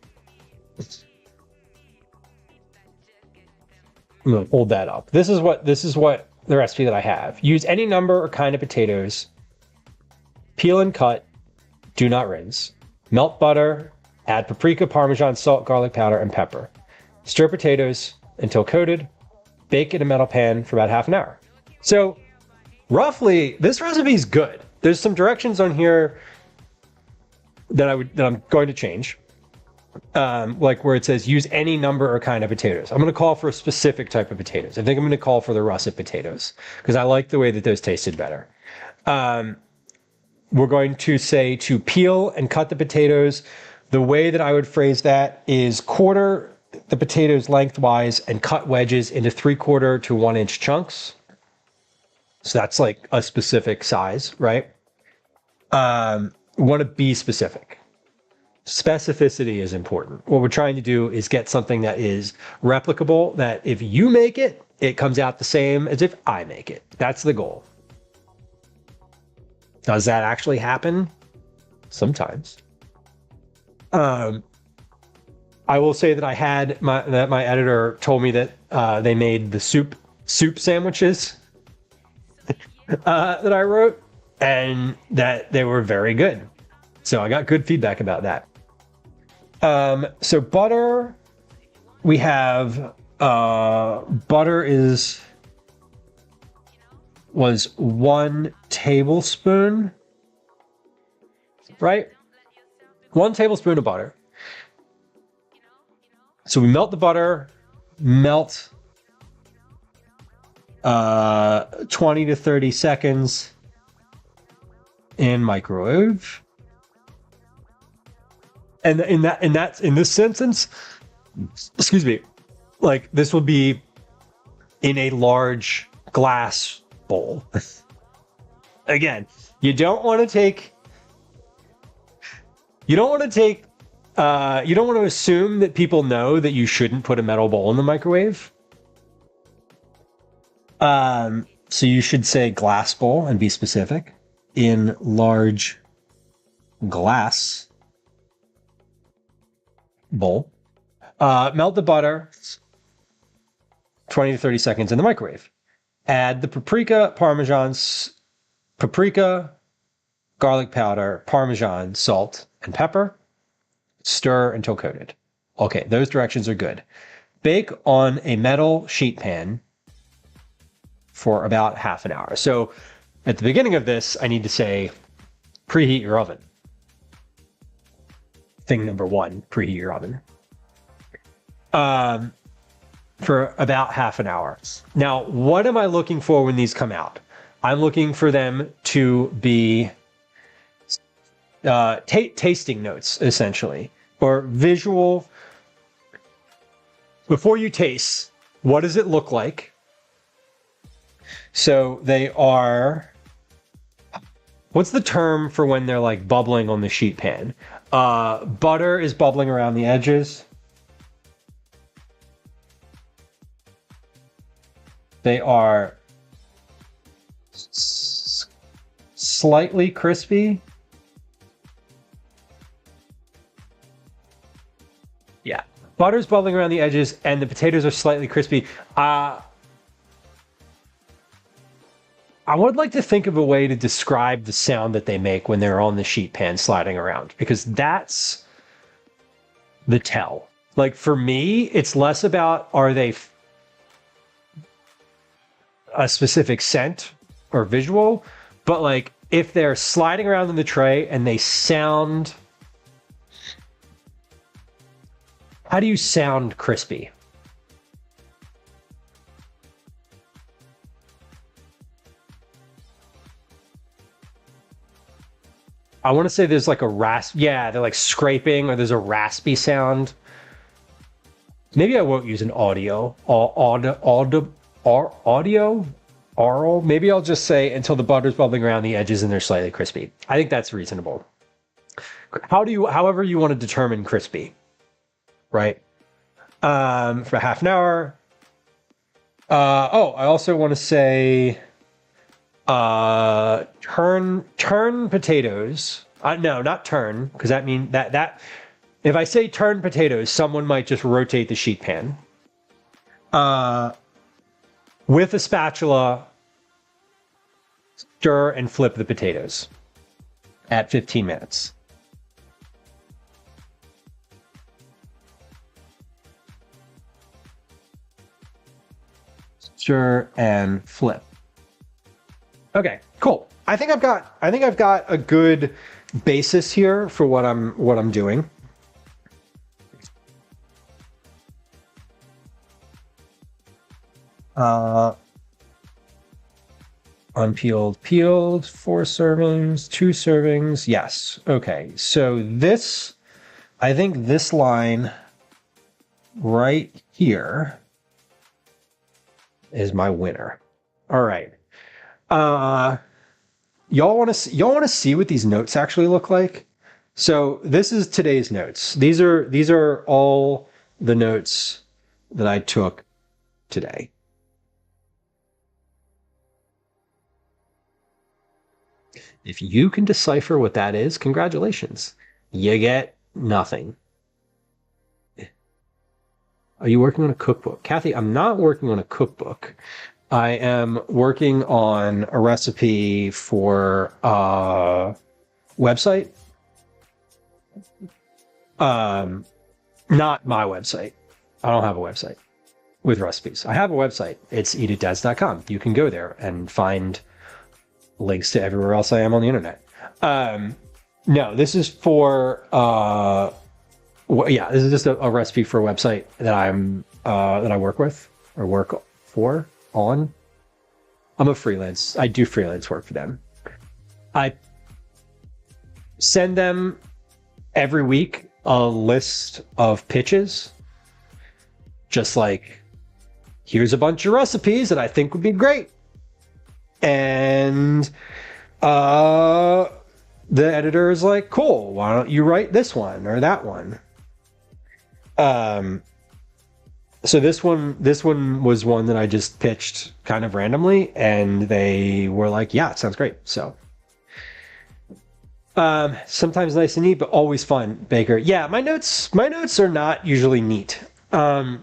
I'm gonna hold that up. This is what the recipe that I have. Use any number or kind of potatoes. Peel and cut. Do not rinse. Melt butter. Add paprika, Parmesan, salt, garlic powder, and pepper. Stir potatoes until coated. Bake in a metal pan for about half an hour. So, roughly, this recipe is good. There's some directions on here that I'm going to change. Like where it says use any number or kind of potatoes. I'm going to call for a specific type of potatoes. I think I'm going to call for the russet potatoes because I like the way that those tasted better. We're going to say to peel and cut the potatoes. The way that I would phrase that is quarter the potatoes lengthwise and cut wedges into 3/4 to 1 inch chunks. So that's like a specific size, right? We want to be specific. Specificity is important. What we're trying to do is get something that is replicable, that if you make it, it comes out the same as if I make it. That's the goal. Does that actually happen? Sometimes. I will say that my editor told me that they made the soup sandwiches that I wrote, and that they were very good. So I got good feedback about that. So butter, we have butter was 1 tablespoon, right? 1 tablespoon of butter. So we melt the butter, melt 20 to 30 seconds in microwave. And in this sentence, excuse me, like this will be in a large glass bowl. Again, you don't want to assume that people know that you shouldn't put a metal bowl in the microwave. So you should say glass bowl and be specific. In large glass bowl. Melt the butter 20 to 30 seconds in the microwave. Add the paprika, garlic powder, Parmesan, salt, and pepper. Stir until coated. Okay, those directions are good. Bake on a metal sheet pan for about half an hour. So at the beginning of this, I need to say preheat your oven. Thing number 1, preheat your oven. For about half an hour. Now, what am I looking for when these come out? I'm looking for them to be tasting notes, essentially, or visual. Before you taste, what does it look like? So they are, what's the term for when they're like bubbling on the sheet pan? Butter is bubbling around the edges. They are slightly crispy. Yeah. Butter's bubbling around the edges and the potatoes are slightly crispy. I would like to think of a way to describe the sound that they make when they're on the sheet pan sliding around, because that's the tell. Like for me, it's less about are they a specific scent or visual, but like if they're sliding around in the tray and they sound, how do you sound crispy? I want to say there's like a yeah, they're like scraping, or there's a raspy sound. Maybe I won't use an aural. Maybe I'll just say until the butter's bubbling around the edges and they're slightly crispy. I think that's reasonable. However you want to determine crispy, right? for half an hour. I also want to say turn potatoes. No, not turn, because that means that if I say turn potatoes, someone might just rotate the sheet pan. With a spatula, stir and flip the potatoes at 15 minutes. Stir and flip. Okay, cool. I think I've got a good basis here for what I'm doing. Unpeeled, peeled, 4 servings, 2 servings. Yes. Okay. So this, I think this line right here is my winner. All right. Y'all want to see what these notes actually look like? So this is today's notes. These are all the notes that I took today. If you can decipher what that is, congratulations. You get nothing. Are you working on a cookbook? Kathy, I'm not working on a cookbook. I am working on a recipe for a website. Not my website. I don't have a website with recipes. I have a website. It's eatitdads.com. You can go there and find links to everywhere else I am on the internet. No, this is for this is just a recipe for a website that I work with or work for on. I'm a freelance. I do freelance work for them. I send them every week a list of pitches, just like, here's a bunch of recipes that I think would be great. And the editor is like, cool, why don't you write this one or that one? So this one was one that I just pitched kind of randomly, and they were like, yeah, it sounds great. So sometimes nice and neat, but always fun, Baker. Yeah, my notes are not usually neat. Yeah,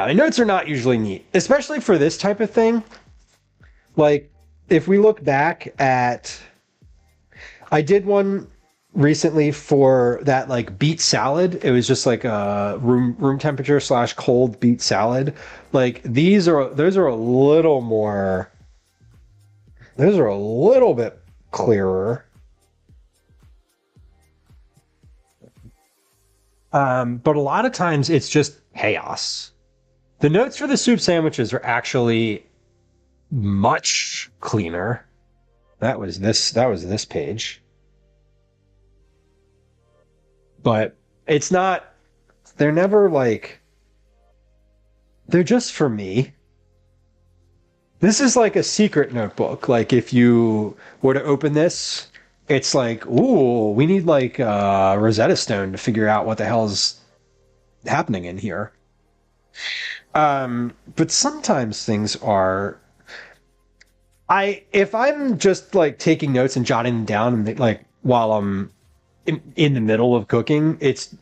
my notes are not usually neat, especially for this type of thing. Like, if we look back at, I did one recently for that like beet salad. It was just like a room temperature / cold beet salad. Like those are a little more. Those are a little bit clearer. But a lot of times it's just chaos. The notes for the soup sandwiches are actually much cleaner. That was this page. But it's not, they're never like, they're just for me. This is like a secret notebook. Like if you were to open this, it's like, ooh, we need like a Rosetta Stone to figure out what the hell's happening in here. But sometimes things are, if I'm just like taking notes and jotting them down and like while I'm in the middle of cooking, it's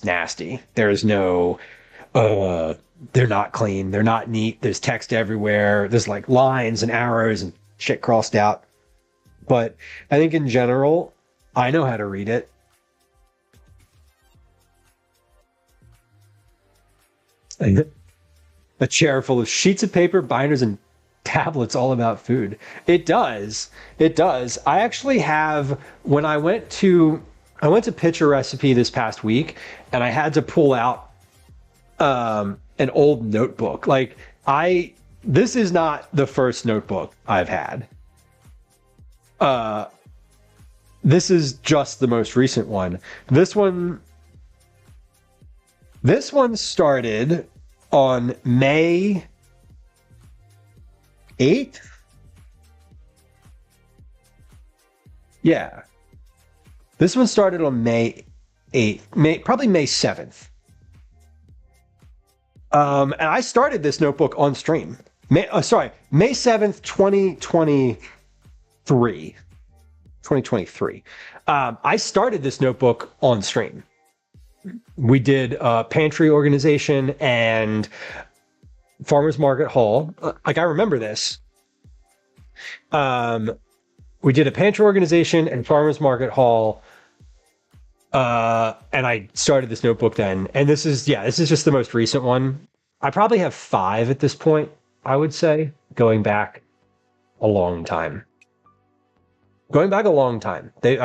nasty. There's no, they're not clean. They're not neat. There's text everywhere. There's like lines and arrows and shit crossed out. But I think in general, I know how to read it. A chair full of sheets of paper, binders, and tablets all about food. It does. It does. I actually have, when I went to pitch a recipe this past week, and I had to pull out an old notebook. Like this is not the first notebook I've had. This is just the most recent one. This one started on May 8th. Yeah. This one started on May 8th, probably May 7th. And I started this notebook on stream. May 7th, 2023. I started this notebook on stream. We did pantry organization and farmers market haul. Like, I remember this. We did a pantry organization and farmers market haul. And I started this notebook then. And this is just the most recent one. I probably have 5 at this point, I would say, going back a long time. I've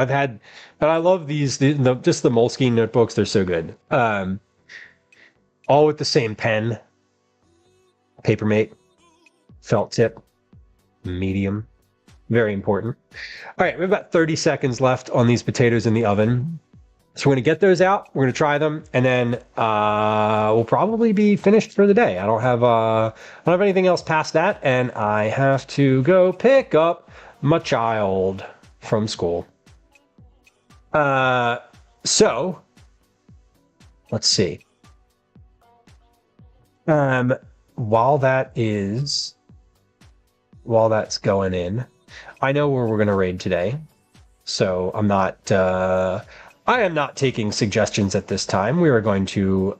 had, and I love these, just the Moleskine notebooks. They're so good. All with the same pen, Papermate, felt tip, medium, very important. All right, we have about 30 seconds left on these potatoes in the oven. So we're going to get those out. We're going to try them, and then we'll probably be finished for the day. I don't have anything else past that, and I have to go pick up my child from school. So let's see. While that's going in, I know where we're going to raid today, so I am not taking suggestions at this time. We're going to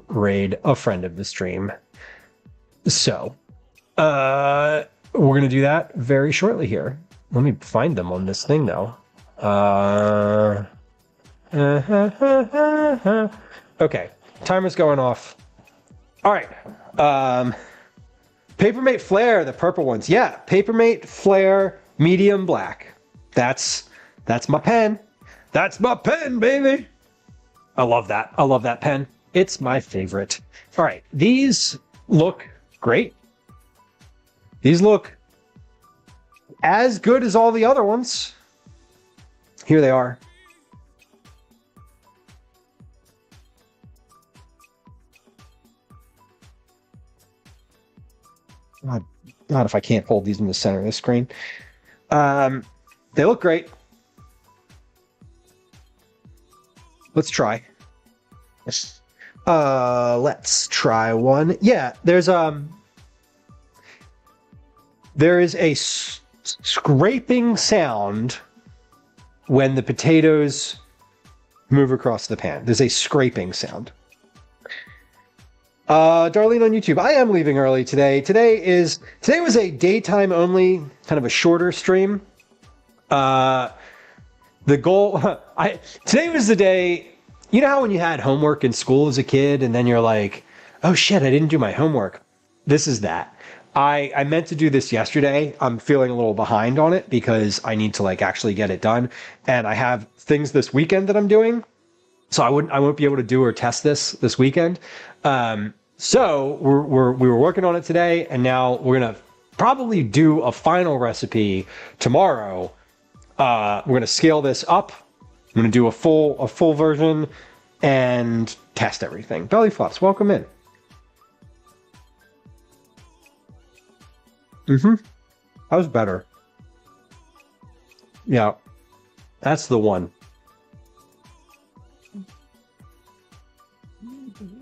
raid a friend of the stream. So, we're going to do that very shortly here. Let me find them on this thing though. Okay, timer's going off. All right. Papermate Flare, the purple ones. Yeah, Papermate Flare medium black. That's my pen. That's my pen, baby. I love that. I love that pen. It's my favorite. All right. These look great. These look as good as all the other ones. Here they are. God, if I can't hold these in the center of the screen. They look great. Let's try. Let's try one. Yeah, there is a scraping sound when the potatoes move across the pan. There's a scraping sound. Darlene on YouTube, I am leaving early today. Today was a daytime only, kind of a shorter stream. The goal, today was the day, you know how when you had homework in school as a kid and then you're like, oh shit, I didn't do my homework. This is that. I meant to do this yesterday. I'm feeling a little behind on it because I need to like actually get it done. And I have things this weekend that I'm doing. So I won't be able to do or test this weekend. So we were working on it today, and now we're gonna probably do a final recipe tomorrow. We're gonna scale this up. I'm gonna do a full version and test everything. Belly flops, welcome in. That was better. Yeah, that's the one.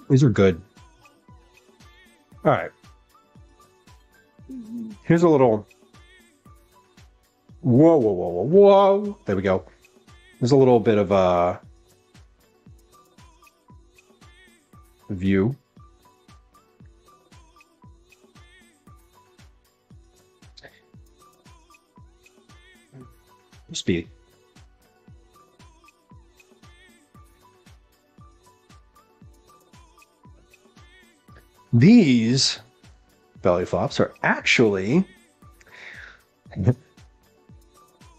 These are good. All right. Here's a little. Whoa, whoa, whoa, whoa, whoa. There we go. There's a little bit of a view. Speed. These belly flops are actually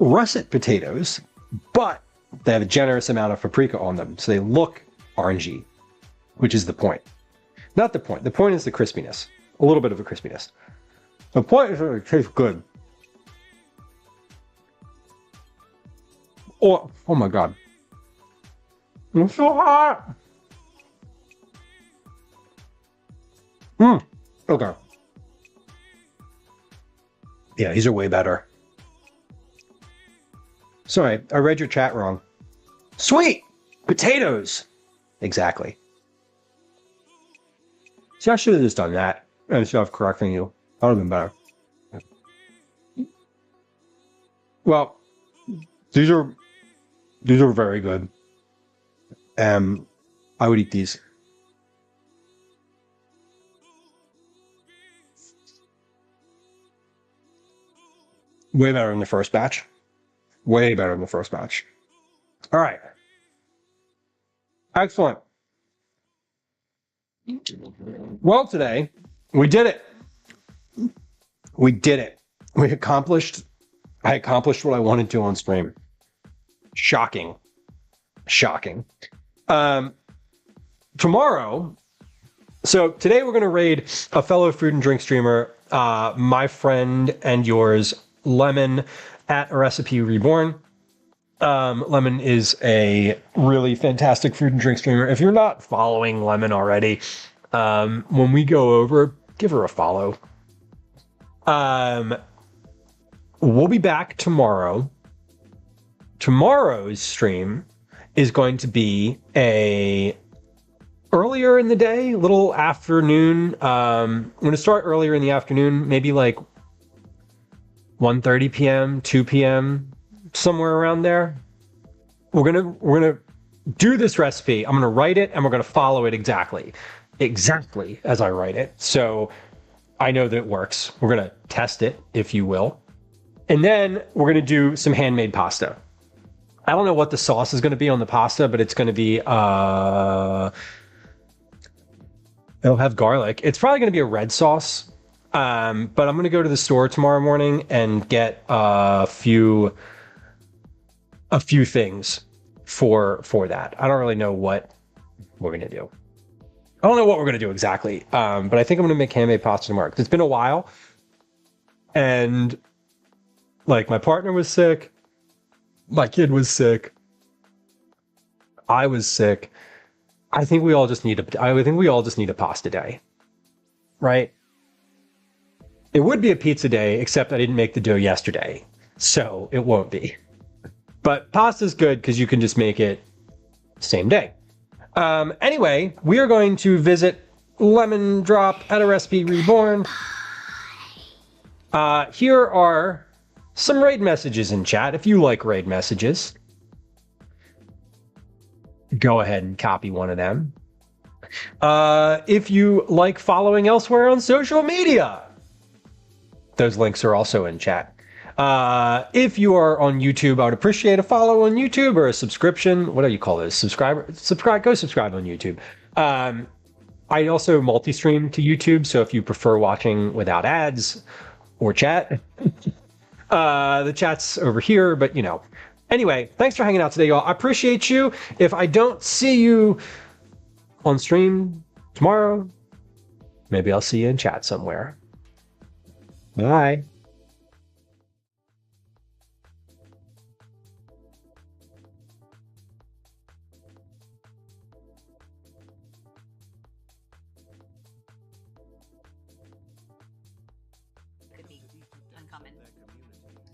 russet potatoes, but they have a generous amount of paprika on them, so they look orangey, which is the point. Not the point. The point is the crispiness. A little bit of a crispiness. The point is that it tastes good. Oh my god. It's so hot! Okay. Yeah, these are way better. Sorry, I read your chat wrong. Sweet potatoes. Exactly. See, I should have just done that instead of correcting you. That would have been better. Well, these are very good. I would eat these. Way better than the first batch. Way better than the first batch. All right. Excellent. Well, today we did it. We did it. I accomplished what I wanted to on stream. Shocking. Tomorrow, so today we're going to raid a fellow food and drink streamer, my friend and yours, Lemon, at A Recipe Reborn. Lemon is a really fantastic food and drink streamer. If you're not following Lemon already, when we go over, give her a follow. We'll be back tomorrow. Tomorrow's stream is going to be earlier in the day, little afternoon. I'm going to start earlier in the afternoon, maybe like 1:30 p.m., 2 p.m., somewhere around there. We're gonna do this recipe. I'm gonna write it and we're gonna follow it exactly as I write it. So I know that it works. We're gonna test it, if you will. And then we're gonna do some handmade pasta. I don't know what the sauce is gonna be on the pasta, but it's gonna be it'll have garlic. It's probably gonna be a red sauce. But I'm gonna go to the store tomorrow morning and get a few things for that. I don't really know what we're gonna do. I don't know what we're gonna do exactly. But I think I'm gonna make handmade pasta tomorrow. It's been a while, and like my partner was sick, my kid was sick, I was sick. I think we all just need a pasta day, right? It would be a pizza day, except I didn't make the dough yesterday, so it won't be. But pasta's good because you can just make it same day. Anyway, we are going to visit Lemon Drop at A Recipe Reborn. Here are some raid messages in chat. If you like raid messages, go ahead and copy one of them. If you like following elsewhere on social media, those links are also in chat. If you are on YouTube, I would appreciate a follow on YouTube or a subscription. What do you call those? Go subscribe on YouTube. I also multi-stream to YouTube, so if you prefer watching without ads or chat, the chat's over here, but you know. Anyway, thanks for hanging out today, y'all. I appreciate you. If I don't see you on stream tomorrow, maybe I'll see you in chat somewhere. Bye.